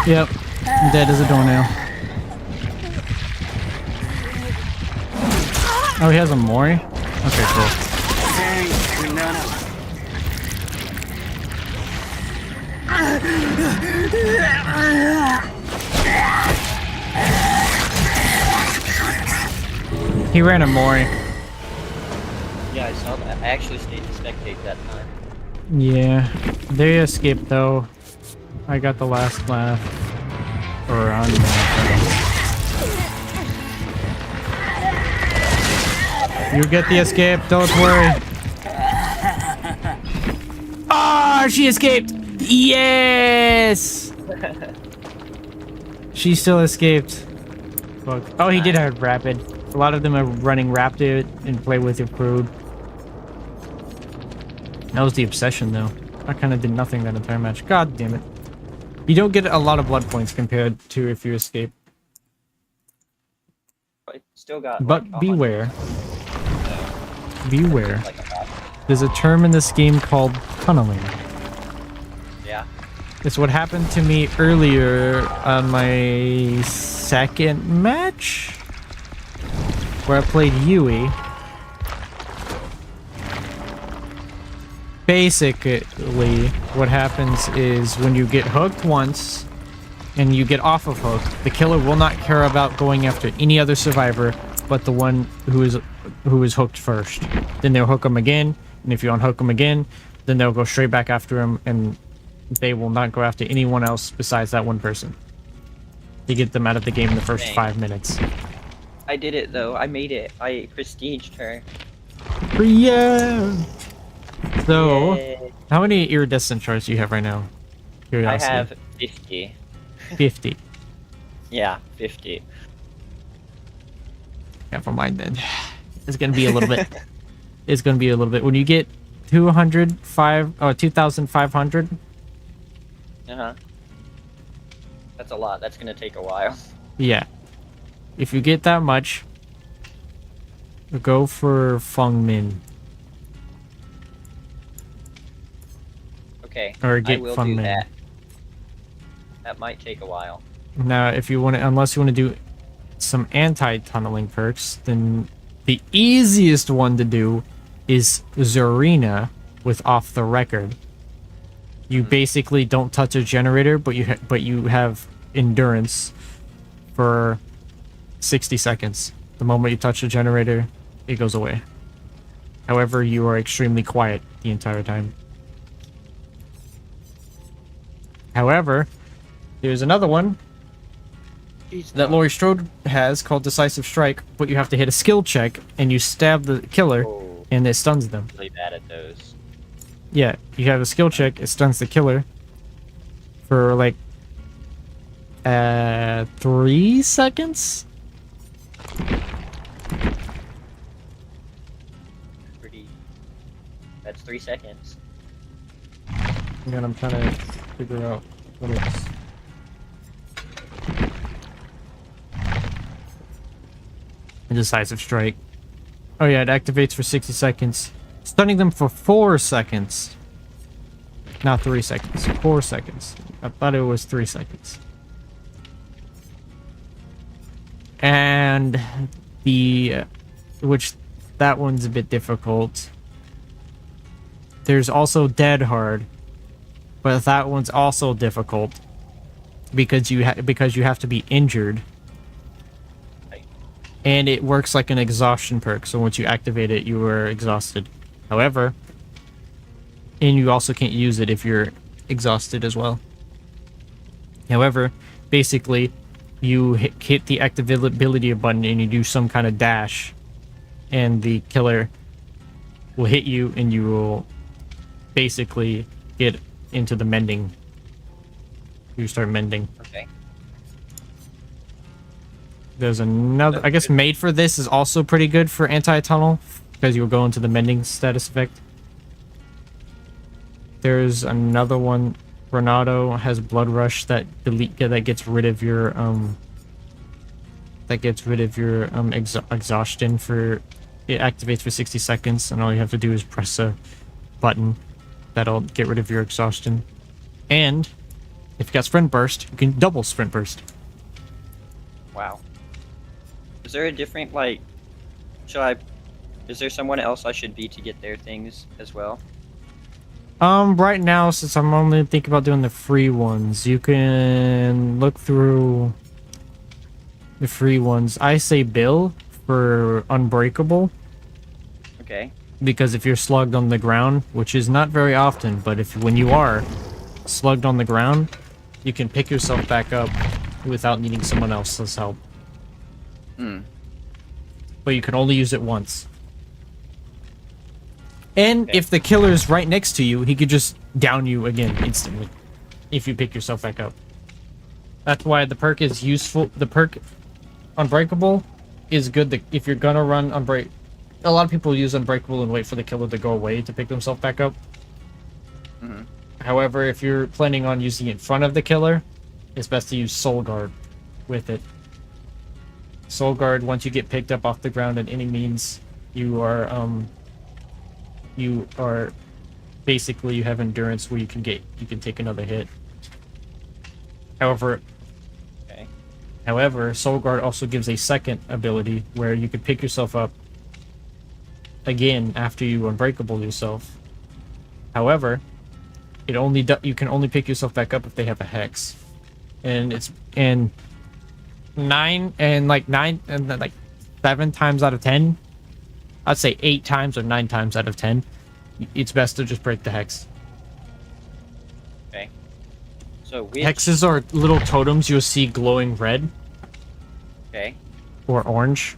Yep, I'm dead as a doornail. Oh, he has a Mori? Okay, cool. He ran a Mori. Yeah, I saw that. I actually stayed to spectate that time. Yeah, they escaped though. I got the last laugh. Or on You get the escape, don't worry. Ah, she escaped! Yes! She still escaped. Fuck. Oh, he did have rapid. A lot of them are running rapid and play with your food. That was the obsession, though. I kind of did nothing that entire match. God damn it. You don't get a lot of blood points compared to if you escape. I still got. But like, beware. so, Beware. like a lot. There's a term in this game called tunneling. Yeah. It's what happened to me earlier on my second match, where I played Yui. Basically, what happens is when you get hooked once and you get off of hook, the killer will not care about going after any other survivor but the one who is hooked first. Then they'll hook him again, and if you unhook him again, then they'll go straight back after him, and they will not go after anyone else besides that one person to get them out of the game in the first Dang. 5 minutes. I did it though. I made it. I prestiged her. Yeah. So, Yay. how many iridescent shards do you have right now? I Curiosity. have 50. 50. Yeah, 50. Never mind then. It's gonna be a little bit. It's gonna be a little bit. When you get 2,500. Uh-huh. That's a lot. That's gonna take a while. Yeah. If you get that much, go for Feng Min. Okay. Or I get will Feng do Min. that. That might take a while. Now, if you want to, unless you want to do some anti-tunneling perks, then the easiest one to do is Zarina with Off the Record. You basically don't touch a generator, but you have endurance for 60 seconds. The moment you touch the generator, it goes away. However, you are extremely quiet the entire time. However, there's another one that Laurie Strode has called Decisive Strike, but you have to hit a skill check and you stab the killer Oh, and it stuns them. really bad at those. Yeah, you have a skill check, it stuns the killer for like 3 seconds. Pretty. That's 3 seconds. And I'm trying to figure out what it's. A Decisive Strike. Oh yeah, it activates for 60 seconds. Stunning them for 4 seconds. Not 3 seconds. 4 seconds. I thought it was 3 seconds. And the... which that one's a bit difficult. There's also Dead Hard. But that one's also difficult. Because you have to be injured. And it works like an exhaustion perk, so once you activate it, you are exhausted. However, and you also can't use it if you're exhausted as well. However, basically, you hit the activability button and you do some kind of dash, and the killer will hit you, and you will basically get into the mending. You start mending. Okay. There's another, I guess Made for This is also pretty good for anti-tunnel, because you'll go into the mending status effect. There's another one, Renato has Blood Rush that gets rid of your exhaustion for, it activates for 60 seconds, and all you have to do is press a button that'll get rid of your exhaustion. And if you got Sprint Burst, you can double Sprint Burst. Wow. Is there a different, like, is there someone else I should be to get their things as well? Right now, since I'm only thinking about doing the free ones, you can look through the free ones. I say Bill for Unbreakable. Okay. Because if you're slugged on the ground, which is not very often, but when you are slugged on the ground, you can pick yourself back up without needing someone else's help. But you can only use it once. And Okay. if the killer's right next to you, he could just down you again instantly if you pick yourself back up. That's why the perk is useful. The perk Unbreakable is good if you're gonna run Unbreak. A lot of people use Unbreakable and wait for the killer to go away to pick themselves back up. Mm-hmm. However, if you're planning on using it in front of the killer, it's best to use Soul Guard with it. Soul Guard, once you get picked up off the ground in any means, you are basically, you have endurance where you can take another hit. However, Soul Guard also gives a second ability where you could pick yourself up again after you Unbreakable yourself. However, you can only pick yourself back up if they have a hex, and it's like 7 times out of 10, I'd say 8 times or 9 times out of 10, it's best to just break the hex. Okay. So hexes are little totems you'll see glowing red. Okay. Or orange,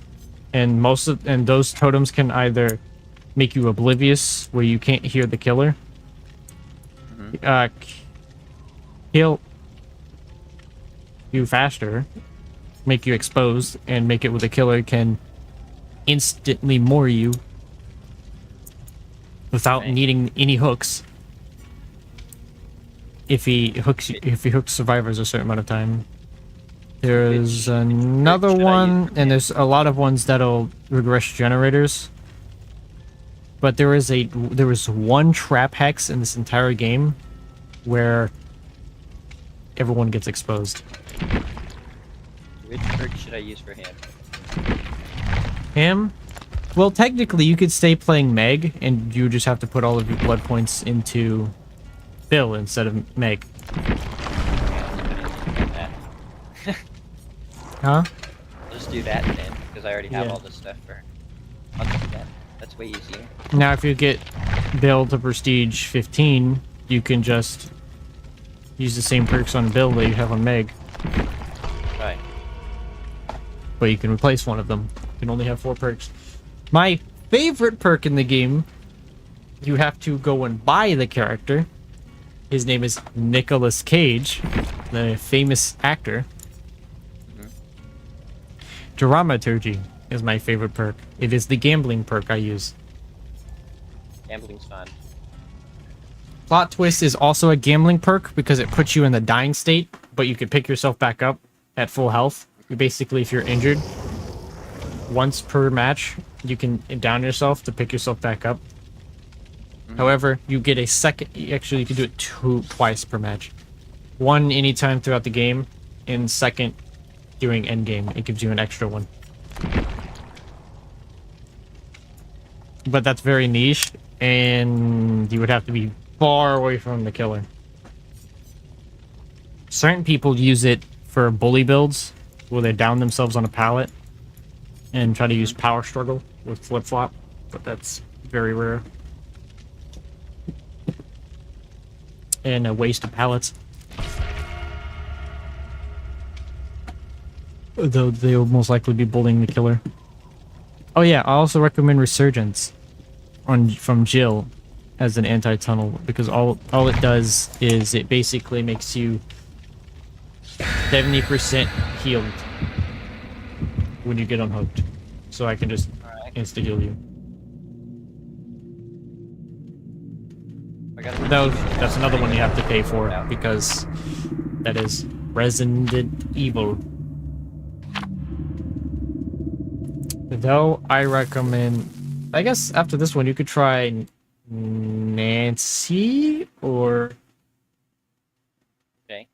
and those totems can either make you oblivious, where you can't hear the killer, kill you faster, make you exposed, and make it where the killer can instantly moor you without needing any hooks. If he hooks survivors a certain amount of time. There's another one, and there's a lot of ones that'll regress generators. But there was one trap hex in this entire game where everyone gets exposed. Which perk should I use for him? Him? Well, technically, you could stay playing Meg, and you just have to put all of your blood points into Bill instead of Meg. Huh? I'll just do that then, because I already have all this stuff for. I'll do that. That's way easier. Now, if you get Bill to Prestige 15, you can just use the same perks on Bill that you have on Meg. Right. But you can replace one of them. You can only have 4 perks. My favorite perk in the game, you have to go and buy the character. His name is Nicolas Cage, the famous actor. Dramaturgy is my favorite perk. It is the gambling perk I use. Gambling's fun. Plot Twist is also a gambling perk because it puts you in the dying state, but you can pick yourself back up at full health. Basically, if you're injured, once per match, you can down yourself to pick yourself back up. However, you get a second. Actually, you can do it twice per match. One anytime throughout the game, and second during endgame. It gives you an extra one. But that's very niche, and you would have to be far away from the killer. Certain people use it for bully builds, where they down themselves on a pallet and try to use power struggle with flip-flop, but that's very rare. And a waste of pallets. Though they'll most likely be bullying the killer. Oh yeah, I also recommend Resurgence from Jill as an anti-tunnel, because all it does is it basically makes you 70% healed when you get unhooked. So I can just insta-heal you. That's another one you have to pay for, because that is Resident Evil. Though I recommend, I guess after this one you could try Nancy or... Okay.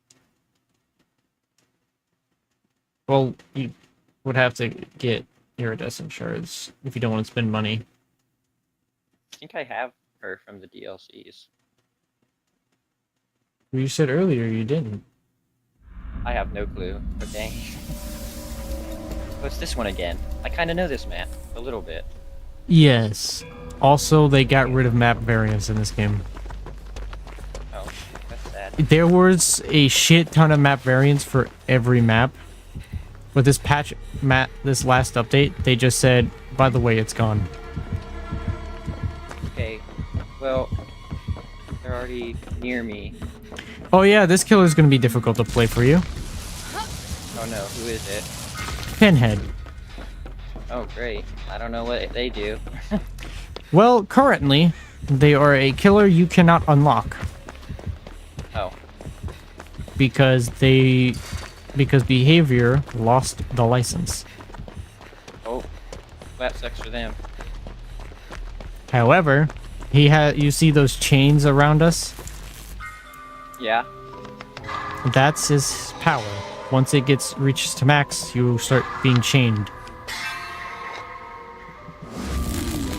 Well, you would have to get iridescent shards if you don't want to spend money. I think I have her from the DLCs. You said earlier you didn't. I have no clue. Okay. What's this one again? I kind of know this map a little bit. Yes. Also, they got rid of map variants in this game. Oh, that's sad. There was a shit ton of map variants for every map. But this this last update, they just said, by the way, it's gone. Okay. Well, they're already near me. Oh yeah, this killer is going to be difficult to play for you. Oh no, who is it? Pinhead. Oh great. I don't know what they do. Well, currently, they are a killer you cannot unlock. Oh. Because behavior lost the license. Oh. That sucks for them. However, you see those chains around us? Yeah. That's his power. Once it reaches to max, you start being chained.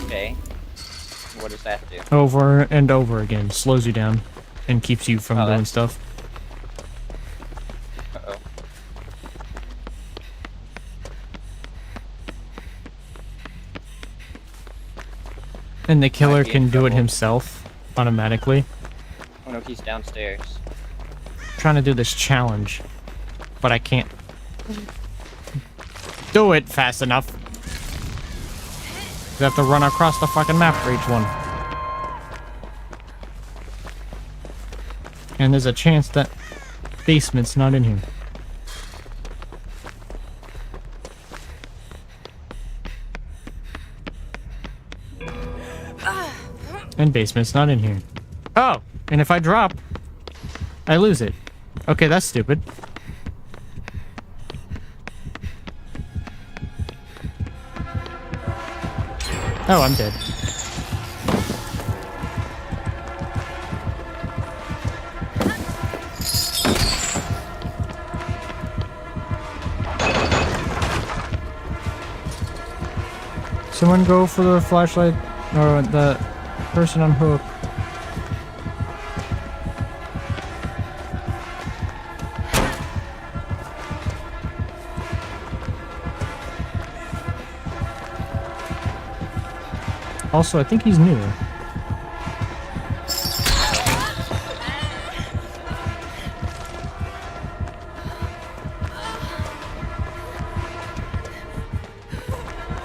Okay. What does that do? Over and over again. Slows you down and keeps you from doing that's- stuff. Uh-oh. And the killer Might be in can do it trouble. himself automatically. Oh no, he's downstairs. Trying to do this challenge, but I can't do it fast enough. You have to run across the fucking map for each one. And there's a chance that basement's not in here. And basement's not in here. Oh, and if I drop, I lose it. Okay, that's stupid. Oh, I'm dead. Someone go for the flashlight or the person on hook. Also, I think he's new.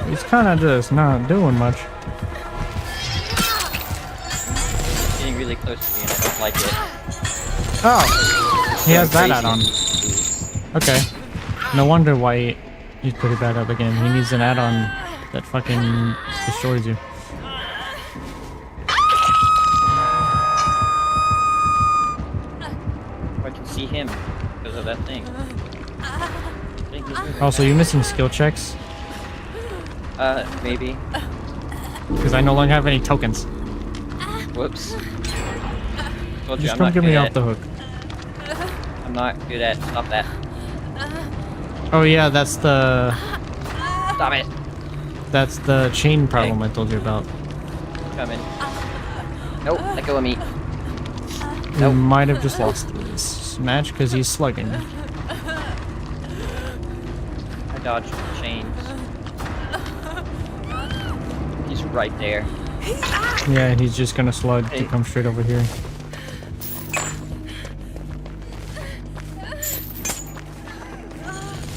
He's kind of just not doing much. Getting really close to me and I don't like it. Oh, he has that Crazy. add-on. Okay, no wonder why he's pretty bad up again. He needs an add-on that fucking destroys you. I can see him because of that thing. I think he's moving. Also, you're missing skill checks Maybe. because I no longer have any tokens. Whoops. Told you Just I'm don't not get good me off at. the hook. I'm not good at. Stop that. Oh yeah, that's the Stop it. chain problem I told you about. Coming. Nope. Let go of me. You Nope. might have just lost this match because he's slugging. I dodged the chains. He's right there. Yeah, he's just gonna slug to Hey. come straight over here.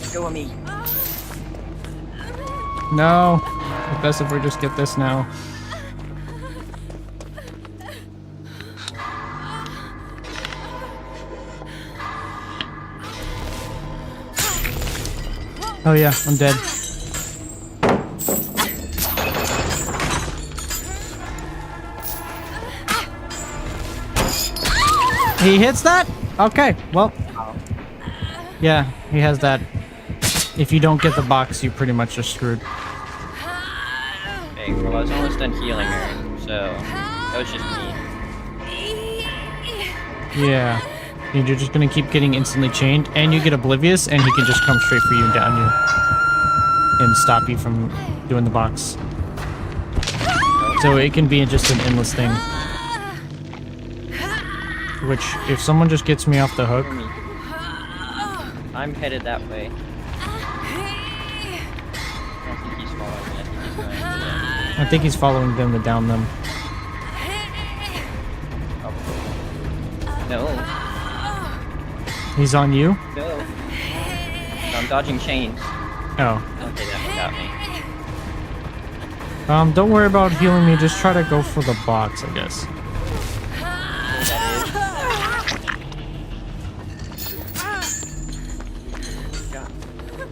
Let go of me. No, it's best if we just get this now. Oh yeah, I'm dead. He hits that? Okay, well. Yeah, he has that. If you don't get the box, you pretty much are screwed. Okay, well I was almost done healing her, so that was just me. Yeah. And you're just gonna keep getting instantly chained, and you get oblivious, and he can just come straight for you and down you. And stop you from doing the box. So it can be just an endless thing. Which, if someone just gets me off the hook, For me. I'm headed that way. I don't think he's following me. I think he's going for them. I think he's following them to down them. Oh. No. He's on you? No. I'm dodging chains. Oh. Okay, that got me. Don't worry about healing me, just try to go for the box, I guess. God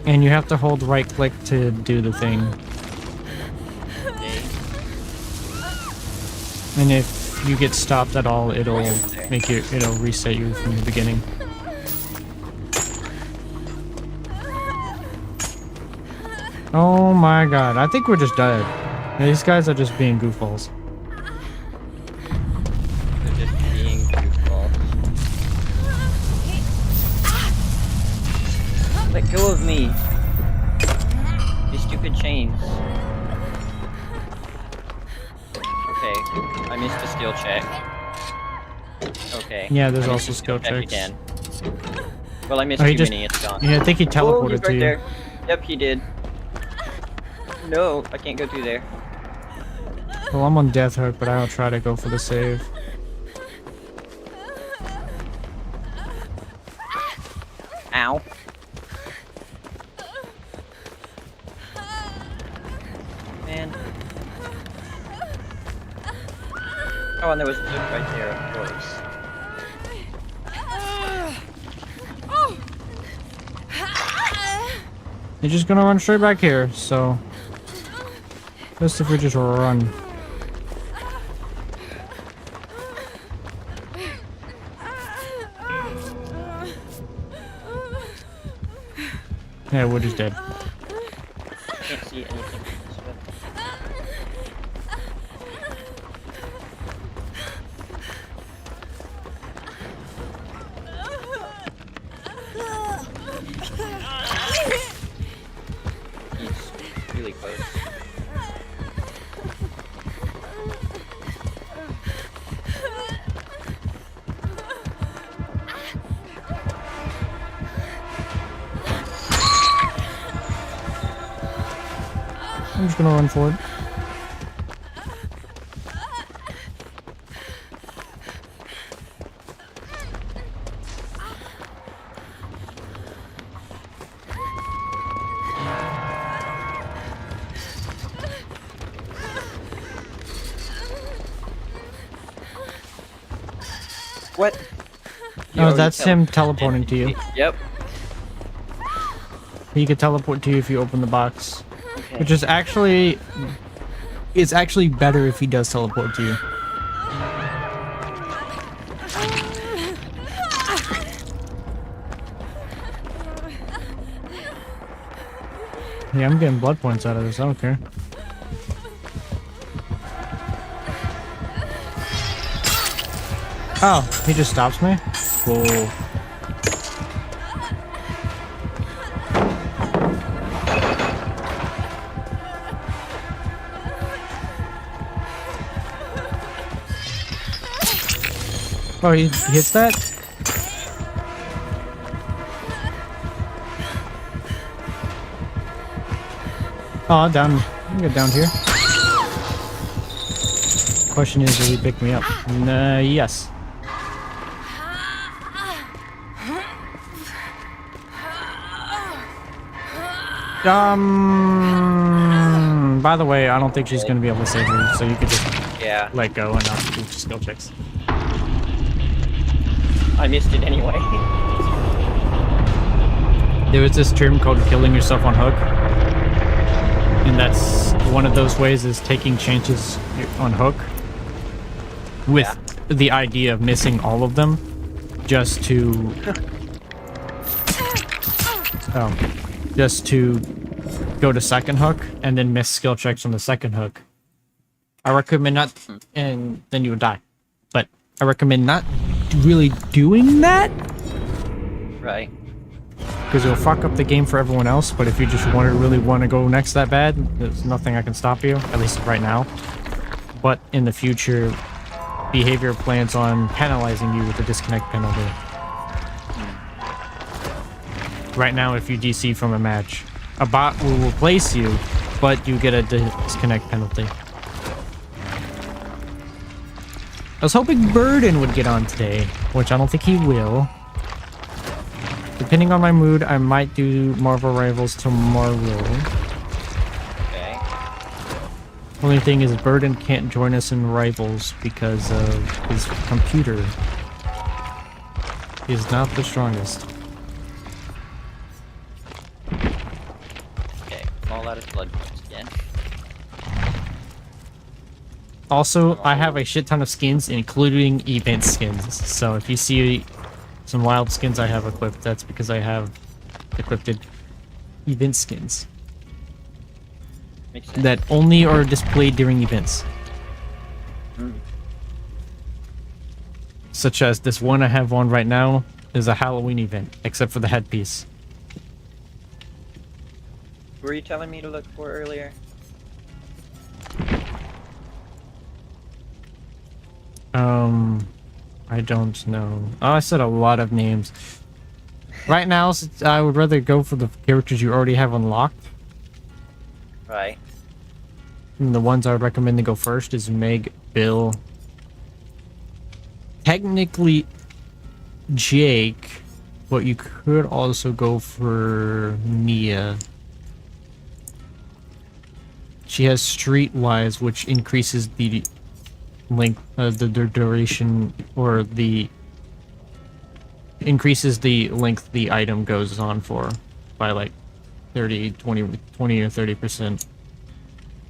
And you have to hold right click to do the thing. Okay. And if you get stopped at all, it'll it'll reset you from the beginning. Oh my god, I think we're just dead. These guys are just being goofballs. They're just being goofballs. Let go of me. These stupid chains. Okay, I missed a skill check. Okay. Yeah, there's I also missed a skill checks. again. Well, I missed Oh, he too just- many, it's gone. Yeah, I think he Oh, teleported he's to right you. there. Yep, he did. No, I can't go through there. Well, I'm on death hook, but I'll try to go for the save. Ow. Man. Oh, and there was a loop right there, of course. You're just gonna run straight back here, so... Best if we just run. Yeah, Wood is dead. Can't see anything. He's really close. I'm just gonna run for it. What? No, that's him teleporting to you. Yep. He could teleport to you if you open the box. Okay. Which is actually... It's actually better if he does teleport to you. Yeah, I'm getting blood points out of this, I don't care. Oh, he just stops me? Cool. Oh, he hits that? Oh, down. You can get down here. Question is, will he pick me up? Yes. By the way, I don't think she's gonna be able to save me, so you could just Yeah, let go and not do skill checks. I missed it anyway. There was this term called killing yourself on hook. And that's one of those ways is taking chances on hook with the idea of missing all of them just to go to second hook and then miss skill checks on the second hook. I recommend not, and then you would die. But I recommend not really doing that Right. because it'll fuck up the game for everyone else. But if you just really want to go next that bad, there's nothing I can stop you, at least right now. But in the future, behavior plans on penalizing you with a disconnect penalty. Right now, if you DC from a match, a bot will replace you, but you get a disconnect penalty. I was hoping Burden would get on today, which I don't think he will. Depending on my mood, I might do Marvel Rivals tomorrow. Okay. Only thing is Burden can't join us in Rivals because of his computer is not the strongest. lot of blood points again. Also, I have a shit ton of skins, including event skins. So if you see some wild skins I have equipped, that's because I have equipped event skins Makes sense. that only are displayed during events. Such as this one I have on right now is a Halloween event, except for the headpiece. Who were you telling me to look for earlier? I don't know. Oh, I said a lot of names. Right now, I would rather go for the characters you already have unlocked. Right. And the ones I would recommend to go first is Meg, Bill, technically Jake, but you could also go for Mia. She has Streetwise, which increases the length, the duration, or increases the length the item goes on for by like 20 or 30%.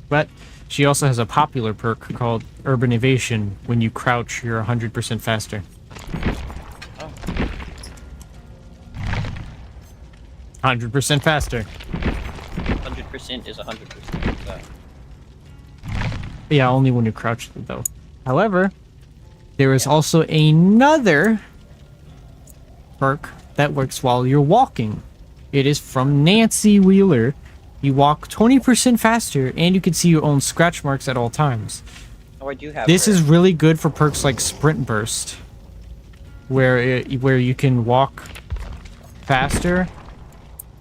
But she also has a popular perk called Urban Evasion. When you crouch, you're 100% faster. Oh. 100% faster. 100% is 100%. So. Yeah, only when you crouch though. However, there is also another perk that works while you're walking. It is from Nancy Wheeler. You walk 20% faster, and you can see your own scratch marks at all times. Oh, I do have This her. is really good for perks like Sprint Burst, where you can walk faster,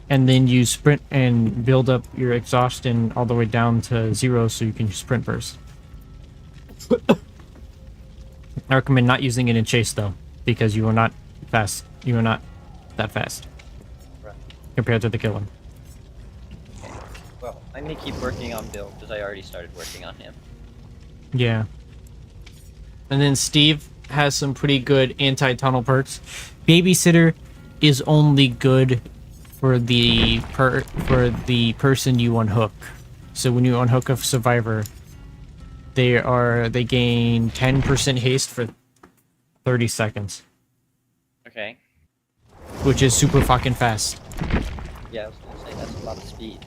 and then you sprint and build up your exhaustion all the way down to 0, so you can Sprint Burst. I recommend not using it in chase though, because you are not fast. You are not that fast Right. compared to the killer. Well, I may keep working on Bill because I already started working on him. Yeah. And then Steve has some pretty good anti-tunnel perks. Babysitter is only good for the person you unhook. So when you unhook a survivor, they gain 10% haste for 30 seconds, Okay. which is super fucking fast. Yeah, I was gonna say that's a lot of speed.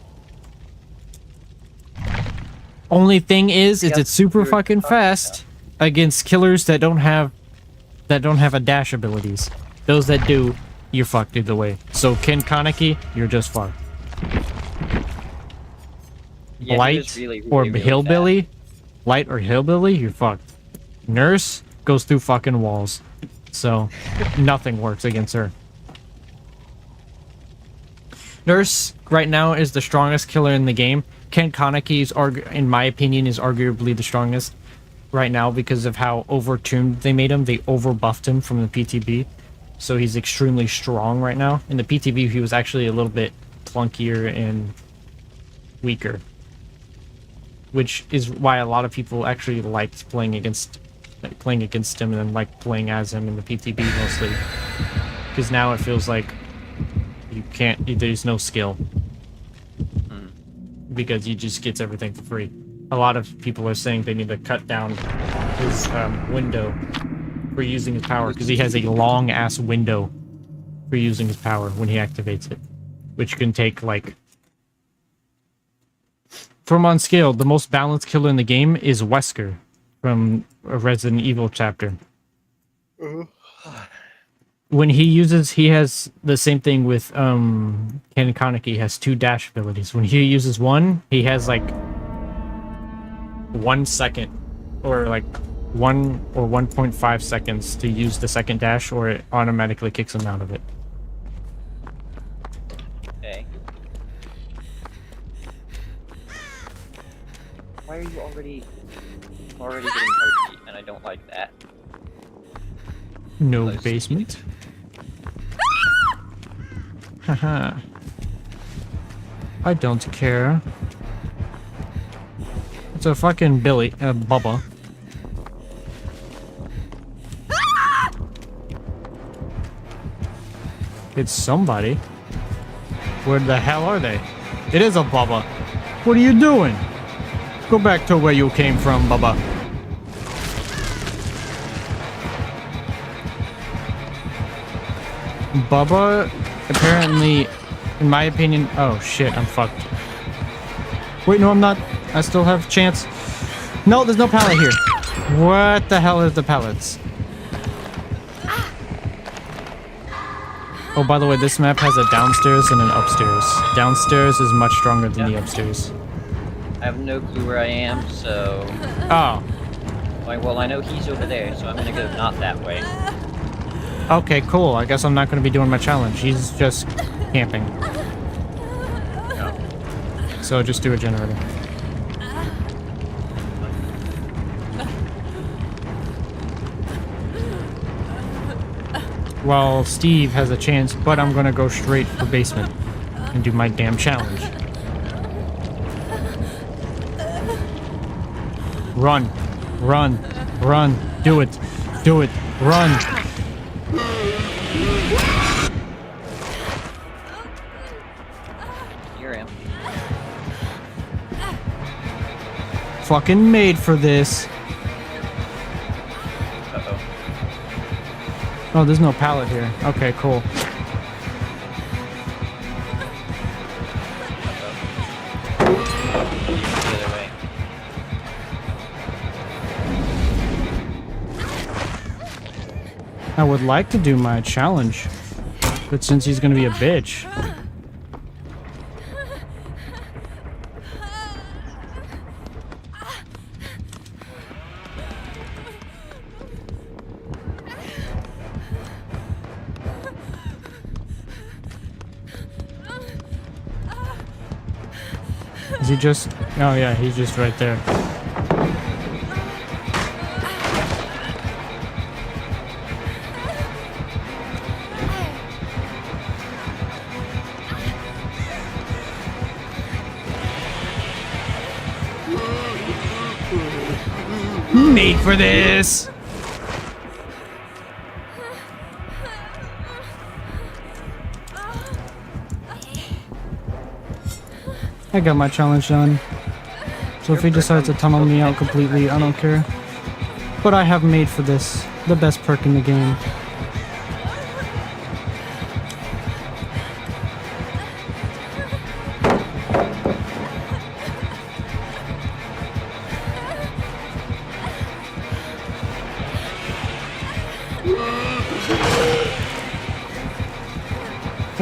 Only thing is Yeah, it's super we were fucking talking fast against killers that don't have a dash abilities. Those that do, you're fucked either way. So Ken Kaneki, you're just fucked. Yeah, he Blight was really, or really Hillbilly, Blight or Hillbilly, you're fucked. Nurse goes through fucking walls. So nothing works against her. Nurse right now is the strongest killer in the game. Ken Kaneki is, in my opinion, is arguably the strongest right now because of how overtuned they made him. They overbuffed him from the PTB, so he's extremely strong right now. In the PTB, he was actually a little bit clunkier and weaker, which is why a lot of people actually liked playing against him and like playing as him in the PTB mostly, because now it feels like there's no skill because he just gets everything for free. A lot of people are saying they need to cut down his window for using his power, because he has a long ass window for using his power when he activates it, which can take like, from Unscaled, the most balanced killer in the game is Wesker from a Resident Evil chapter. When he has the same thing with Ken Kaneki. He has 2 dash abilities. When he uses one, he has like 1 second, or like 1 or 1.5 seconds to use the second dash, or it automatically kicks him out of it. Okay. Why are you already getting heartbeat, and I don't like that. No Close. basement. Haha. I don't care. It's a fucking Bubba. It's somebody. Where the hell are they? It is a Bubba. What are you doing? Go back to where you came from, Bubba. Bubba, apparently, in my opinion... Oh, shit, I'm fucked. Wait, no, I'm not. I still have a chance. No, there's no pallet here. What the hell is the pallets? Oh, by the way, this map has a downstairs and an upstairs. Downstairs is much stronger than the upstairs. I have no clue where I am, so... Oh. Well, I know he's over there, so I'm gonna go not that way. Okay, cool. I guess I'm not going to be doing my challenge. He's just camping. No. So just do a generator. Well, Steve has a chance, but I'm gonna go straight for basement and do my damn challenge. Run, run, run, do it, run. Here I am. Fucking made for this. Uh-oh. Oh, there's no pallet here. Okay, cool. The other way. I would like to do my challenge, but since he's gonna be a bitch. Is he just... Oh yeah, he's just right there. Made for this! I got my challenge done. So if he decides to tunnel me out completely, I don't care. But I have made for this. The best perk in the game.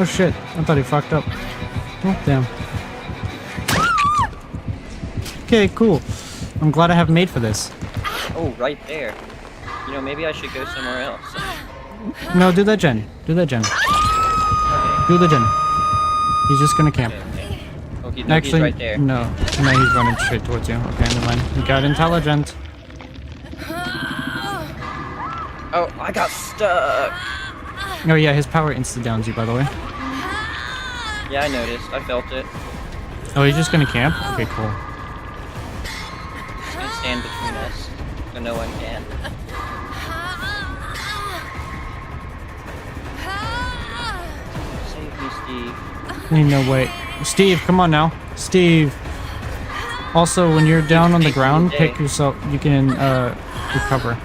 Oh shit, I thought he fucked up. Oh damn. Okay, cool. I'm glad I have made for this. Oh, right there. You know, maybe I should go somewhere else. No, do that gen. Do that gen. Okay. Do the gen. He's just gonna camp. Okay. Oh, no, Actually, he's right there. no. No, he's running straight towards you. Okay, never mind. You got intelligent. Oh, I got stuck. Oh yeah, his power insta-downs you, by the way. Yeah, I noticed. I felt it. Oh, he's just gonna camp? Okay, cool. He's gonna stand between us, so no one can. Save me, Steve. Ain't no way. Steve, come on now. Steve. Also, when you're down on the ground, pick yourself. You can recover.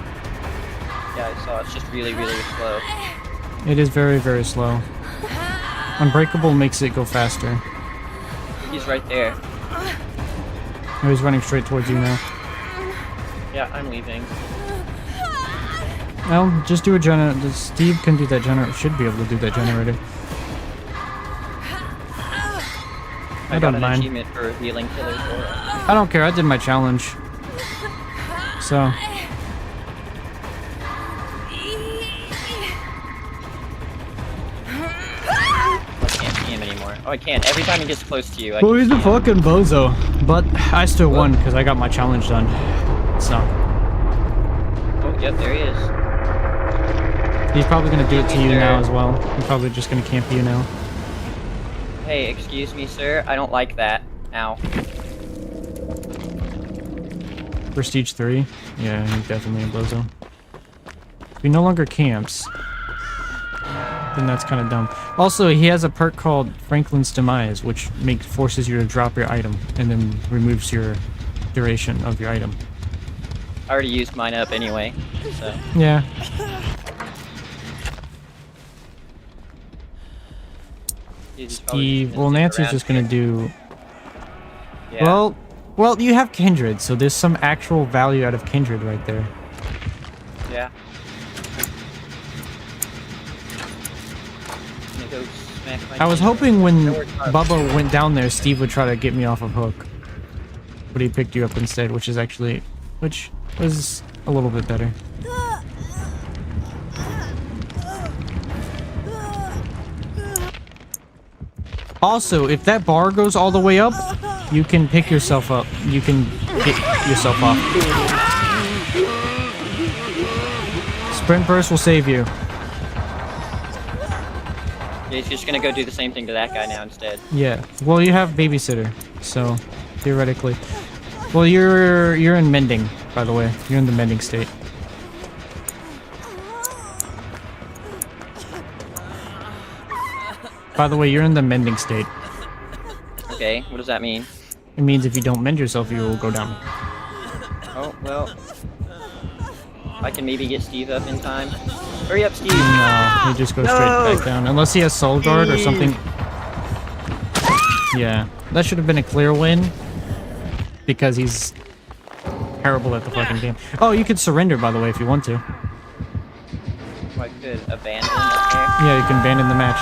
Yeah, I saw. It's just really, really slow. It is very, very slow. Unbreakable makes it go faster. He's right there. Oh, he's running straight towards you now. Yeah, I'm leaving. Well, just do a generator. Steve can do that generator. Should be able to do that generator. I got don't an mind. achievement for revealing Killer's aura. I don't care. I did my challenge. So. I can't see him anymore. Oh, I can't. Every time he gets close to you, I Well, can he's see a him. fucking bozo. But I still won because I got my challenge done. So. Oh, yep, there he is. He's probably going to do it to you now as well. He's probably just going to camp you now. Hey, excuse me, sir. I don't like that. Ow. Prestige 3? Yeah, he's definitely a bozo. He no longer camps. then that's kind of dumb. Also, he has a perk called Franklin's Demise, which forces you to drop your item and then removes your duration of your item. I already used mine up anyway, so. Yeah. Well, Nancy's just gonna do. Yeah. Well, you have Kindred, so there's some actual value out of Kindred right there. Yeah. Go smack my I was team. hoping when Nowhere to go. Bubba went down there, Steve would try to get me off of Hook, but he picked you up instead, which was a little bit better. Also, if that bar goes all the way up, you can pick yourself up. You can get yourself off. Sprint burst will save you. Yeah, he's just gonna go do the same thing to that guy now instead. Yeah. Well, you have babysitter, so theoretically. Well, you're in mending, by the way. You're in the mending state. By the way, you're in the mending state. Okay, what does that mean? It means if you don't mend yourself, you will go down. Oh, well. I can maybe get Steve up in time. Hurry up, Steve! No, he just goes straight back down. Unless he has Soul Guard or something. Yeah, that should have been a clear win. Because he's terrible at the fucking game. Oh, you could surrender, by the way, if you want to. Oh, I could abandon up there. Yeah, you can abandon the match.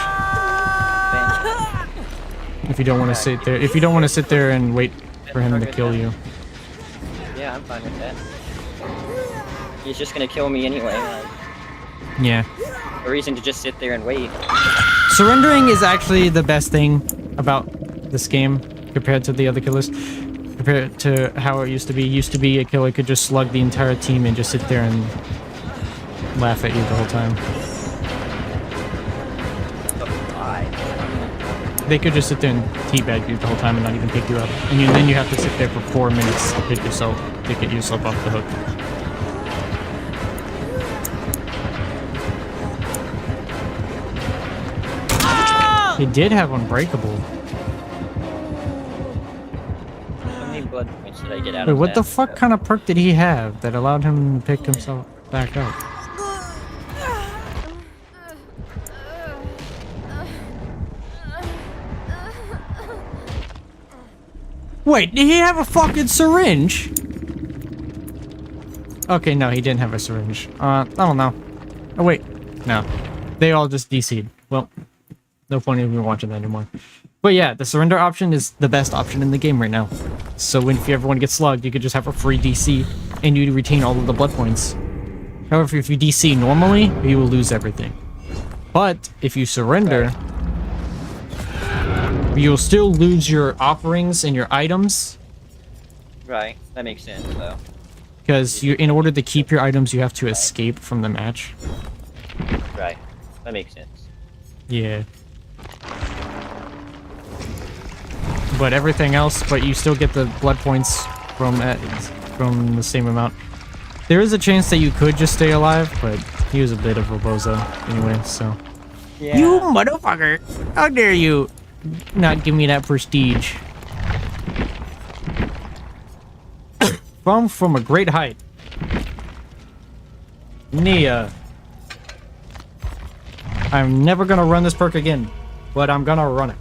If you don't want to sit there. If you don't want to sit there and wait for him to kill you. Yeah, I'm fine with that. He's just gonna kill me anyway. Yeah. A reason to just sit there and wait. Surrendering is actually the best thing about this game compared to the other killers. Compared to how it used to be. Used to be a killer could just slug the entire team and just sit there and laugh at you the whole time. They could just sit there and teabag you the whole time and not even pick you up. And then you have to sit there for 4 minutes to get yourself off the hook. He did have Unbreakable. How many blood points did I get out Wait, of what that? the fuck kind of perk did he have that allowed him to pick himself back up? Wait, did he have a fucking syringe? Okay, no, he didn't have a syringe. I don't know. Oh, wait. No. They all just DC'd. Well, no point in even watching that anymore. But yeah, the surrender option is the best option in the game right now. So if everyone gets slugged, you could just have a free DC, and you retain all of the blood points. However, if you DC normally, you will lose everything. But if you surrender, you'll still lose your offerings and your items. Right, that makes sense though. Because in order to keep your items, you have to escape from the match. Right, that makes sense. Yeah. But everything else, but you still get the blood points from the same amount. There is a chance that you could just stay alive, but he was a bit of a bozo anyway, so. Yeah. You motherfucker! How dare you not give me that prestige? From a great height. Nia. I'm never gonna run this perk again, but I'm gonna run it.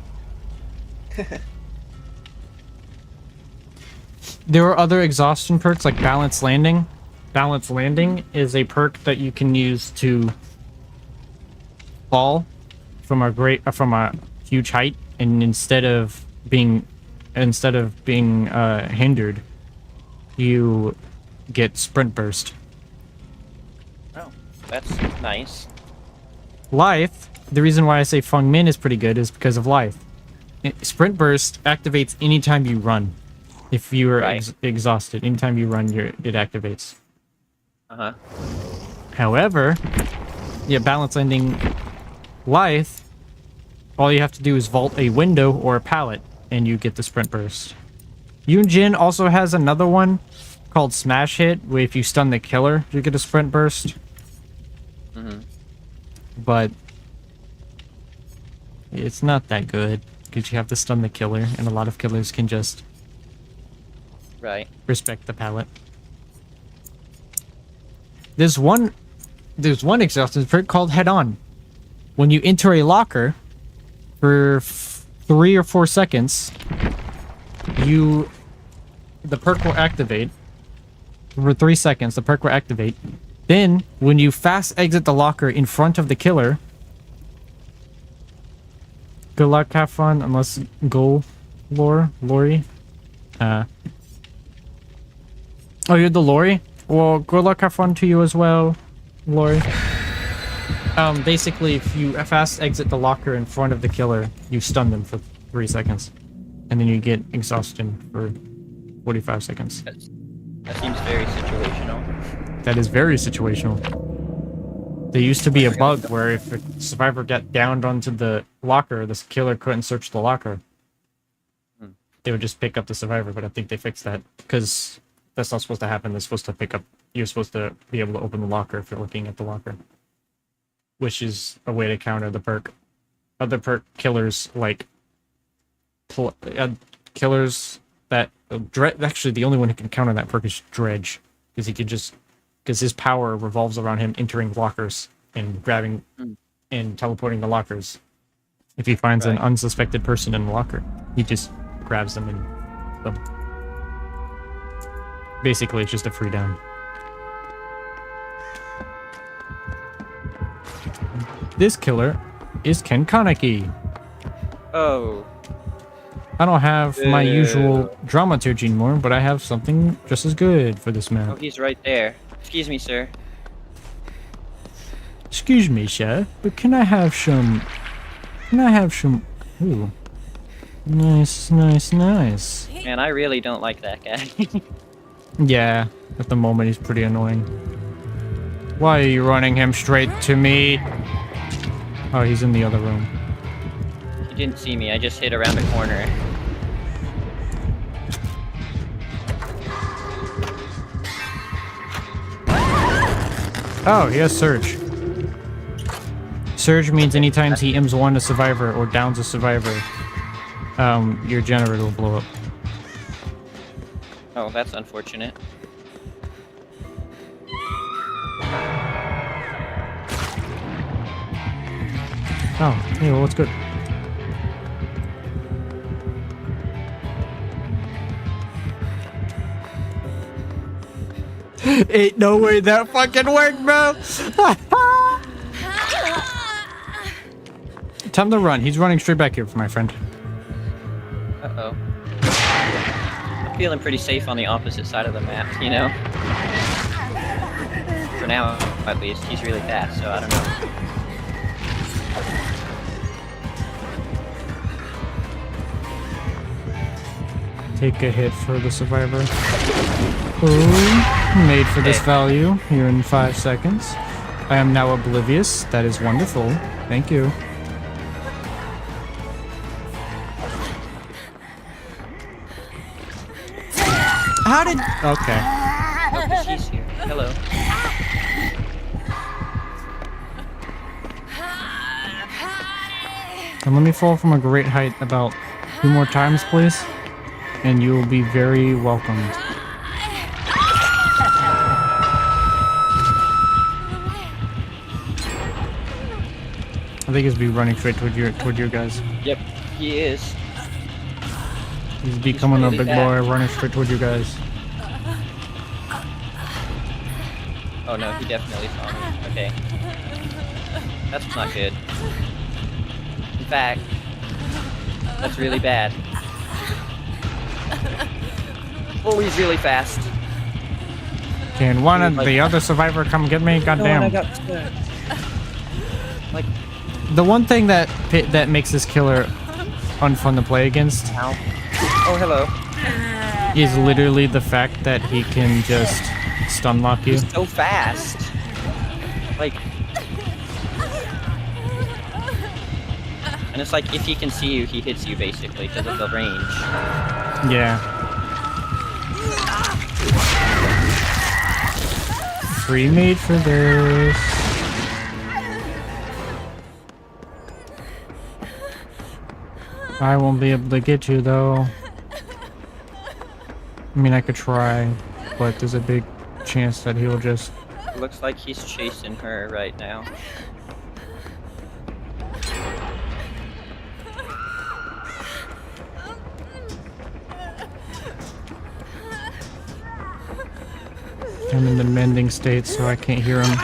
There are other exhaustion perks like Balance Landing. Balance Landing is a perk that you can use to fall from a huge height, and instead of being hindered, you get sprint burst. Oh, that's nice. Life, the reason why I say Feng Min is pretty good is because of life. Sprint burst activates anytime you run. If you are exhausted, anytime you run, it activates. Uh-huh. However, yeah, Balance Landing life, all you have to do is vault a window or a pallet, and you get the sprint burst. Yunjin also has another one called Smash Hit, where if you stun the killer, you get a sprint burst. Mm-hmm. But It's not that good because you have to stun the killer, and a lot of killers can just Right. respect the pallet. There's one exhaustion perk called Head On. When you enter a locker for 3 or 4 seconds, the perk will activate. For 3 seconds, the perk will activate. Then, when you fast exit the locker in front of the killer, good luck, have fun, unless Ghoul Lori. Oh, you're the Lori? Well, good luck, have fun to you as well, Lori. Basically, if you fast exit the locker in front of the killer, you stun them for 3 seconds. And then you get exhaustion for 45 seconds. That seems very situational. That is very situational. There used to be a bug where if a survivor got downed onto the locker, the killer couldn't search the locker. They would just pick up the survivor, but I think they fixed that. Because that's not supposed to happen. They're supposed to pick up... You're supposed to be able to open the locker if you're looking at the locker. Which is a way to counter the perk. Other perk killers, like... killers that... actually, the only one who can counter that perk is Dredge. Because he can just... Because his power revolves around him entering lockers and grabbing and teleporting the lockers. If he finds an unsuspected person in the locker, he just grabs them and boom. Basically, it's just a free down. This killer is Ken Kaneki. Oh. I don't have my usual dramaturgy anymore, but I have something just as good for this map. Oh, he's right there. Excuse me, sir. Excuse me, sir, but can I have some... Ooh. Nice, nice, nice. Man, I really don't like that guy. Yeah, at the moment he's pretty annoying. Why are you running him straight to me? Oh, he's in the other room. He didn't see me, I just hid around a corner. Oh, he has Surge. Surge means anytime he IMs1 a survivor or downs a survivor, your generator will blow up. Oh, that's unfortunate. Oh, hey, well, what's good? Ain't no way that fucking worked, bro! Time to run. He's running straight back here for my friend. Uh-oh. I'm feeling pretty safe on the opposite side of the map, you know? For now, at least. He's really fast, so I don't know. Take a hit for the survivor. Ooh, made for this value here in 5 seconds. I am now oblivious. That is wonderful. Thank you. How did... Okay. Oh, she's here. Hello. And let me fall from a great height about 2 more times, please. And you will be very welcomed. I think he's be running straight toward your guys. Yep, he is. He's becoming really a big bad. boy, running straight toward you guys. Oh no, he definitely saw me. Okay. That's not good. In fact, that's really bad. Oh, he's really fast. Can one of the other survivor come get me? Goddamn. No, I got stuck. Like, the one thing that makes this killer unfun to play against ow. Oh, hello. is literally the fact that he can just stun lock you. He's so fast. Like, and it's like if he can see you, he hits you basically because of the range. Yeah. Pre-made for this. I won't be able to get you though. I mean, I could try, but there's a big chance that he'll just... Looks like he's chasing her right now. I'm in the mending state, so I can't hear him.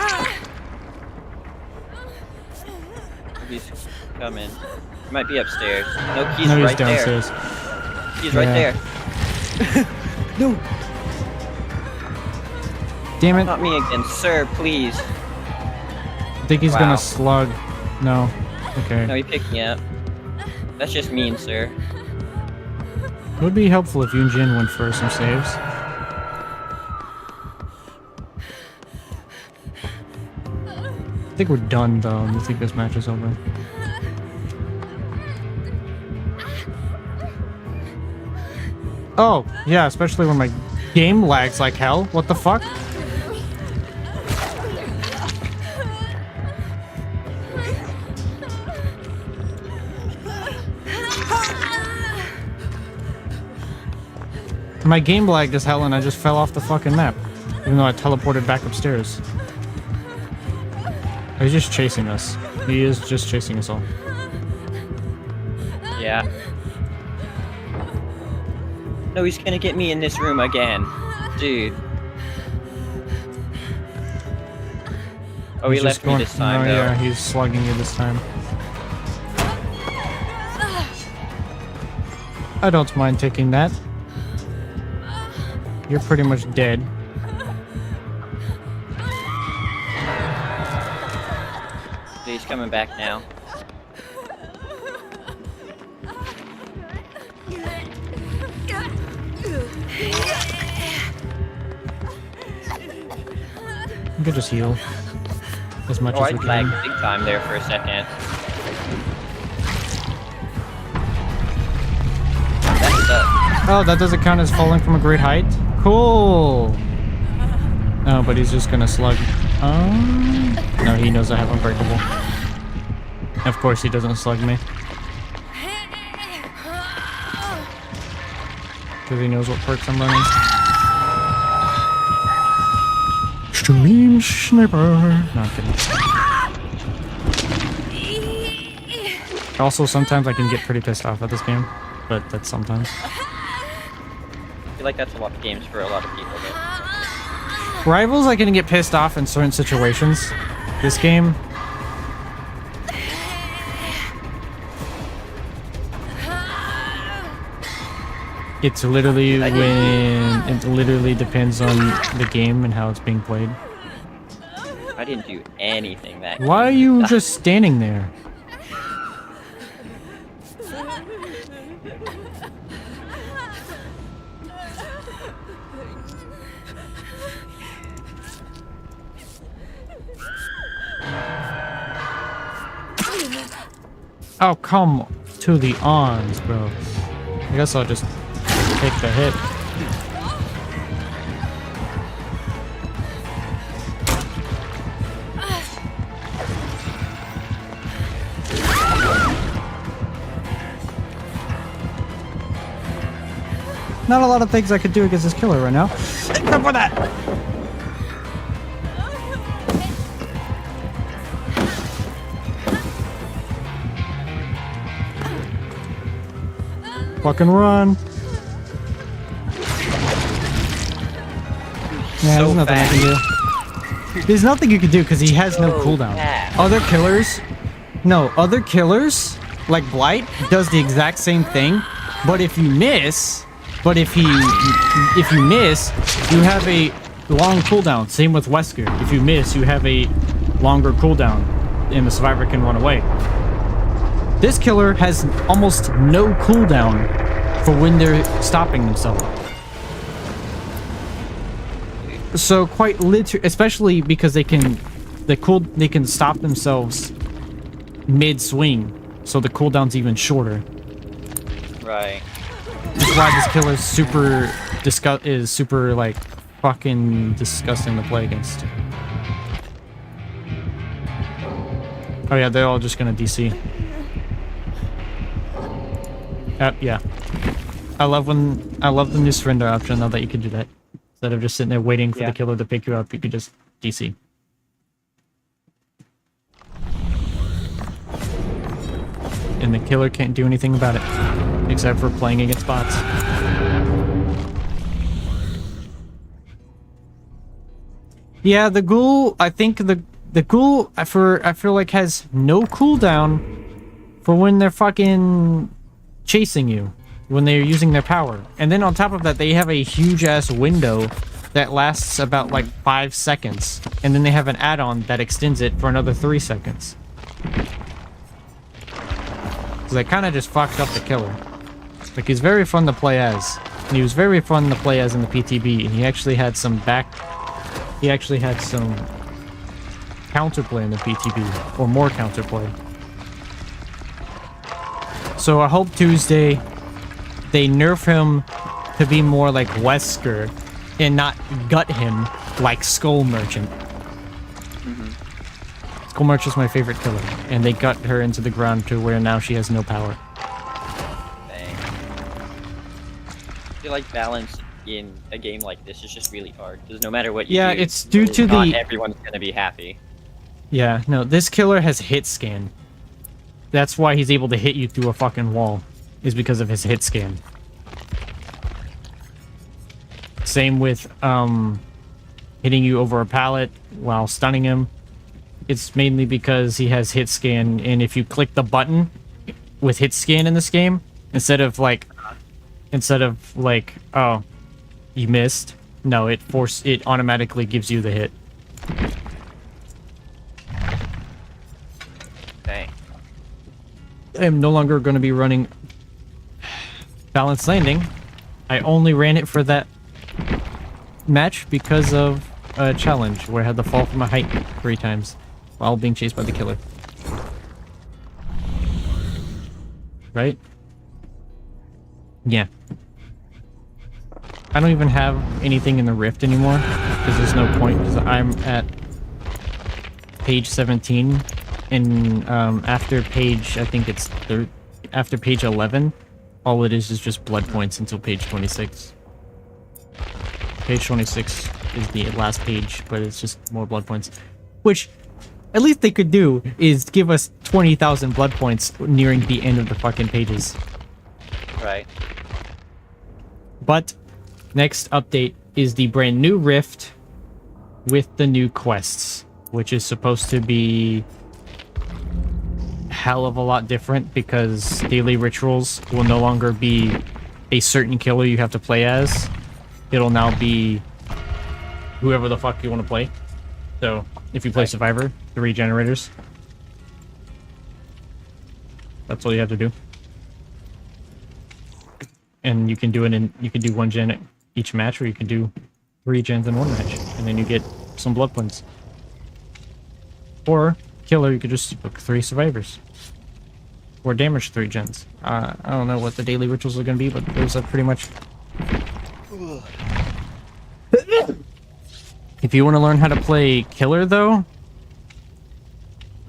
He's coming. He might be upstairs. No, he's No, he's right downstairs. there. He's right there. No! Damn it. Not me again, sir, please. I think he's Wow. gonna slug. No. Okay. No, he picked me up. That's just mean, sir. It would be helpful if you and Jin went for some saves. I think we're done though. I think this match is over. Oh, yeah, especially when my game lags like hell. What the fuck? My game lagged as hell and I just fell off the fucking map. Even though I teleported back upstairs. He's just chasing us. He is just chasing us all. Yeah. No, he's gonna get me in this room again. Dude. Oh, he He's left just me this time, no, though. yeah, he's slugging you this time. I don't mind taking that. You're pretty much dead. Dude, he's coming back now. You could just heal as much Oh, I as we lagged can. big time there for a second. That sucks. Oh, that doesn't count as falling from a great height? Cool! No, but he's just gonna slug. No, he knows I have Unbreakable. Of course he doesn't slug me. Because he knows what perks I'm running. Stream Sniper! No, I'm kidding. Also, sometimes I can get pretty pissed off at this game. But that's sometimes. I feel like that's a lot of games for a lot of people, but... Rivals, I can get pissed off in certain situations. This game... It's literally when... It literally depends on the game and how it's being played. I didn't do anything that Why are you just standing there? Oh, come to the arms, bro. I guess I'll just take the hit. Not a lot of things I could do against this killer right now. Except for that! Fucking run. Yeah, there's So nothing I can do. There's nothing you can do because he has no cooldown. fast. Other killers, no, other killers, like Blight, does the exact same thing. But if you miss, if you miss, you have a long cooldown. Same with Wesker. If you miss, you have a longer cooldown, and the survivor can run away. This killer has almost no cooldown for when they're stopping themselves. So quite literally, especially because they can stop themselves mid-swing, so the cooldown's even shorter. Right. That's why this killer is super like fucking disgusting to play against. Oh yeah, they're all just gonna DC. Yeah. I love the new surrender option now that you can do that. Instead of just sitting there waiting for the killer to pick you up, you could just DC. And the killer can't do anything about it, except for playing against bots. Yeah, the ghoul, I think the ghoul, I feel like has no cooldown for when they're fucking chasing you, when they're using their power. And then on top of that, they have a huge-ass window that lasts about, like, 5 seconds. And then they have an add-on that extends it for another 3 seconds. So they kind of just fucked up the killer. Like, he's very fun to play as. And he was very fun to play as in the PTB, and he actually had some counterplay in the PTB, or more counterplay. So I hope Tuesday they nerf him to be more like Wesker and not gut him like Skull Merchant. Skull Merchant's my favorite killer, and they gut her into the ground to where now she has no power. Dang. I feel like balance in a game like this is just really hard, because no matter what you do, it's due to not the... everyone's gonna be happy. Yeah, no, this killer has hit scan. That's why he's able to hit you through a fucking wall, is because of his hit scan. Same with, hitting you over a pallet while stunning him. It's mainly because he has hit scan, and if you click the button with hit scan in this game, instead of like, oh, you missed, no, it automatically gives you the hit. Dang. I am no longer going to be running balanced landing. I only ran it for that match because of a challenge where I had to fall from a height 3 times while being chased by the killer. Right? Yeah. I don't even have anything in the rift anymore because there's no point, because I'm at page 17, and after page, I think it's after page 11, all it is just blood points until page 26. Page 26 is the last page, but it's just more blood points. Which, at least they could do, is give us 20,000 blood points nearing the end of the fucking pages. Right. But, next update is the brand new rift with the new quests, which is supposed to be hell of a lot different because daily rituals will no longer be a certain killer you have to play as. It'll now be whoever the fuck you want to play. So, if you play Survivor, 3 generators. That's all you have to do. And you can do it 1 gen each match, or you can do 3 gens in 1 match, and then you get some blood points. Or, killer, you could just book 3 survivors. Or damage 3 gens. I don't know what the daily rituals are going to be, but those are pretty much... If you want to learn how to play killer, though,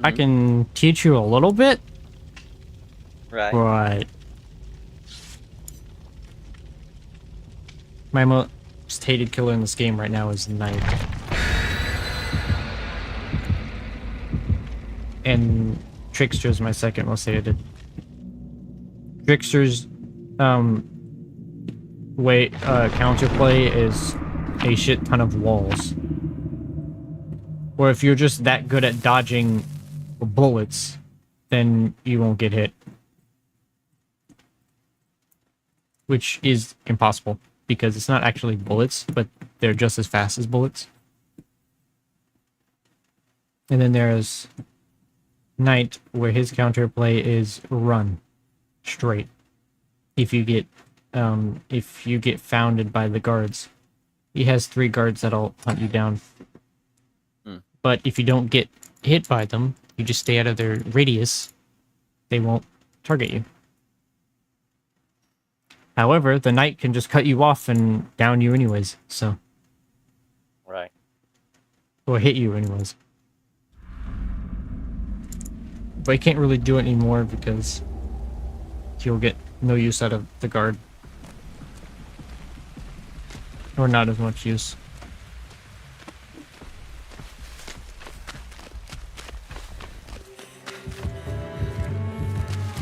I can teach you a little bit. Right. But my most hated killer in this game right now is Knight. And Trickster's my second most hated. Trickster's counterplay is a shit ton of walls. Or if you're just that good at dodging bullets, then you won't get hit. Which is impossible, because it's not actually bullets, but they're just as fast as bullets. And then there's Knight, where his counterplay is run straight. If you get founded by the guards. He has 3 guards that'll hunt you down. But if you don't get hit by them, you just stay out of their radius, they won't target you. However, the Knight can just cut you off and down you anyways, so... Right. Or hit you anyways. But he can't really do it anymore because he'll get no use out of the guard. Or not as much use.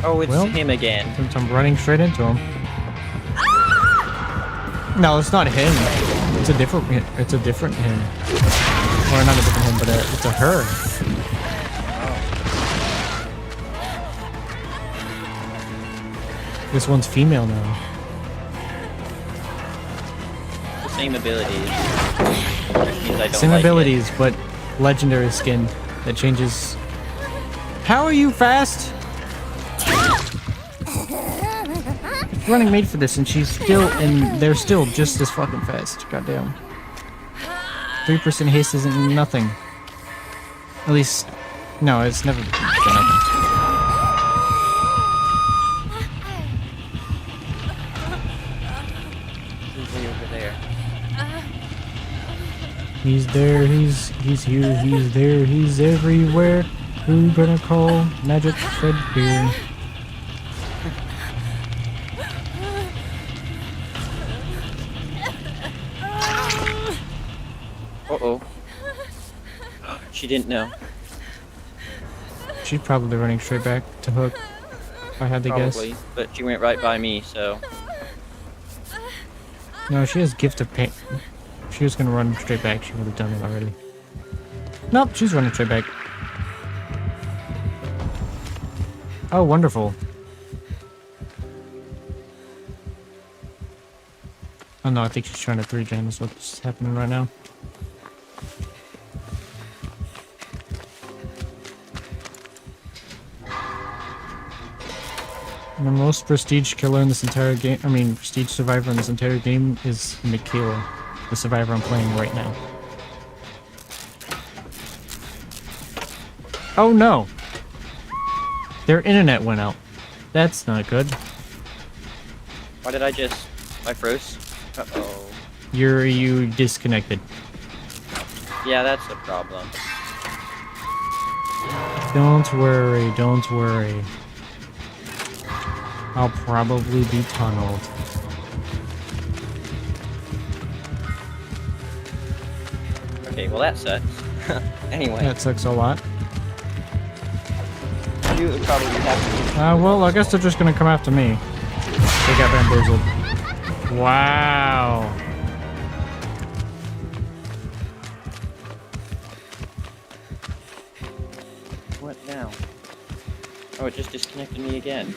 Oh, it's Well, him again. Since I'm running straight into him. No, it's not him. It's a different him. Or not a different him, but it's a her. This one's female now. The same abilities. Which means I don't Same like abilities, but legendary skin that changes. How are you fast? Running made for this, and they're still just as fucking fast. Goddamn. 3% haste isn't nothing. At least, no, it's never been nothing. He's way over there. He's there, he's here, he's there, he's everywhere. Who gonna call Magic Fredbeard? Uh-oh. She didn't know. She's probably running straight back to Hook, if I had to Probably. guess. But she went right by me, so... No, she has Gift of Pain. If she was gonna run straight back, she would have done it already. Nope, she's running straight back. Oh, wonderful. Oh no, I think she's trying to 3-gen is what's happening right now. The most prestige killer in this entire game, prestige survivor in this entire game is Michaela, the survivor I'm playing right now. Oh no! Their internet went out. That's not good. Why did I froze? Uh-oh. You disconnected. Yeah, that's the problem. Don't worry, don't worry. I'll probably be tunneled. Okay, well that sucks. Anyway, That sucks a lot. you would probably have to... Well, I guess they're just gonna come after me. They got bamboozled. Wow. What now? Oh, it just disconnected me again.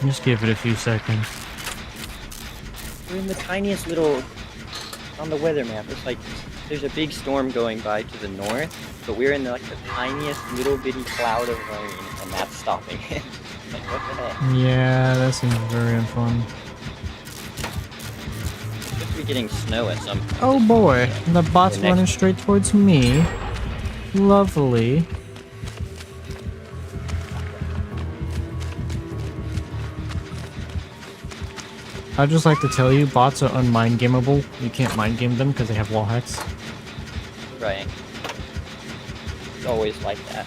Just give it a few seconds. We're in the tiniest little... On the weather map, it's like... There's a big storm going by to the north, but we're in the tiniest little bitty cloud of rain, and that's stopping it. Like, what the heck? Yeah, that seems very unfun. Supposed to be getting snow at some point. Oh boy, the bot's next- running straight towards me. Lovely. I'd just like to tell you, bots are unmind gameable. You can't mind game them because they have wall hacks. Right. It's always like that.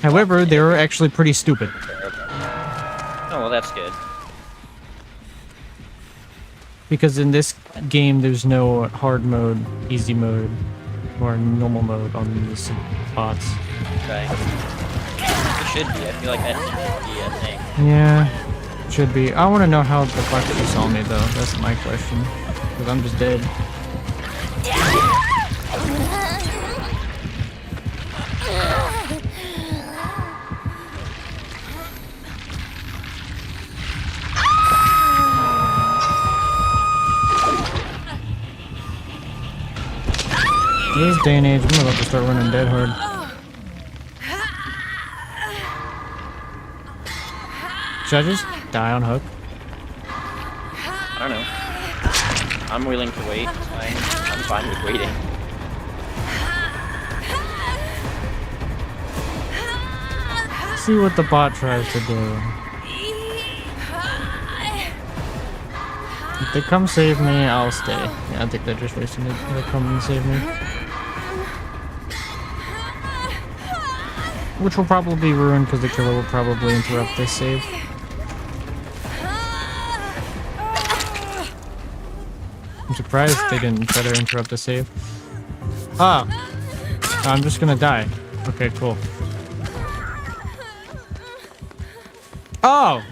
However, they're actually pretty stupid. Oh, well, that's good. Because in this game, there's no hard mode, easy mode, or normal mode on these bots. Right. It should be. I feel like that should be a thing. Yeah, should be. I want to know how the fuck she saw me, though. That's my question. Because I'm just dead. This day and age, I'm about to start running dead hard. Should I just die on Hook? I don't know. I'm willing to wait. It's fine. I'm fine with waiting. See what the bot tries to do. If they come save me, I'll stay. Yeah, I think they're just wasting it. They'll come and save me. Which will probably be ruined because the killer will probably interrupt this save. I'm surprised they didn't try to interrupt the save. Ah! I'm just gonna die. Okay, cool. Oh!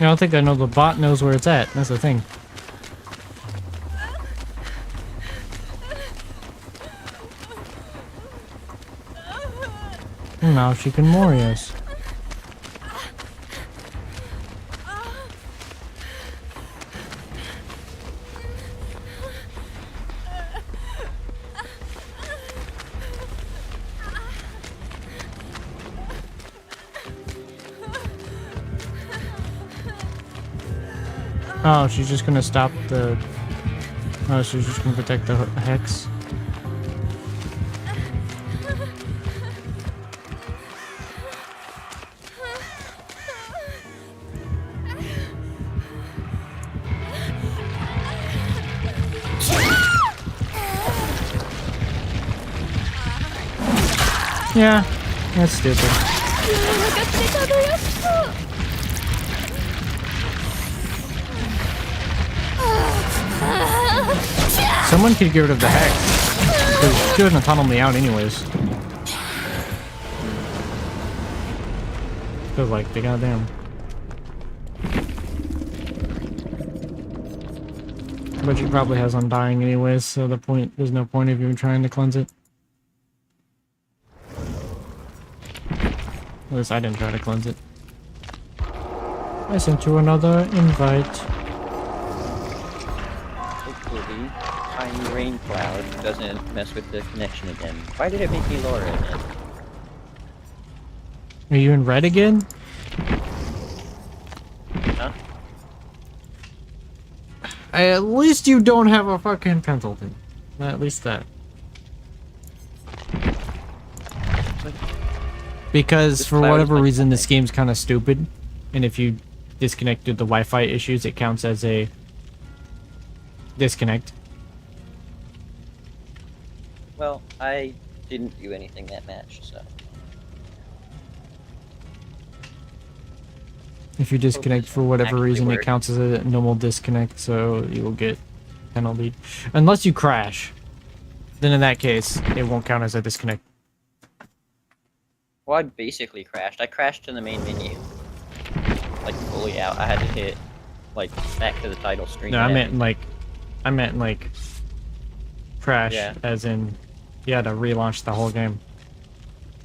I don't think I know the bot knows where it's at. That's the thing. Now she can Mori us. Oh, she's just gonna stop the... Oh, she's just gonna protect the hex. Yeah, that's stupid. Someone could get rid of the hex. Because she doesn't tunnel me out anyways. Feels like they goddamn. But she probably has Undying anyways, so there's no point of even trying to cleanse it. At least I didn't try to cleanse it. I sent you another invite. Hopefully, tiny rain cloud doesn't mess with the connection again. Why did it make me Laura again? Are you in red again? Huh? At least you don't have a fucking Pendleton. At least that. Because for whatever reason this game's kind of stupid, and if you disconnect due to the Wi-Fi issues, it counts as a disconnect. Well, I didn't do anything that match, so... If you disconnect for whatever reason, it counts as a normal disconnect, so you will get penalty. Unless you crash. Then in that case, it won't count as a disconnect. Well, I basically crashed. I crashed to the main menu. Like, fully out. I had to hit, like, back to the title screen. No, I meant like crash, Yeah. as in you had to relaunch the whole game.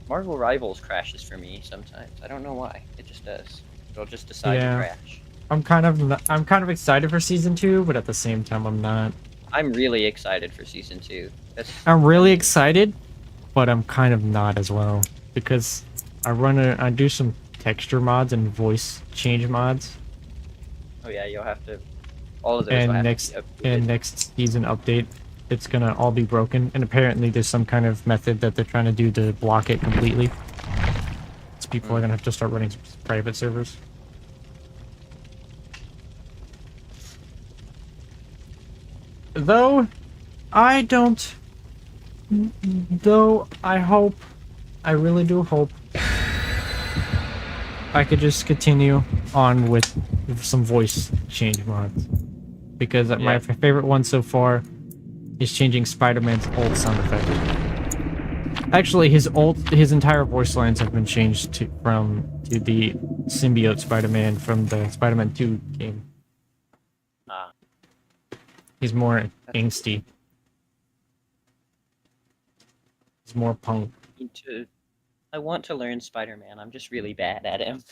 Marvel Rivals crashes for me sometimes. I don't know why. It just does. It'll just decide to crash. I'm kind of excited for season 2, but at the same time I'm not. I'm really excited for season 2. I'm really excited, but I'm kind of not as well, because I do some texture mods and voice change mods. Oh yeah, you'll have to. All of those. And will have next to be updated. next season update, it's gonna all be broken. And apparently there's some kind of method that they're trying to do to block it completely. So people are gonna have to start running private servers. Though I don't. Though I hope, I really do hope, I could just continue on with some voice change mods. Because my favorite one so far is changing Spider-Man's ult sound effect. Actually, his entire voice lines have been changed to the symbiote Spider-Man from the Spider-Man 2 game. He's more angsty. He's more punk. I want to learn Spider-Man. I'm just really bad at him.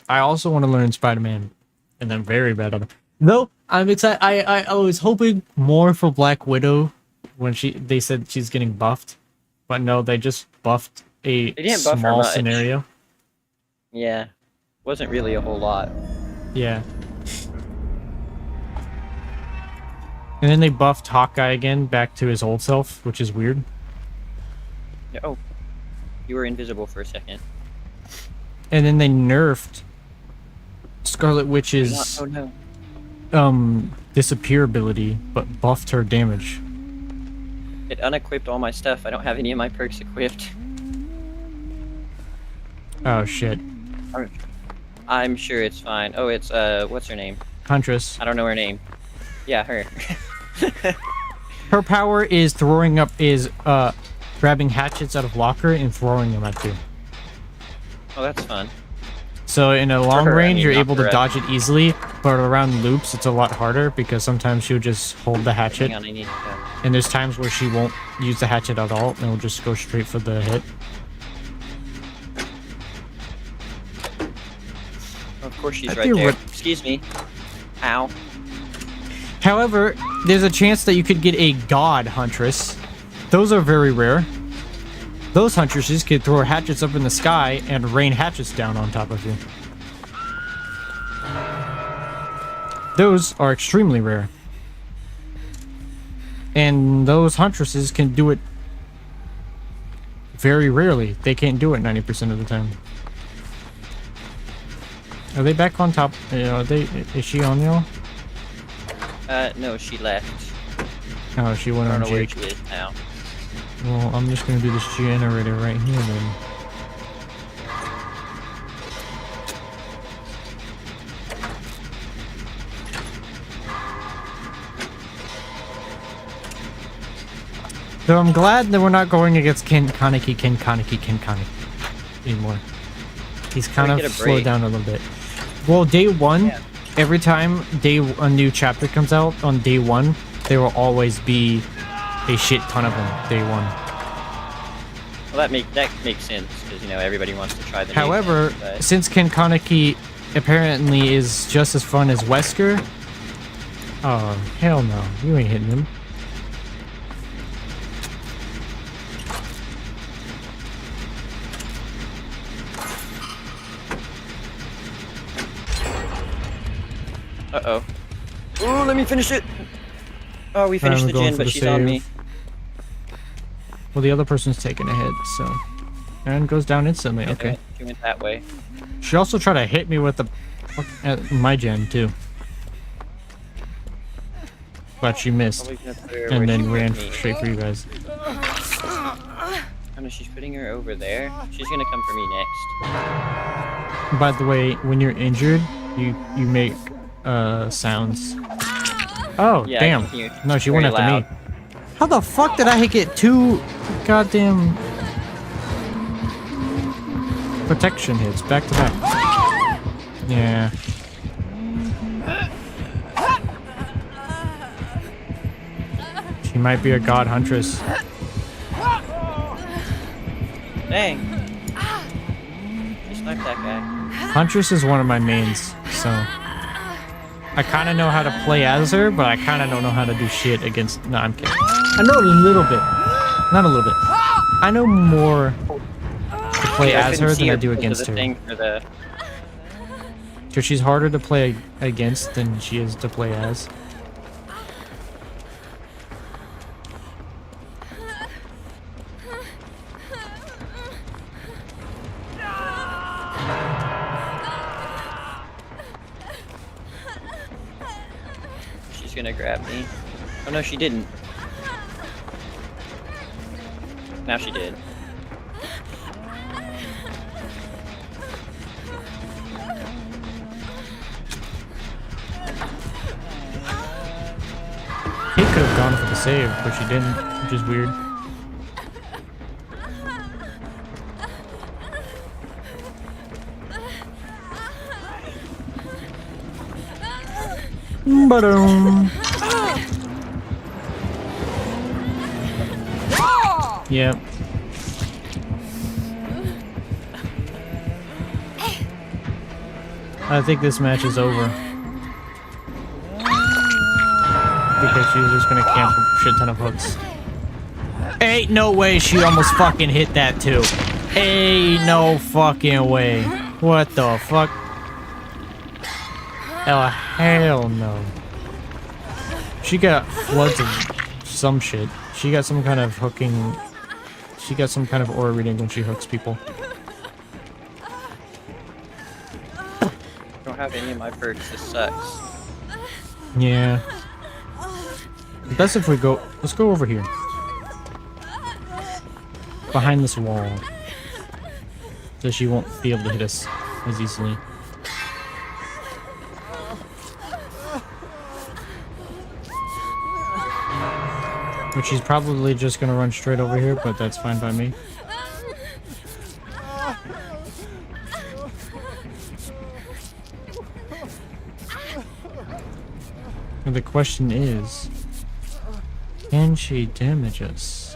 I also want to learn Spider-Man, and I'm very bad at him. Though I'm excited. I was hoping more for Black Widow when they said she's getting buffed, but no, they just buffed a small scenario. Yeah, wasn't really a whole lot. Yeah. And then they buffed Hawkeye again back to his old self, which is weird. Yeah, oh. You were invisible for a second. And then they nerfed Scarlet Witch's Oh no. disappear ability, but buffed her damage. It unequipped all my stuff. I don't have any of my perks equipped. Oh shit. I'm sure it's fine. Oh, it's what's her name? Huntress. I don't know her name. Yeah, her. Her power is grabbing hatchets out of locker and throwing them at you. Oh, that's fun. So in a long her, I range, mean, you're not able to for dodge it easily, but around loops, it's a lot harder because sometimes she'll just hold the hatchet, Hang on, I need to go. and there's times where she won't use the hatchet at all, and it'll just go straight for the hit. Of course she's I right feel there. what- Excuse me. Ow. However, there's a chance that you could get a god huntress. Those are very rare. Those huntresses could throw hatchets up in the sky and rain hatchets down on top of you. Those are extremely rare. And those huntresses can do it very rarely. They can't do it 90% of the time. Are they back on top? Is she on you? No, she left. Oh, she went I on don't know where Jake. she is now. Well, I'm just gonna do this generator right here then. So I'm glad that we're not going against Ken Kaneki anymore. He's kind we of get a slowed break? down a little bit. Well, day one, Yeah. every time a new chapter comes out on day one, there will always be a shit ton of them. Day one. Well, that makes sense because everybody wants to try the. new However, thing, but since Ken Kaneki apparently is just as fun as Wesker. Oh, hell no. You ain't hitting him. uh-oh. Ooh, let me finish it. Oh, we finished I'm the going gen, for but the she's on me. save. Well, the other person's taking a hit, so. And goes down instantly. Okay. She went that way. She also tried to hit me with the my gen too, but she missed, Probably gonna put her and where then she ran put me. straight for you guys. Oh no, she's putting her over there. She's gonna come for me next. By the way, when you're injured, you make sounds. Oh Yeah, I damn! can hear it. No, she Very went after loud. me. How the fuck did I get two goddamn protection hits back to back? Yeah. She might be a god huntress. Dang. She sniped that guy. Huntress is one of my mains, so I kind of know how to play as her, but I kind of don't know how to do shit against. No, I'm kidding. I know a little bit, not a little bit. I know more to play Yeah, I as couldn't her see than I do because of against the her. thing for the- Because she's harder to play against than she is to play as. She's gonna grab me. Oh no, she didn't. Now she did. He could have gone for the save, but she didn't, which is weird. Ba-dum. Yep. I think this match is over. Because she's just gonna camp a shit ton of hooks. Ain't no way she almost fucking hit that too. Ain't no fucking way. What the fuck? Oh, hell no. She got floods of some shit. She got some kind of hooking she got some kind of aura reading when she hooks people. I don't have any of my perks. This sucks. Yeah. Best if we go. Let's go over here. Behind this wall. So she won't be able to hit us as easily. But she's probably just gonna run straight over here, but that's fine by me. And the question is, can she damage us?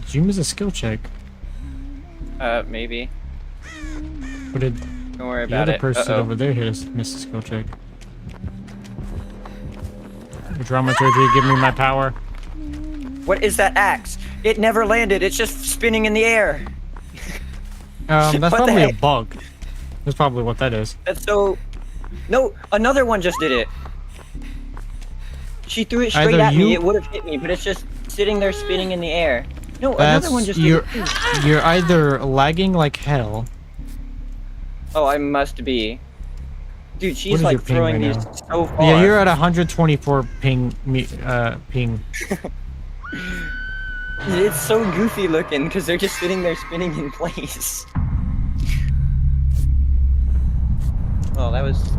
Did you miss a skill check? Maybe. Or did Don't worry the about other it. person Uh-oh. over there miss a skill check? Dramaturgy, give me my power. What is that axe? It never landed. It's just spinning in the air. That's What the probably a heck? bug. That's probably what that is. That's so... No, another one just did it. She threw it straight Either at me. you- It would have hit me, but it's just sitting there spinning in the air. No, That's another one just did you're it. you're either lagging like hell. Oh, I must be. Dude, What she's is like your ping throwing right these now? so far. Yeah, you're at 124 ping. Ping. It's so goofy looking because they're just sitting there spinning in place. Well, that was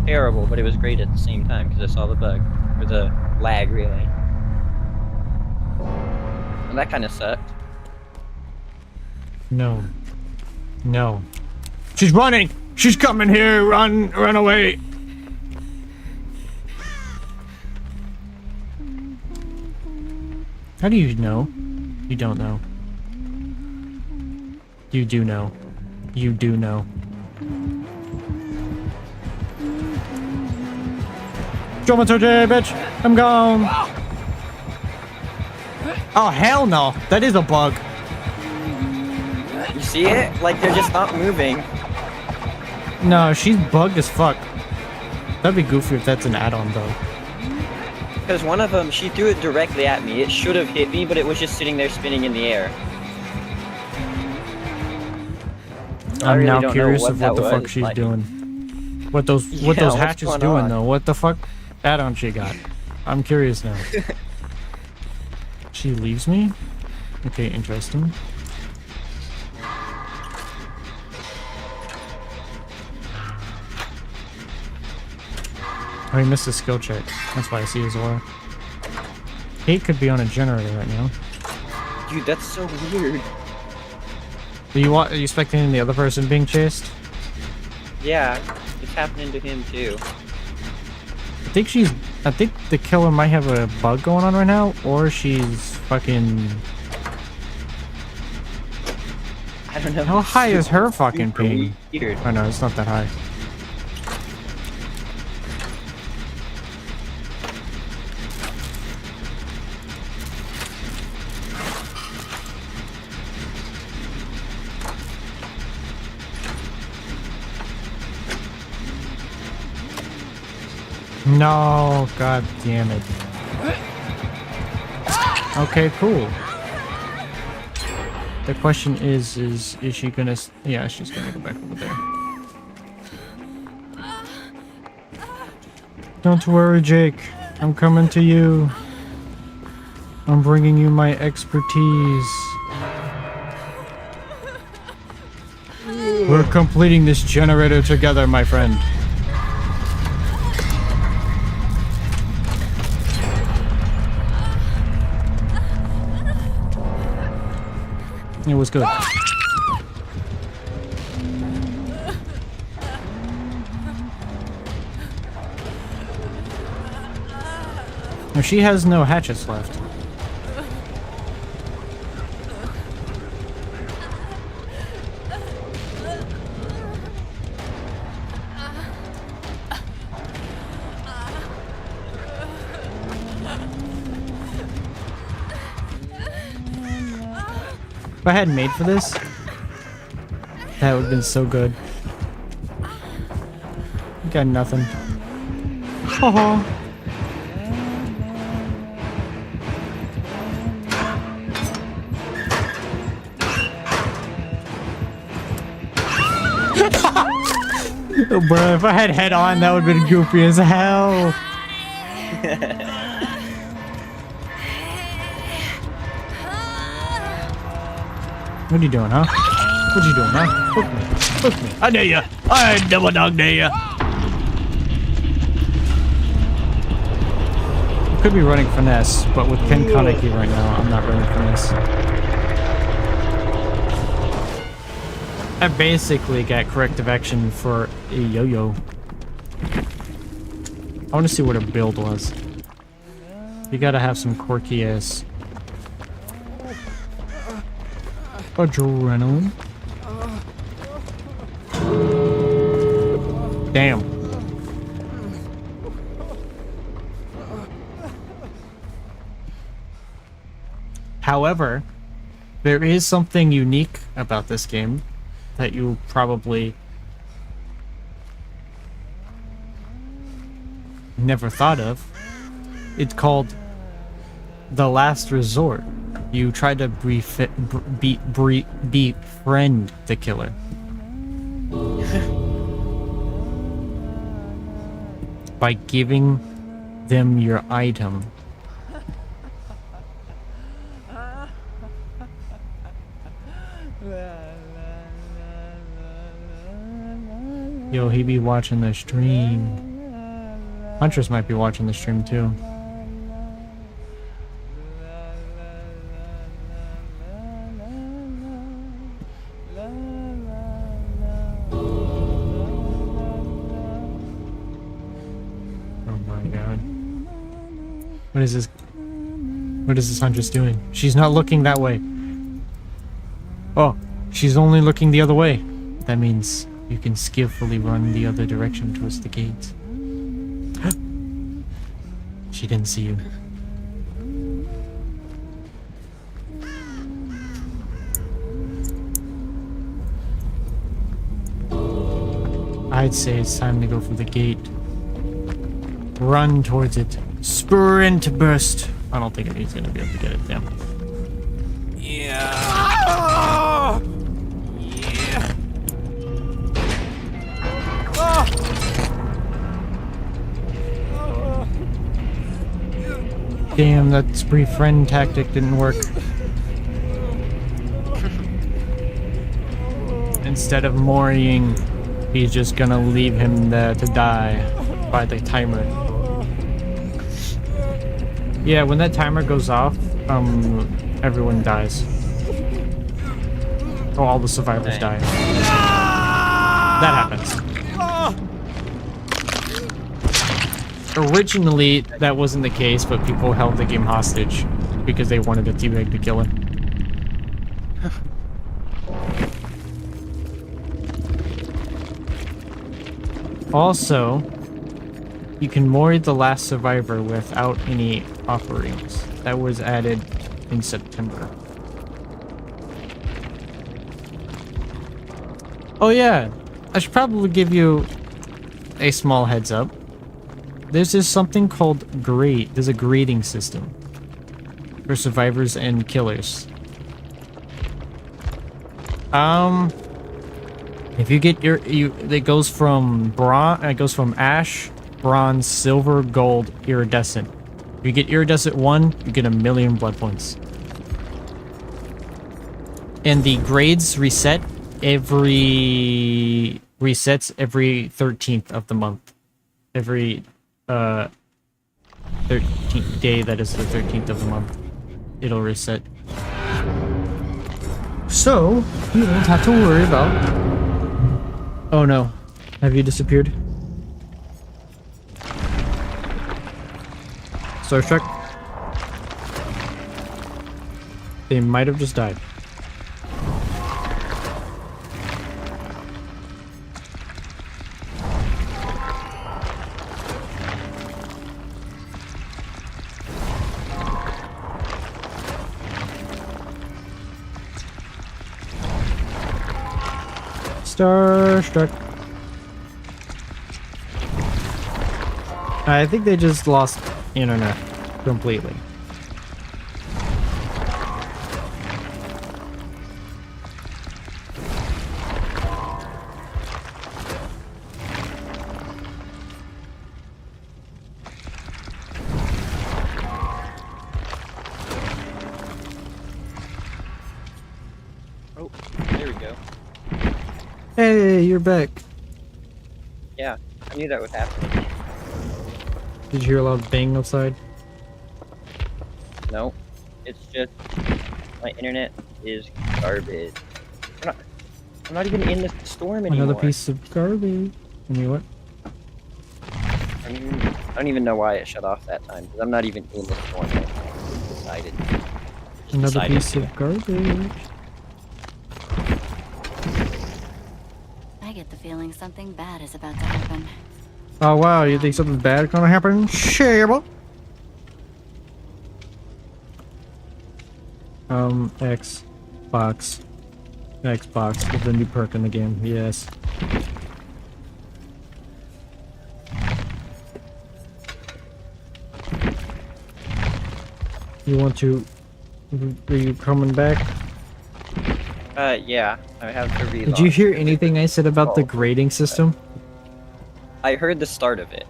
terrible, but it was great at the same time because I saw the bug. Or the lag, really. And that kind of sucked. No. No. She's running. She's coming here. Run away. How do you know? You don't know. You do know. You do know. Dramaturgy, bitch! I'm gone! Oh, hell no! That is a bug. You see it? Like they're just not moving. No, she's bugged as fuck. That'd be goofy if that's an add-on, though. Because one of them, she threw it directly at me. It should have hit me, but it was just sitting there spinning in the air. I I'm really now don't know curious what of what that the fuck was, she's like- doing. What those Yeah, what's hatches going doing on? though? What the fuck add-on she got? I'm curious now. She leaves me? Okay, interesting. Oh, he missed a skill check. That's why I see his aura. Kate could be on a generator right now. Dude, that's so weird. Are you expecting the other person being chased? Yeah, it's happening to him too. I think the killer might have a bug going on right now, or she's fucking... I don't know. How high is her fucking Super ping? Weird. Oh no, it's not that high. No, god damn it. Okay, cool. The question is she gonna... Yeah, she's gonna go back over there. Don't worry, Jake. I'm coming to you. I'm bringing you my expertise. We're completing this generator together, my friend. It was good. Now she has no hatchets left. If I had made for this, that would have been so good. Got nothing. Haha. Bro, if I had head on, that would have been goofy as hell. What are you doing, huh? What are you doing, huh? Hook me. Hook me. I dare ya. I double dog dare ya. I could be running finesse, but with Ken Kaneki right now, I'm not running finesse. I basically got corrective action for a yo-yo. I want to see what a build was. You gotta have some quirky ass adrenaline. Damn. However, there is something unique about this game that you probably never thought of. It's called The Last Resort. You try to befriend the killer. By giving them your item. Yo, he be watching the stream. Huntress might be watching the stream too. Oh my god. What is this? What is this Huntress doing? She's not looking that way. Oh, she's only looking the other way. That means you can skillfully run the other direction towards the gate. She didn't see you. I'd say it's time to go for the gate. Run towards it. Sprint burst. I don't think he's gonna be able to get it. Damn. Yeah. Yeah. Damn, that spree friend tactic didn't work. Instead of Moriing, he's just gonna leave him there to die by the timer. Yeah, when that timer goes off, everyone dies. Oh, all the survivors die. That happens. Originally, that wasn't the case, but people held the game hostage because they wanted a teabag to kill him. Also, you can mori the last survivor without any offerings. That was added in September. Oh yeah, I should probably give you a small heads up. There's just something called grade. There's a grading system for survivors and killers. If you get it goes from ash, bronze, silver, gold, iridescent. If you get iridescent 1, you get 1,000,000 blood points. And the grades resets every 13th of the month. Every 13th day that is the 13th of the month, it'll reset. So you won't have to worry about. Oh no, have you disappeared? Star Trek? They might have just died. Starstruck. I think they just lost internet completely. Hey, you're back. Yeah, I knew that would happen. Did you hear a loud bang outside? No, it's just my internet is garbage. I'm not even in the storm anymore. Another piece of garbage. I mean, what? I don't even know why it shut off that time, because I'm not even in the storm right now. Just decided. Another piece of garbage. I get the feeling something bad is about to happen. Oh wow, you think something bad is gonna happen? Shable. Xbox is the new perk in the game. Yes. You want to? Are you coming back? Yeah, I have to reload. Did you hear anything I said about the grading system? I heard the start of it.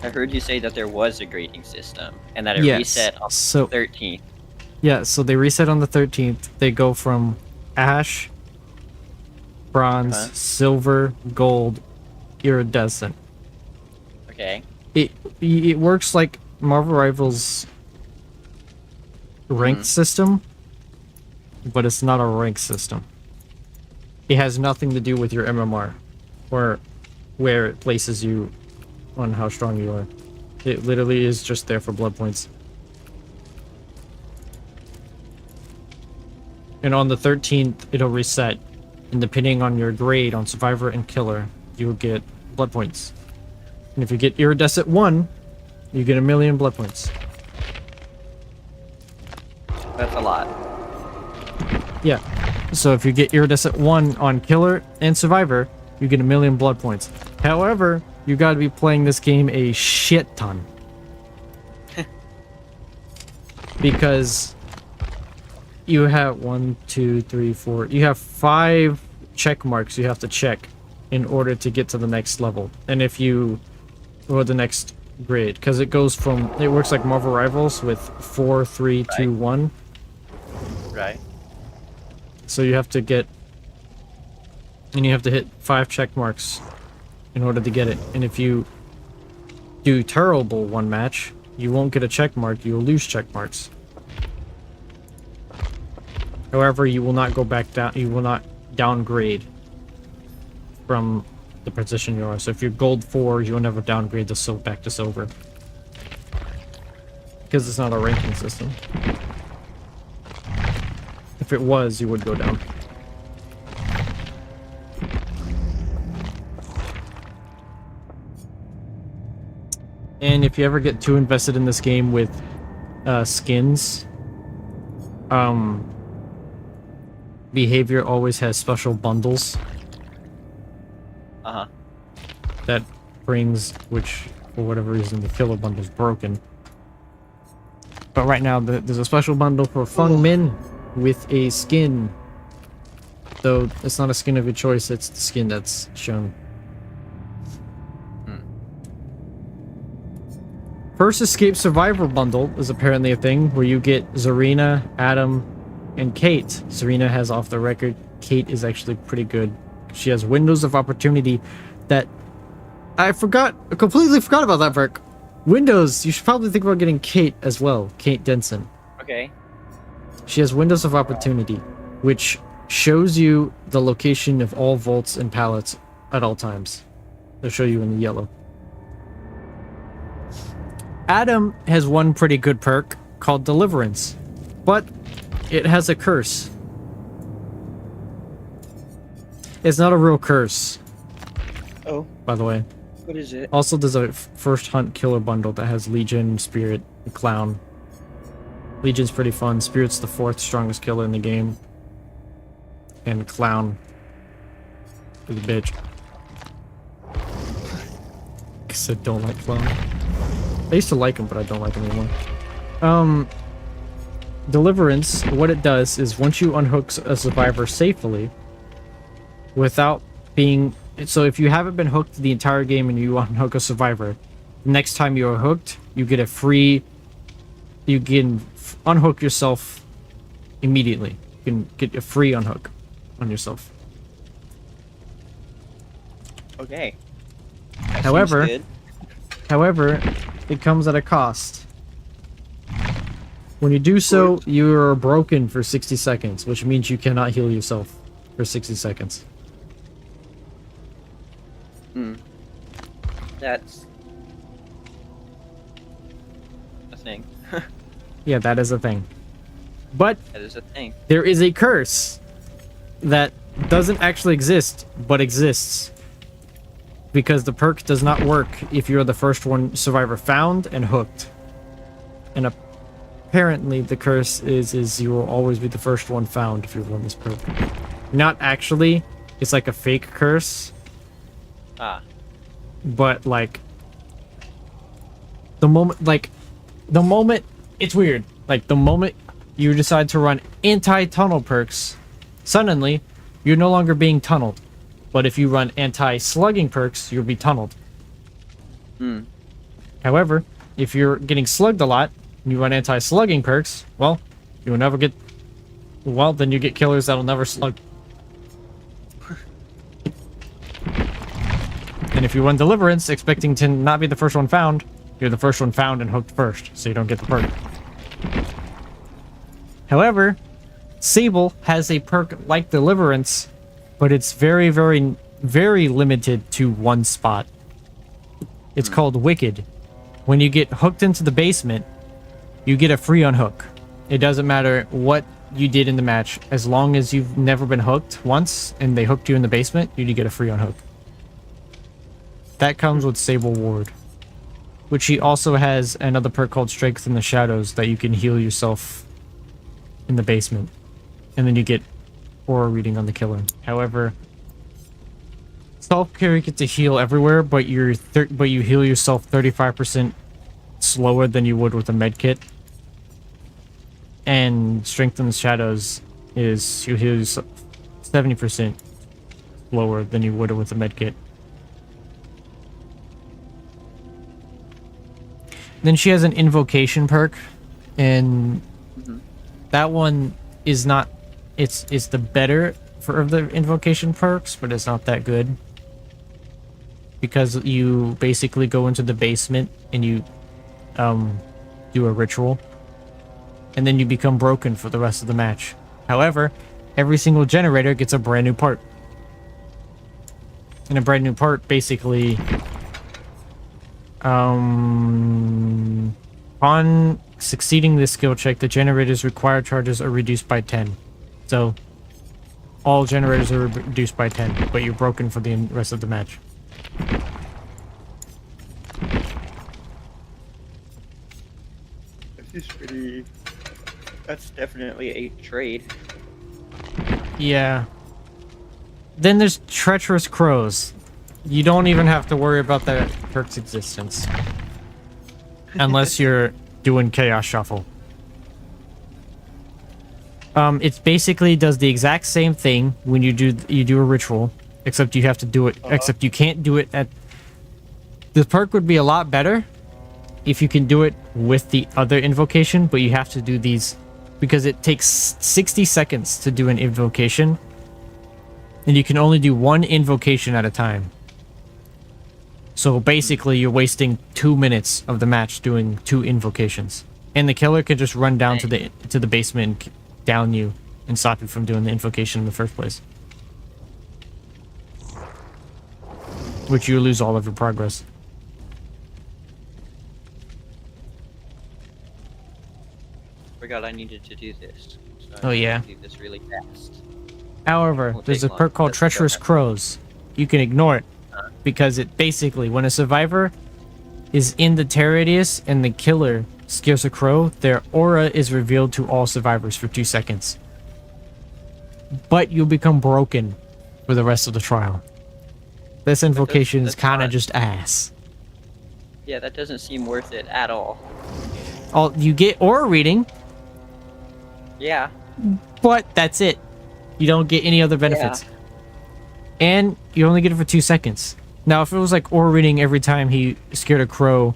I heard you say that there was a grading system, and that it Yes, reset on so- the 13th. Yeah, so they reset on the 13th. They go from ash, bronze, Uh-huh. silver, gold, iridescent. Okay. It works like Marvel Rivals ranked system, but it's not a rank system. It has nothing to do with your MMR or where it places you on how strong you are. It literally is just there for blood points. And on the 13th, it'll reset. And depending on your grade on Survivor and Killer, you'll get blood points. And if you get Iridescent 1, you get 1,000,000 blood points. That's a lot. Yeah. So if you get Iridescent 1 on Killer and Survivor, you get 1,000,000 blood points. However, you gotta be playing this game a shit ton. Because you have 1, 2, 3, 4. You have 5 check marks you have to check in order to get to the next level. And if you, or the next grade, because it goes from, it works like Marvel Rivals with 4, 3, 2, 1. Right. So you have to get, and you have to hit 5 check marks in order to get it. And if you do terrible one match, you won't get a check mark, you'll lose check marks. However, you will not go back down, you will not downgrade from the position you are. So if you're gold 4, you'll never downgrade the back to silver. Because it's not a ranking system. If it was, you would go down. And if you ever get too invested in this game with skins, Behavior always has special bundles Uh-huh. that brings, which for whatever reason the killer bundle's broken. But right now there's a special bundle for Fung Min with a skin. Though it's not a skin of your choice, it's the skin that's shown. First Escape Survivor bundle is apparently a thing where you get Zarina, Adam, and Kate. Zarina has Off the Record. Kate is actually pretty good. She has Windows of Opportunity that I completely forgot about that perk. Windows, you should probably think about getting Kate as well. Kate Denson. Okay. She has Windows of Opportunity, which shows you the location of all vaults and pallets at all times. They'll show you in the yellow. Adam has one pretty good perk called Deliverance, but it has a curse. It's not a real curse, Oh, by the way. what is it? Also, there's a first hunt killer bundle that has Legion, Spirit, and Clown. Legion's pretty fun. Spirit's the 4th strongest killer in the game. And Clown is a bitch. Because I don't like Clown. I used to like him, but I don't like him anymore. Deliverance, what it does is once you unhook a survivor safely, without being... So if you haven't been hooked the entire game and you unhook a survivor, next time you are hooked, you get a free... You can unhook yourself immediately. You can get a free unhook on yourself. Okay. That However, seems good. however, it comes at a cost. When you do so, you are broken for 60 seconds, which means you cannot heal yourself for 60 seconds. Hmm. That's a thing. Yeah, that is a thing. But That is a thing. there is a curse that doesn't actually exist, but exists. Because the perk does not work if you're the first one survivor found and hooked. And apparently the curse is you will always be the first one found if you run this perk. Not actually. It's like a fake curse. Ah. But like the moment it's weird. Like the moment you decide to run anti-tunnel perks, suddenly you're no longer being tunneled. But if you run anti-slugging perks, you'll be tunneled. Hmm. However, if you're getting slugged a lot and you run anti-slugging perks, well, you will never get. Well, then you get killers that'll never slug. And if you run Deliverance, expecting to not be the first one found, you're the first one found and hooked first, so you don't get the perk. However, Sable has a perk like Deliverance, but it's very, very, very limited to one spot. It's called Wicked. When you get hooked into the basement, you get a free unhook. It doesn't matter what you did in the match. As long as you've never been hooked once and they hooked you in the basement, you get a free unhook. That comes with Sable Ward, which he also has another perk called Strength in the Shadows that you can heal yourself in the basement. And then you get aura reading on the killer. However, self-care you get to heal everywhere, but you heal yourself 35% slower than you would with a med kit. And Strength in the Shadows is you heal yourself 70% slower than you would with a med kit. Then she has an invocation perk, and that one is not. It's the better of the invocation perks, but it's not that good because you basically go into the basement and you do a ritual, and then you become broken for the rest of the match. However, every single generator gets a brand new part, and a brand new part basically. On succeeding this skill check, the generator's required charges are reduced by 10. So, all generators are reduced by 10, but you're broken for the rest of the match. This is pretty. That's definitely a trade. Yeah. Then there's Treacherous Crows. You don't even have to worry about that perk's existence. Unless you're doing Chaos Shuffle. It basically does the exact same thing when you do a ritual, except you have to do it, except you can't do it at... The perk would be a lot better if you can do it with the other invocation, but you have to do these because it takes 60 seconds to do an invocation, and you can only do one invocation at a time. So basically, you're wasting 2 minutes of the match doing 2 invocations, and the killer can just run down to the basement and down you and stop you from doing the invocation in the first place, which you lose all of your progress. Forgot I needed to do this. So Oh, yeah. Do this really fast. However, Won't there's a take long. perk called Let's go Treacherous ahead. Crows. You can ignore it because it basically, when a survivor is in the terror radius and the killer scares a crow, their aura is revealed to all survivors for 2 seconds. But you'll become broken for the rest of the trial. This invocation is that's kind of fine. just ass. Yeah, that doesn't seem worth it at all. You get aura reading, Yeah. but that's it. You don't get any other benefits. And you only get it for 2 seconds. Now, if it was like aura reading every time he scared a crow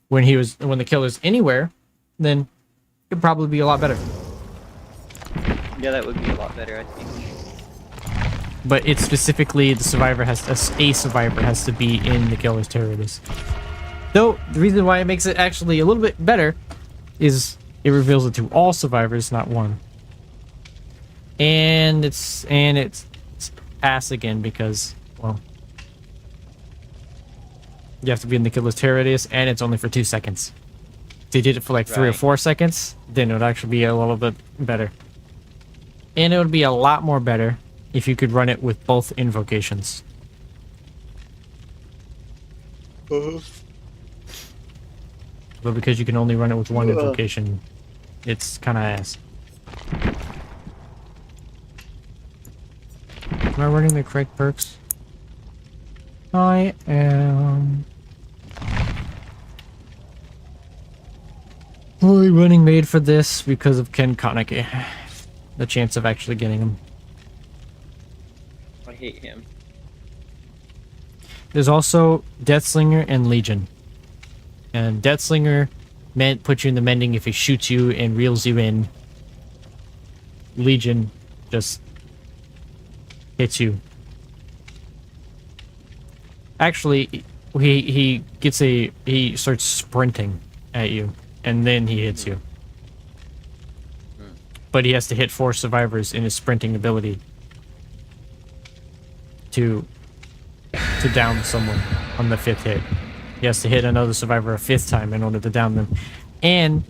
when the killer's anywhere, then it'd probably be a lot better. Yeah, that would be a lot better, I think. but it's specifically the survivor has a survivor has to be in the killer's terror radius. Though the reason why it makes it actually a little bit better is it reveals it to all survivors, not one. And it's ass again because, well, you have to be in the killer's terror radius, and it's only for 2 seconds. If they did it for like 3 or 4 seconds, then it would actually be a little bit better. And it would be a lot more better if you could run it with both invocations. But because you can only run it with one invocation, it's kind of ass. Am I running the correct perks? I am. Only running made for this because of Ken Konike. The chance of actually getting him. I hate him. There's also Deathslinger and Legion. And Deathslinger puts you in the mending if he shoots you and reels you in. Legion just hits you. Actually, he starts sprinting at you, and then he hits you. But he has to hit 4 survivors in his sprinting ability to down someone on the 5th hit. He has to hit another survivor a 5th time in order to down them. And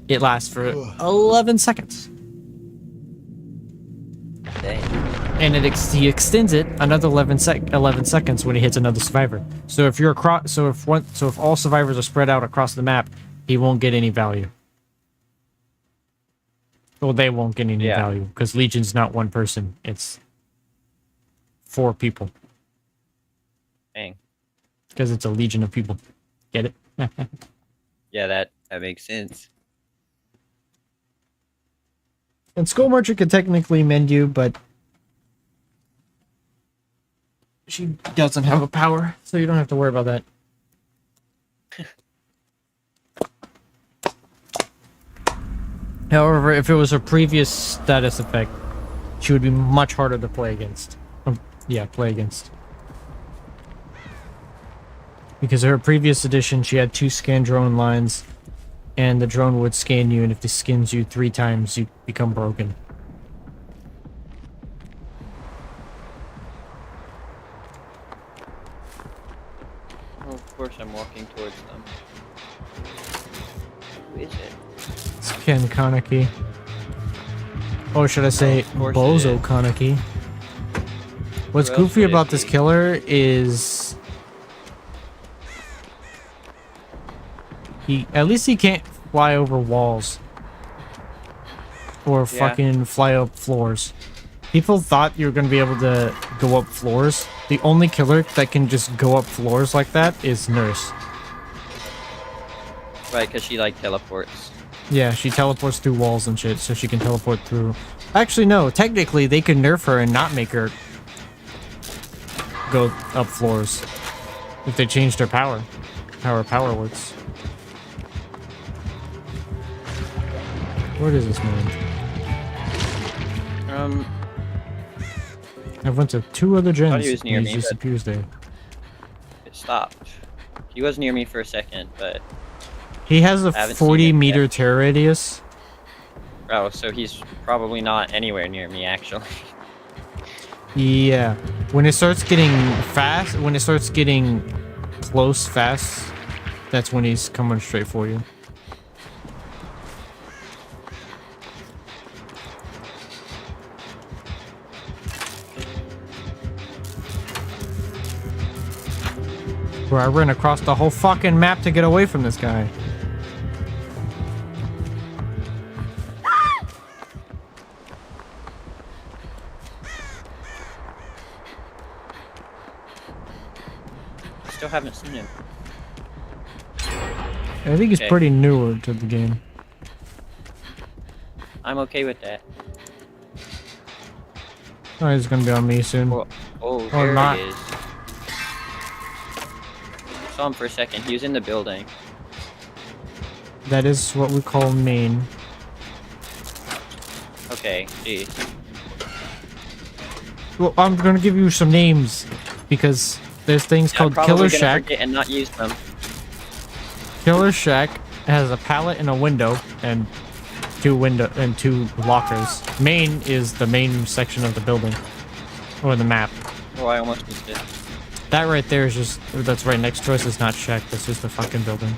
it lasts for 11 seconds. Dang. And he extends it another 11 seconds when he hits another survivor. So if you're if all survivors are spread out across the map, he won't get any value. Well, they won't get any value because Legion's not one person; it's 4 people. Dang. Because it's a legion of people. Get it? Yeah, that makes sense. And Skull Merchant can technically mend you, but she doesn't have a power, so you don't have to worry about that. However, if it was her previous status effect, she would be much harder to play against. Play against. Because her previous edition, she had 2 scan drone lines, and the drone would scan you, and if it skins you 3 times, you become broken. Oh, of course I'm walking towards them. Who is it? It's Ken Konike. Or should I say, course it Bozo is. Konike. What's Who else goofy would it about this be? killer is at least he can't fly over walls or fucking fly up floors. People thought you were going to be able to go up floors. The only killer that can just go up floors like that is Nurse. Right, because she like teleports. Yeah, she teleports through walls and shit, so she can teleport through. Actually, no. Technically, they could nerf her and not make her go up floors if they changed her power. How her power works. Where is this man? I went to 2 other gens. Thought he was near and me, he just but- appears there. It stopped. He was near me for a second, but He has a haven't seen 40 him meter yet. terror radius. oh, so he's probably not anywhere near me actually. Yeah. When it starts getting fast, when it starts getting close fast, that's when he's coming straight for you. Bro, I ran across the whole fucking map to get away from this guy. Still haven't seen him. I think he's Okay. pretty newer to the game. I'm okay with that. Oh, he's gonna be on me soon. Oh, there not. he is. Saw him for a second. He was in the building. That is what we call main. Okay, geez. Well, I'm gonna give you some names because there's things called I'm Killer probably gonna Shack. forget and not use them. Killer Shack has a pallet and a window and two lockers. Main is the main section of the building or the map. Oh, I almost missed it. That right there is just that's right next to us. It's not Shack. That's just the fucking building.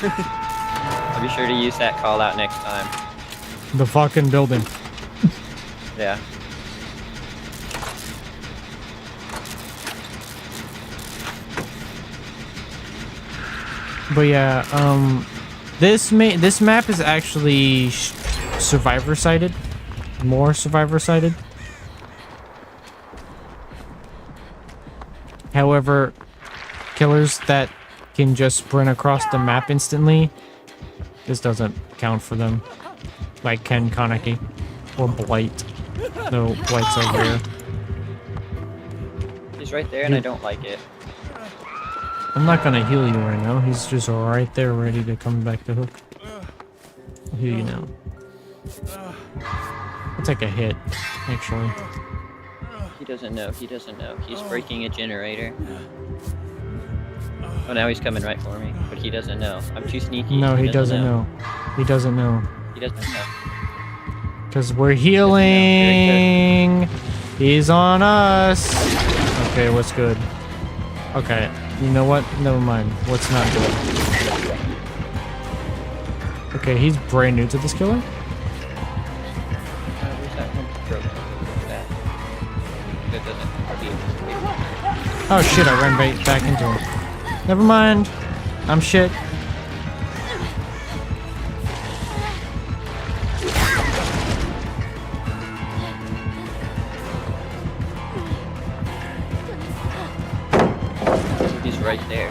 I'll be sure to use that call out next time. The fucking building. Yeah. But yeah, this map is actually survivor sided, more survivor sided. However, killers that can just sprint across the map instantly, this doesn't count for them. Like Ken Kaneki or Blight. No, Blight's over here. He's right there and I don't like it. I'm not gonna heal you right now. He's just right there, ready to come back to hook. I'll heal you now. I'll take a hit, actually. He doesn't know. He doesn't know. He's breaking a generator. Oh, now he's coming right for me, but he doesn't know. I'm too sneaky. No, he doesn't know. He doesn't know. He doesn't know. Because we're healing. He's on us. Okay, what's good? Okay, you know what? Never mind. What's not good? Okay, he's brand new to this killer. Where's that one? Broken. That doesn't. Oh shit, I ran back into him. Never mind. I'm shit. He's right there.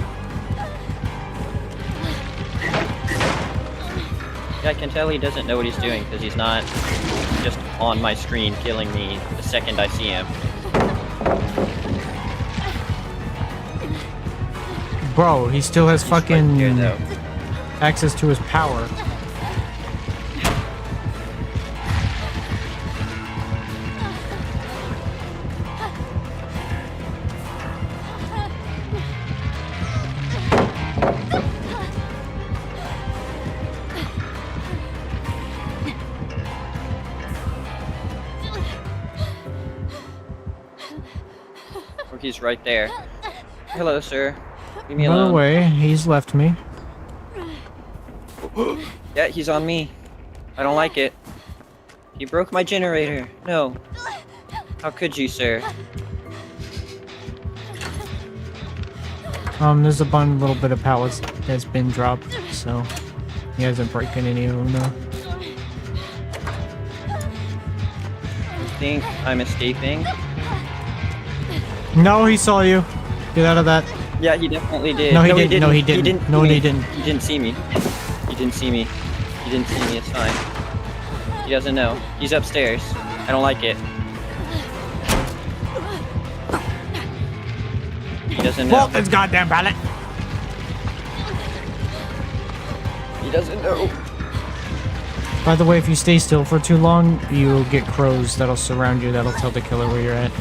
Yeah, I can tell he doesn't know what he's doing because he's not just on my screen killing me the second I see him. Bro, he still has fucking Right here, though. access to his power. Or he's right there. Hello, sir. Leave me By alone. the way, he's left me. Yeah, he's on me. I don't like it. He broke my generator. No. How could you, sir? There's a little bit of pallets that's been dropped, so he hasn't broken any of them though. I think I'm escaping. No, he saw you. Get out of that. Yeah, he definitely did. No, he didn't. No, he didn't. No, see he me. didn't. He didn't see me. He didn't see me. He didn't see me. It's fine. He doesn't know. He's upstairs. I don't like it. He doesn't know. Vault this goddamn pallet. He doesn't know. By the way, if you stay still for too long, you'll get crows that'll surround you. That'll tell the killer where you're at.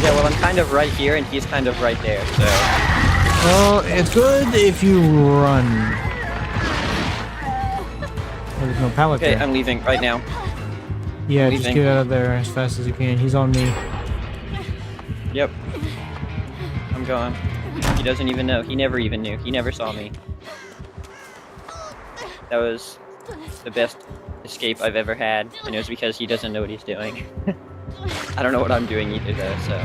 Yeah, well, I'm kind of right here, and he's kind of right there, so... Well, it's good if you run. There's no pallet Okay, there. I'm leaving right now. Yeah, just leaving. get out of there as fast as you can. He's on me. Yep. I'm gone. He doesn't even know. He never even knew. He never saw me. That was the best escape I've ever had, and it was because he doesn't know what he's doing. I don't know what I'm doing either, though, so...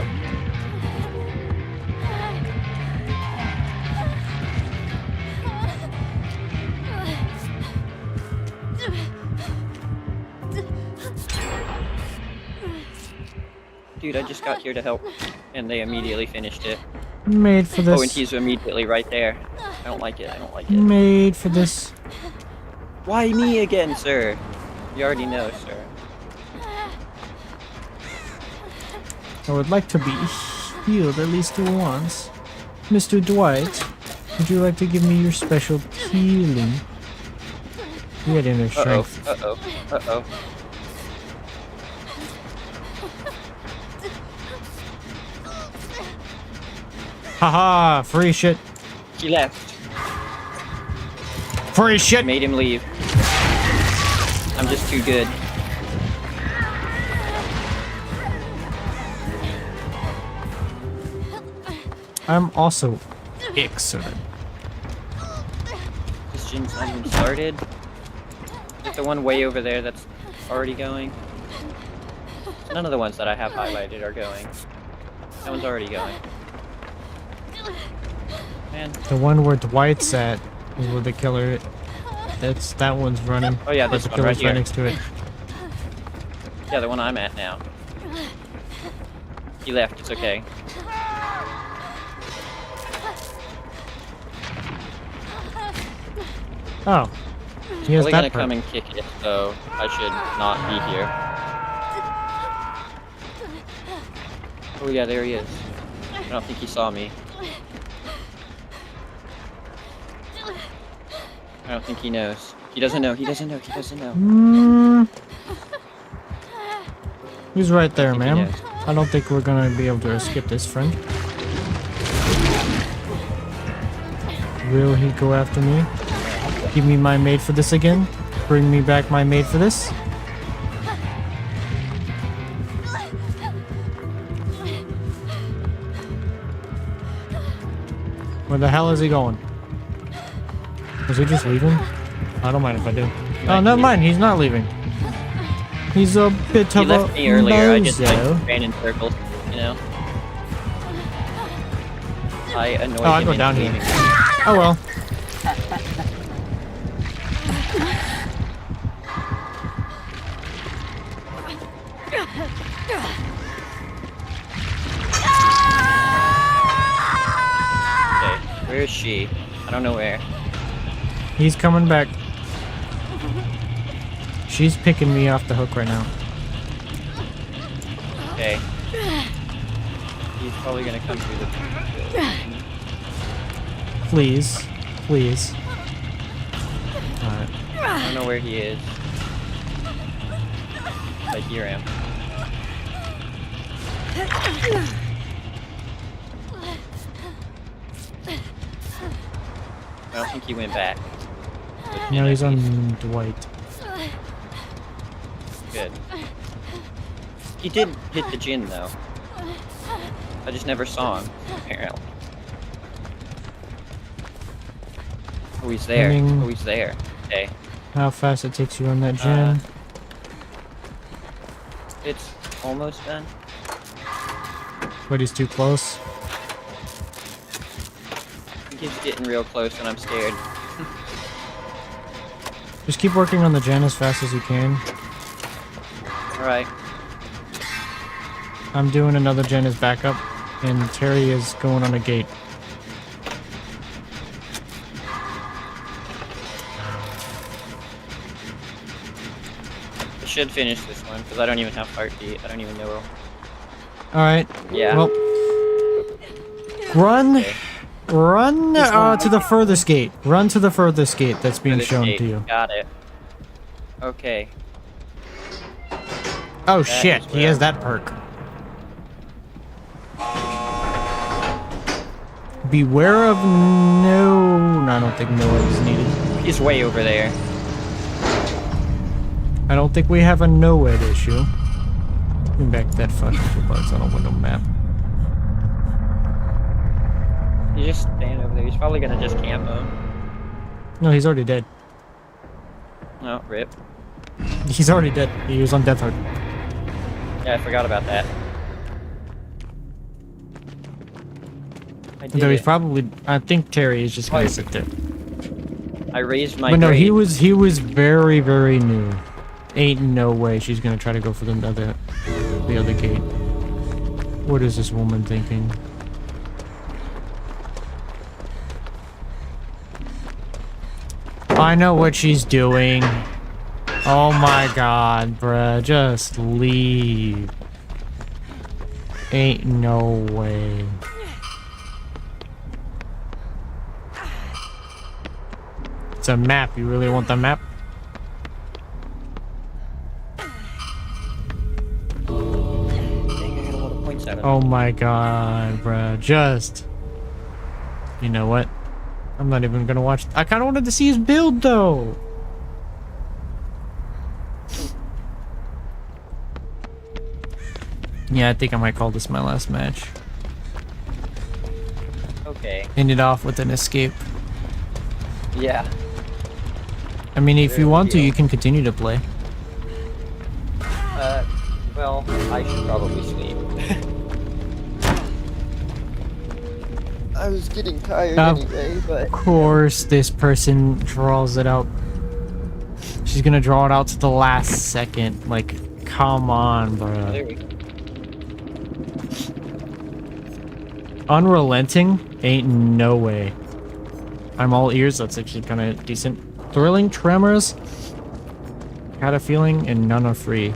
Dude, I just got here to help, and they immediately finished it. Made for this. Oh, and he's immediately right there. I don't like it, I don't like it. Made for this. Why me again, sir? You already know, sir. I would like to be healed at least once. Mr. Dwight, would you like to give me your special healing? You had inner strength. Uh-oh, uh-oh, uh-oh. Haha, free shit. He left. Free shit. Made him leave. I'm just too good. I'm also excellent. This gen's not even started. Is the one way over there that's already going? None of the ones that I have highlighted are going. That one's already going. Man. The one where Dwight's at is where the killer. That one's running. Oh yeah, but this the one right killer's here. right next to it. Yeah, the one I'm at now. He left. It's okay. Oh, he has Probably that gonna perk. come and kick it, so I should not be here. Oh yeah, there he is. I don't think he saw me. I don't think he knows. He doesn't know. He doesn't know. He doesn't know. He's right there, think he ma'am. knows. I don't think we're gonna be able to escape this, friend. Will he go after me? Give me my maid for this again? Bring me back my maid for this? Where the hell is he going? Was he just leaving? I don't mind if I do. Oh, never mind. He's not leaving. He's a bit He of a left me earlier. I just bozo. ran in circles, you know. I annoyed Oh, I him go into down here. leaving. Oh well. Okay, where is she? I don't know where. He's coming back. She's picking me off the hook right now. Okay. He's probably gonna come through the. Please. Please. Alright. I don't know where he is. I hear him. I don't think he went back. No, he's on Dwight. Good. He did hit the gin though. I just never saw him, apparently. Oh, he's there. Coming. Oh, he's there. Okay. How fast it takes you on that gym? It's almost done. But he's too close. He keeps getting real close and I'm scared. Just keep working on the gen as fast as you can. Alright. I'm doing another gen as backup, and Terry is going on a gate. I should finish this one because I don't even have heartbeat. I don't even know. Alright. Yeah. Well, run! Okay. Run to the furthest gate. Run to the furthest gate that's being Furthest shown gate. to you. Got it. Okay. Oh That shit, is he where has I'm- that perk. Beware of no... I don't think no is needed. He's way over there. I don't think we have a no-ed issue. Bring back that fucking bugs on a window map. He's just standing over there. He's probably gonna just camp him. No, he's already dead. Oh, rip. He's already dead. He was on death hard. Yeah, I forgot about that. I did Though he's it. probably... I think Terry is just gonna Oh, sit there. I raised my But no, he grade. was very, very new. Ain't no way she's gonna try to go for the other gate. What is this woman thinking? I know what she's doing. Oh my god, bruh. Just leave. Ain't no way. It's a map. You really want the map? Dang, I got a lot of points out of Oh my god, bruh. Just You know what? I'm not even gonna watch. I kind of wanted to see his build though. Yeah, I think I might call this my last match. Okay. End it off with an escape. Yeah. I mean, if you want to, deal. you can continue to play. Well, I should probably sleep. I was getting tired anyway, but... Of course, this person draws it out. She's gonna draw it out to the last second. Like, come on, bro. There we go. Unrelenting? Ain't no way. I'm all ears. That's actually kind of decent. Thrilling Tremors? Had a feeling, and none are free.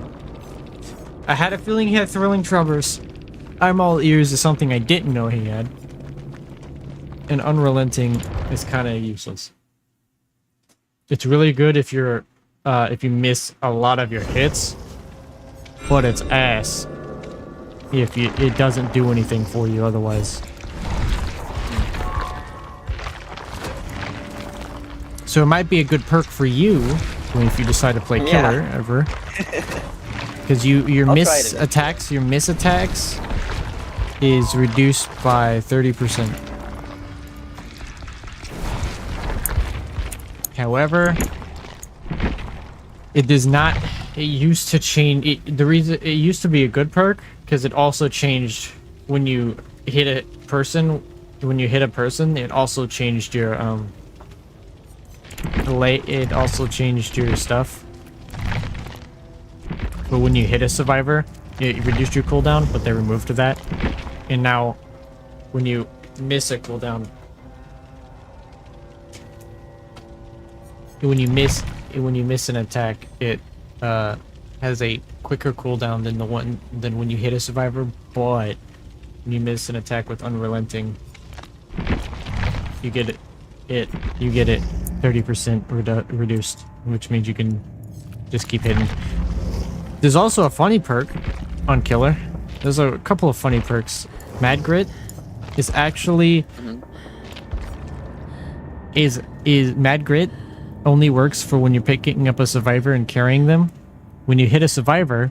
I had a feeling he had Thrilling Tremors. I'm all ears is something I didn't know he had. And Unrelenting is kind of useless. It's really good if you're if you miss a lot of your hits, but it's ass if it doesn't do anything for you otherwise. So it might be a good perk for you if you decide to play killer ever, because your miss attacks is reduced by 30%. However, it does not. It used to change. The reason it used to be a good perk because it also changed when you hit a person. When you hit a person, it also changed your It also changed your stuff. But when you hit a survivor, it reduced your cooldown, but they removed that. And now, when you miss a cooldown, when you miss an attack, it has a quicker cooldown than when you hit a survivor. But when you miss an attack with Unrelenting, you get it 30% reduced, which means you can just keep hitting. There's also a funny perk on Killer. There's a couple of funny perks. Mad Grit is actually is Mad Grit only works for when you're picking up a survivor and carrying them. When you hit a survivor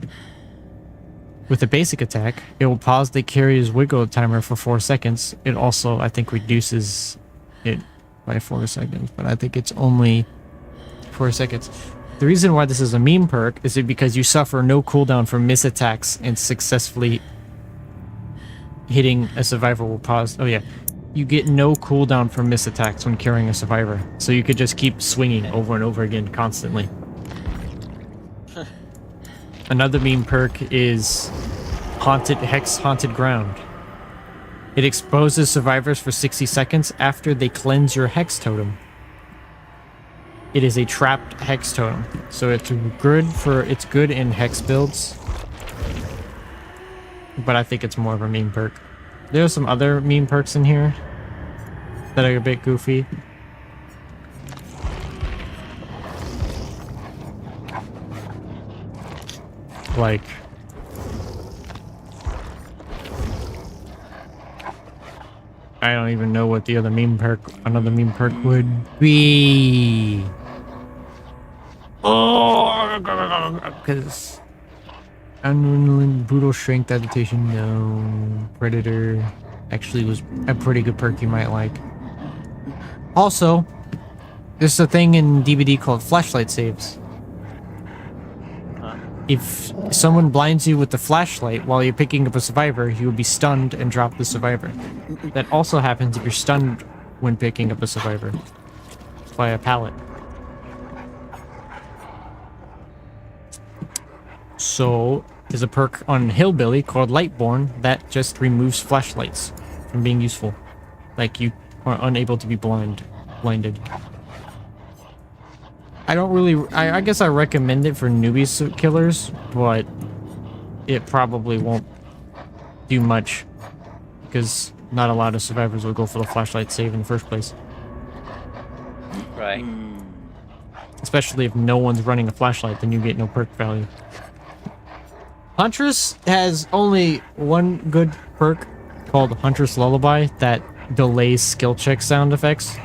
with a basic attack, it will pause the carrier's wiggle timer for 4 seconds. It also, I think, reduces it by 4 seconds, but I think it's only 4 seconds. The reason why this is a meme perk is because you suffer no cooldown from miss attacks and successfully hitting a survivor will pause. Oh yeah, you get no cooldown from miss attacks when carrying a survivor, so you could just keep swinging over and over again constantly. Another meme perk is Haunted Ground. It exposes survivors for 60 seconds after they cleanse your Hex Totem. It is a trapped Hex Totem, so it's good in Hex builds, but I think it's more of a meme perk. There are some other meme perks in here that are a bit goofy. Like, I don't even know what another meme perk would be. Oh, because unwilling brutal strength adaptation, no. Predator actually was a pretty good perk you might like. Also, there's a thing in DVD called flashlight saves. If someone blinds you with the flashlight while you're picking up a survivor, you will be stunned and drop the survivor. That also happens if you're stunned when picking up a survivor by a pallet. So, there's a perk on Hillbilly called Lightborn that just removes flashlights from being useful. Like, you are unable to be blinded. I guess I recommend it for newbie killers, but it probably won't do much because not a lot of survivors will go for the flashlight save in the first place. Right. Especially if no one's running a flashlight, then you get no perk value. Huntress has only one good perk called Huntress Lullaby that delays skill check sound effects.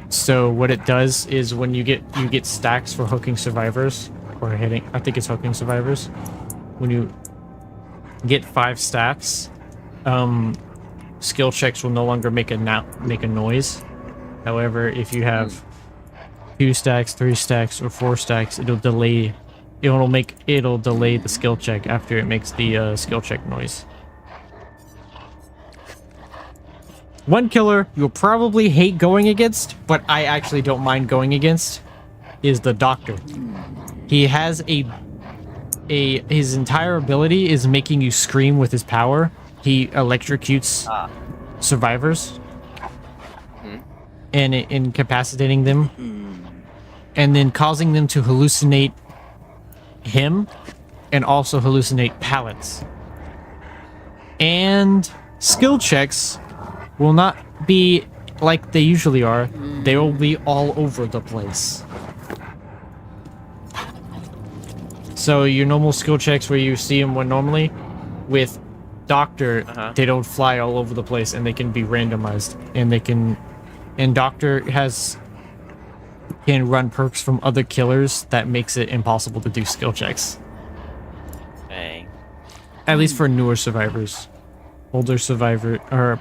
So what it does is when you get stacks for hooking survivors or hitting, I think it's hooking survivors. When you get 5 stacks, skill checks will no longer make a noise. However, if you have 2 stacks, 3 stacks, or 4 stacks, it'll delay the skill check after it makes the skill check noise. One killer you'll probably hate going against, but I actually don't mind going against, is the Doctor. He has his entire ability is making you scream with his power. He electrocutes survivors and incapacitating them, and then causing them to hallucinate him and also hallucinate pallets. And skill checks will not be like they usually are. They will be all over the place. So your normal skill checks where you see them normally, with Doctor, they don't fly all over the place and they can be randomized. And Doctor can run perks from other killers that makes it impossible to do skill checks. Dang. At least for newer survivors. Older survivor or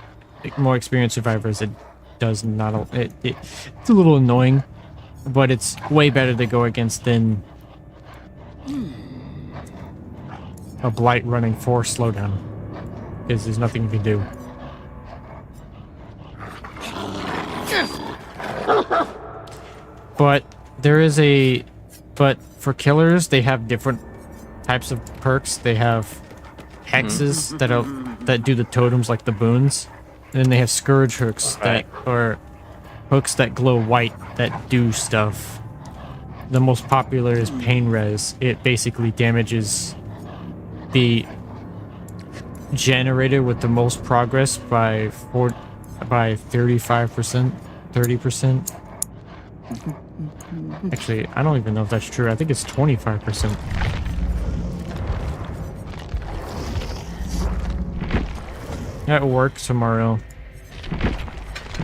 more experienced survivors, it does not. It's a little annoying, but it's way better to go against than a Blight running 4 slowdown, because there's nothing you can do. But for killers, they have different types of perks. They have hexes that do the totems like the boons. And then they have scourge hooks that are hooks that glow white that do stuff. The most popular is pain res. It basically damages the generator with the most progress by 35%, 30%. Actually, I don't even know if that's true. I think it's 25%. At work tomorrow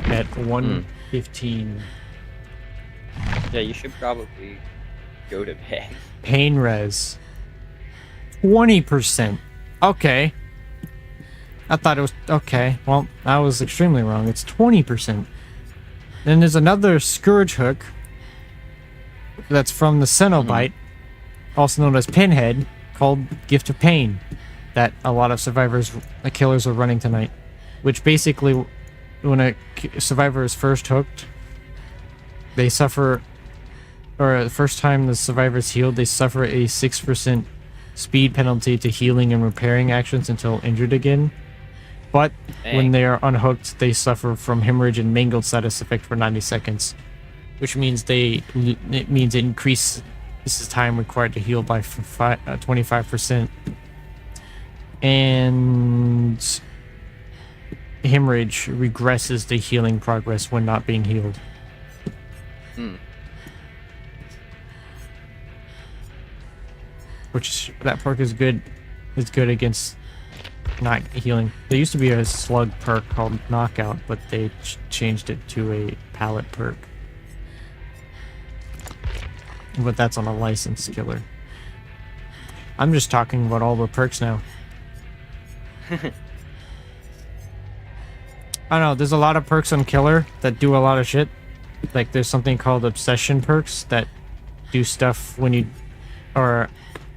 at 1:15. Yeah, you should probably go to bed. Pain res. 20%. Okay. I thought it was... Okay. Well, I was extremely wrong. It's 20%. Then there's another Scourge Hook that's from the Cenobite, also known as Pinhead, called Gift of Pain, that a lot of killers are running tonight. Which basically, when a survivor is first hooked, they suffer... Or the first time the survivor is healed, they suffer a 6% speed penalty to healing and repairing actions until injured again. But when they are unhooked, they suffer from hemorrhage and mangled status effect for 90 seconds, which means it increases time required to heal by 25%. And hemorrhage regresses the healing progress when not being healed. Which that perk is good. It's good against not healing. There used to be a slug perk called Knockout, but they changed it to a pallet perk. But that's on a licensed killer. I'm just talking about all the perks now. I don't know, there's a lot of perks on killer that do a lot of shit. Like there's something called obsession perks that do stuff when you are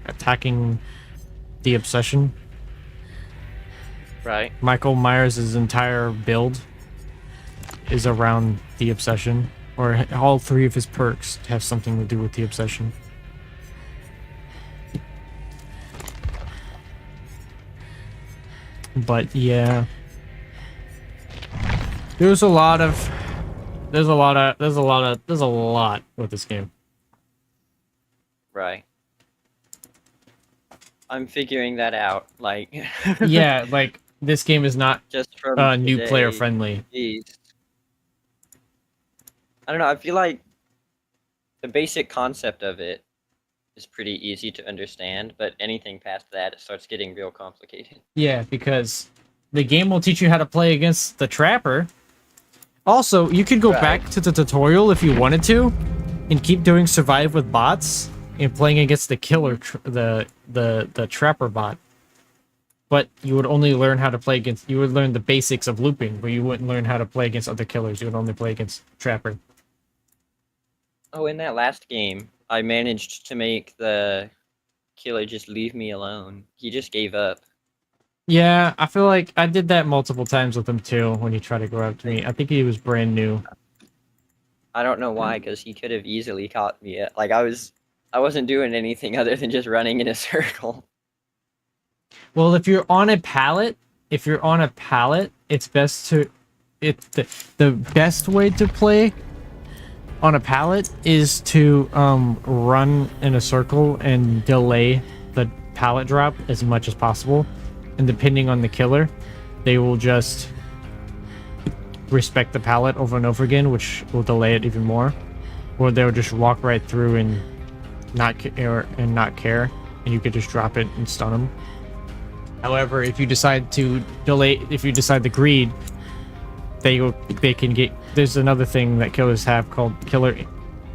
attacking the obsession. Right. Michael Myers' entire build is around the obsession, or all 3 of his perks have something to do with the obsession. But yeah, there's a lot with this game. Right. I'm figuring that out. Like. Yeah, like this game is not just from new player friendly. Jeez. I don't know. I feel like the basic concept of it is pretty easy to understand, but anything past that, it starts getting real complicated. Yeah, because the game will teach you how to play against the trapper. Also, you could go back to the tutorial if you wanted to, and keep doing survive with bots and playing against the killer, the trapper bot. But you would only learn how to play against. You would learn the basics of looping, but you wouldn't learn how to play against other killers. You would only play against trapper. Oh, in that last game, I managed to make the killer just leave me alone. He just gave up. Yeah, I feel like I did that multiple times with him too when he tried to go up to me. I think he was brand new. I don't know why, because he could have easily caught me. Like I wasn't doing anything other than just running in a circle. Well, if you're on a pallet, it's best to the best way to play on a pallet is to run in a circle and delay the pallet drop as much as possible. And depending on the killer, they will just respect the pallet over and over again, which will delay it even more. Or they'll just walk right through and not care, and you could just drop it and stun them. However, if you decide to delay, if you decide to greed, they can get. There's another thing that killers have called killer,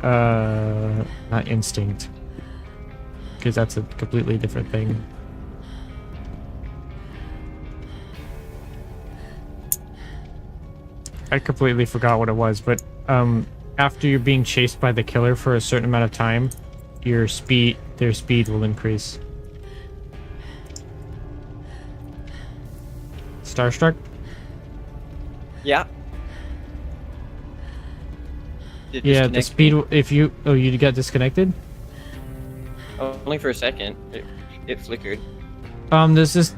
not instinct, because that's a completely different thing. I completely forgot what it was, but after you're being chased by the killer for a certain amount of time, their speed will increase. Starstruck? Yeah. Yeah, the speed. If you you got disconnected. Oh, only for a second. It flickered. There's this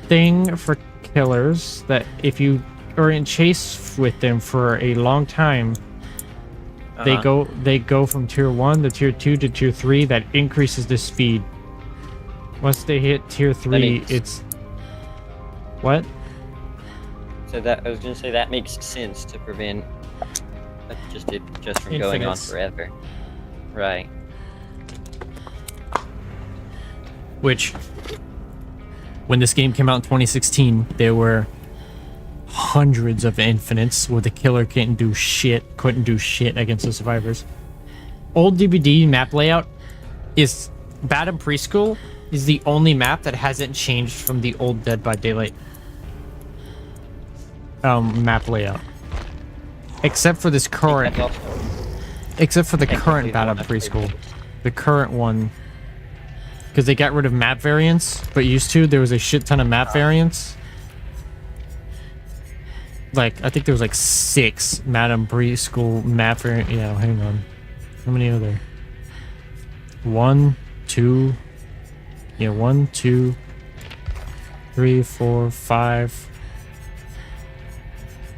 thing for killers that if you are in chase with them for a long time, they go from tier 1 to tier 2 to tier 3. That increases the speed. Once they hit tier 3, it's what? So that I was gonna say that makes sense to prevent just from going on forever. Right. Which, when this game came out in 2016, there were hundreds of infinites where the killer couldn't do shit against the survivors. Old DBD map layout is Badham Preschool is the only map that hasn't changed from the old Dead by Daylight map layout, except for this current, current Badham Preschool, the current one, because they got rid of map variants, but there was a shit ton of map variants. Like, I think there was like 6 Madam Preschool map variant. Yeah, hang on. How many are there? 1, 2. Yeah, 1, 2, 3, 4, 5.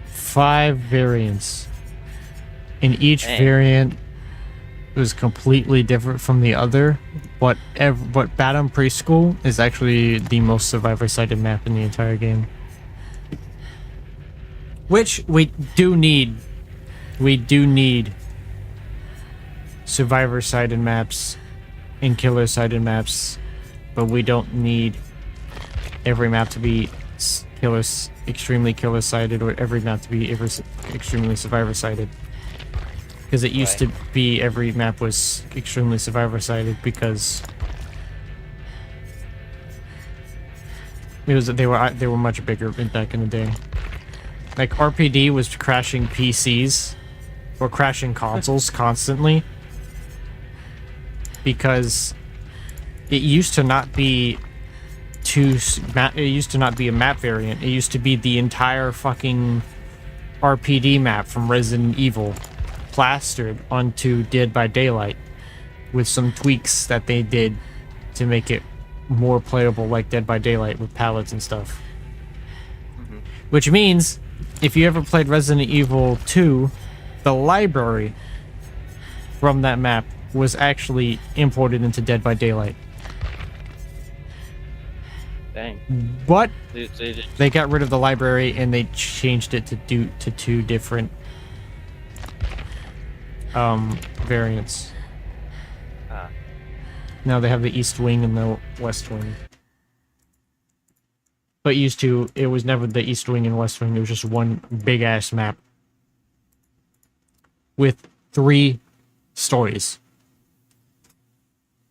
5 variants. And each variant was completely different from the other. But Badham Preschool is actually the most survivor-sided map in the entire game. Which we do need. We do need survivor-sided maps and killer-sided maps, but we don't need every map to be extremely killer-sided, or every map to be extremely survivor-sided. Because it used to be every map was extremely survivor-sided because they were much bigger back in the day. Like, RPD was crashing PCs or crashing consoles constantly because it used to not be a map variant. It used to be the entire fucking RPD map from Resident Evil plastered onto Dead by Daylight with some tweaks that they did to make it more playable like Dead by Daylight with pallets and stuff. Which means, if you ever played Resident Evil 2, the library from that map was actually imported into Dead by Daylight. Dang. But they got rid of the library and they changed it to 2 different variants. Now they have the East Wing and the West Wing. but it was never the East Wing and West Wing. It was just one big ass map with 3 stories.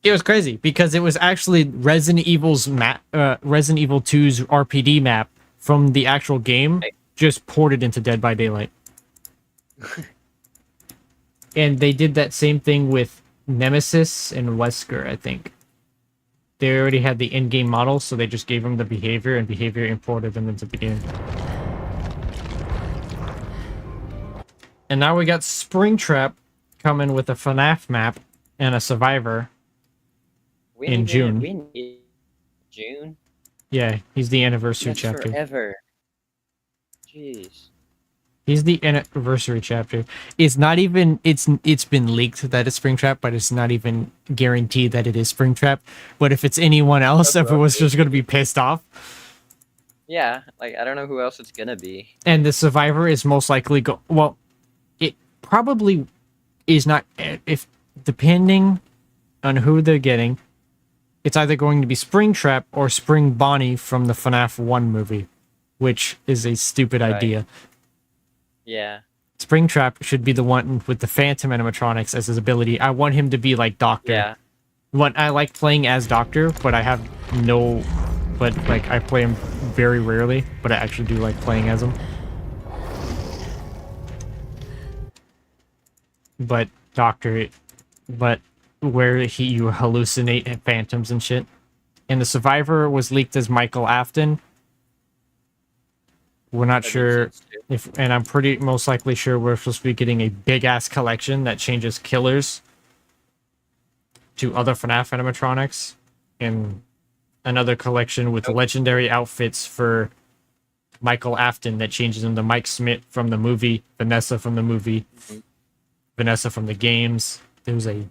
It was crazy because it was actually Resident Evil's map, Resident Evil 2's RPD map from the actual game, just ported into Dead by Daylight. And they did that same thing with Nemesis and Wesker, I think. They already had the in-game models, so they just gave them the behavior, and behavior imported them into the game. And now we got Springtrap coming with a FNAF map and a Survivor in June. June? Yeah, he's the anniversary That's chapter. forever. Jeez. He's the anniversary chapter. It's not even it's been leaked that it's Springtrap, but it's not even guaranteed that it is Springtrap. But if it's anyone else, everyone's just gonna be pissed off. Yeah, like I don't know who else it's gonna be. And the Survivor is most likely well, it probably is not, if depending on who they're getting, it's either going to be Springtrap or Spring Bonnie from the FNAF 1 movie, which is a stupid idea. Yeah. Springtrap should be the one with the Phantom animatronics as his ability. I want him to be like Doctor. Yeah. I like playing as Doctor, but I have no... But, like, I play him very rarely, but I actually do like playing as him. But Doctor... But where you hallucinate phantoms and shit. And the Survivor was leaked as Michael Afton. We're not sure if, and I'm most likely sure we're supposed to be getting a big ass collection that changes killers to other FNAF animatronics, and another collection with legendary outfits for Michael Afton that changes him to Mike Smith from the movie, Vanessa from the movie, Vanessa from the games. There's a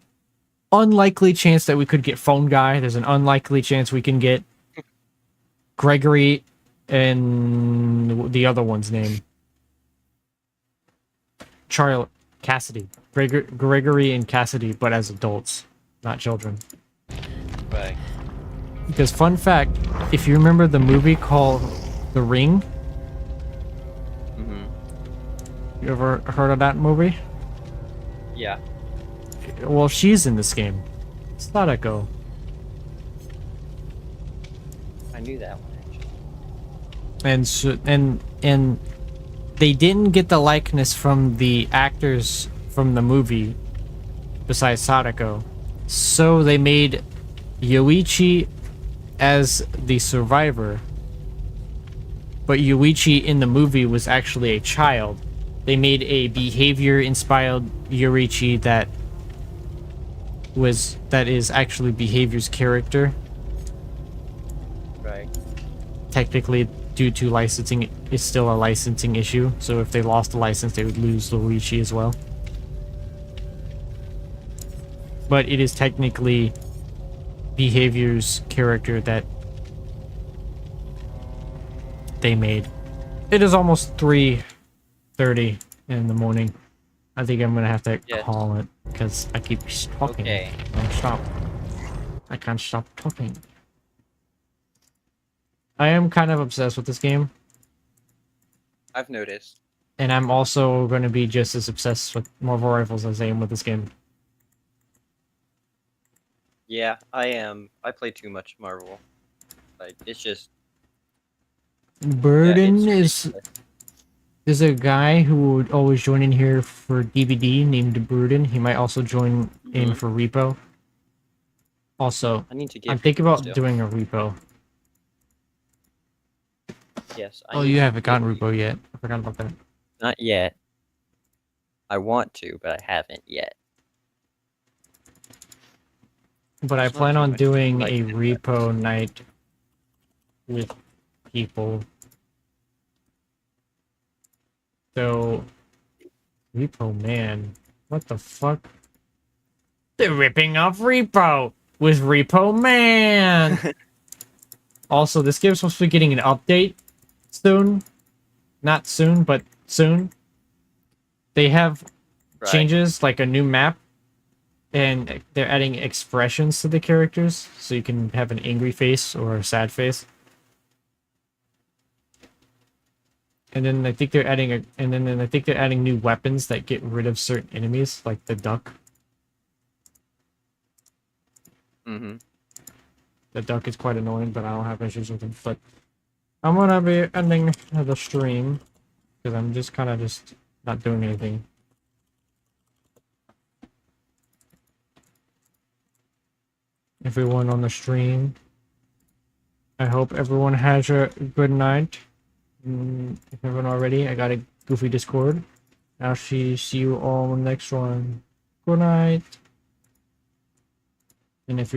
unlikely chance that we could get Phone Guy. There's an unlikely chance we can get Gregory and the other one's name. Cassidy. Gregory and Cassidy, but as adults, not children. Right. Because fun fact, if you remember the movie called The Ring, you ever heard of that movie? Yeah. Well, she's in this game. Sadako. I knew that one. And they didn't get the likeness from the actors from the movie besides Sadako, so they made Yoichi as the Survivor, but Yoichi in the movie was actually a child. They made a behavior inspired Yoichi that is actually Behavior's character. Right. Technically, due to licensing, it's still a licensing issue. So if they lost the license, they would lose Luigi as well. But it is technically Behavior's character that they made. It is almost 3:30 in the morning. I think I'm gonna have to call it because I keep talking. Okay. Non-stop. I can't stop talking. I am kind of obsessed with this game. I've noticed. And I'm also going to be just as obsessed with Marvel Rivals as I am with this game. Yeah, I am. I play too much Marvel. Like, it's just... Burden is a guy who would always join in here for DVD named Burden. He might also join in for Repo. Also, I need to get I'm thinking about doing a Repo. Yes. You haven't gotten Repo yet. I forgot about that. Not yet. I want to, but I haven't yet. But I plan on doing a Repo night with people. So, Repo Man, what the fuck? They're ripping off Repo with Repo Man! Also, this game's supposed to be getting an update soon. Not soon, but soon. They have changes, like a new map, and they're adding expressions to the characters, so you can have an angry face or a sad face. And then I think they're adding then I think they're adding new weapons that get rid of certain enemies, like the duck. Mm-hmm. The duck is quite annoying, but I don't have issues with him. But I'm gonna be ending the stream because I'm just kind of just not doing anything. Everyone on the stream, I hope everyone has a good night. If everyone already, I got a goofy Discord. I'll see you all in the next one. Good night. And if you're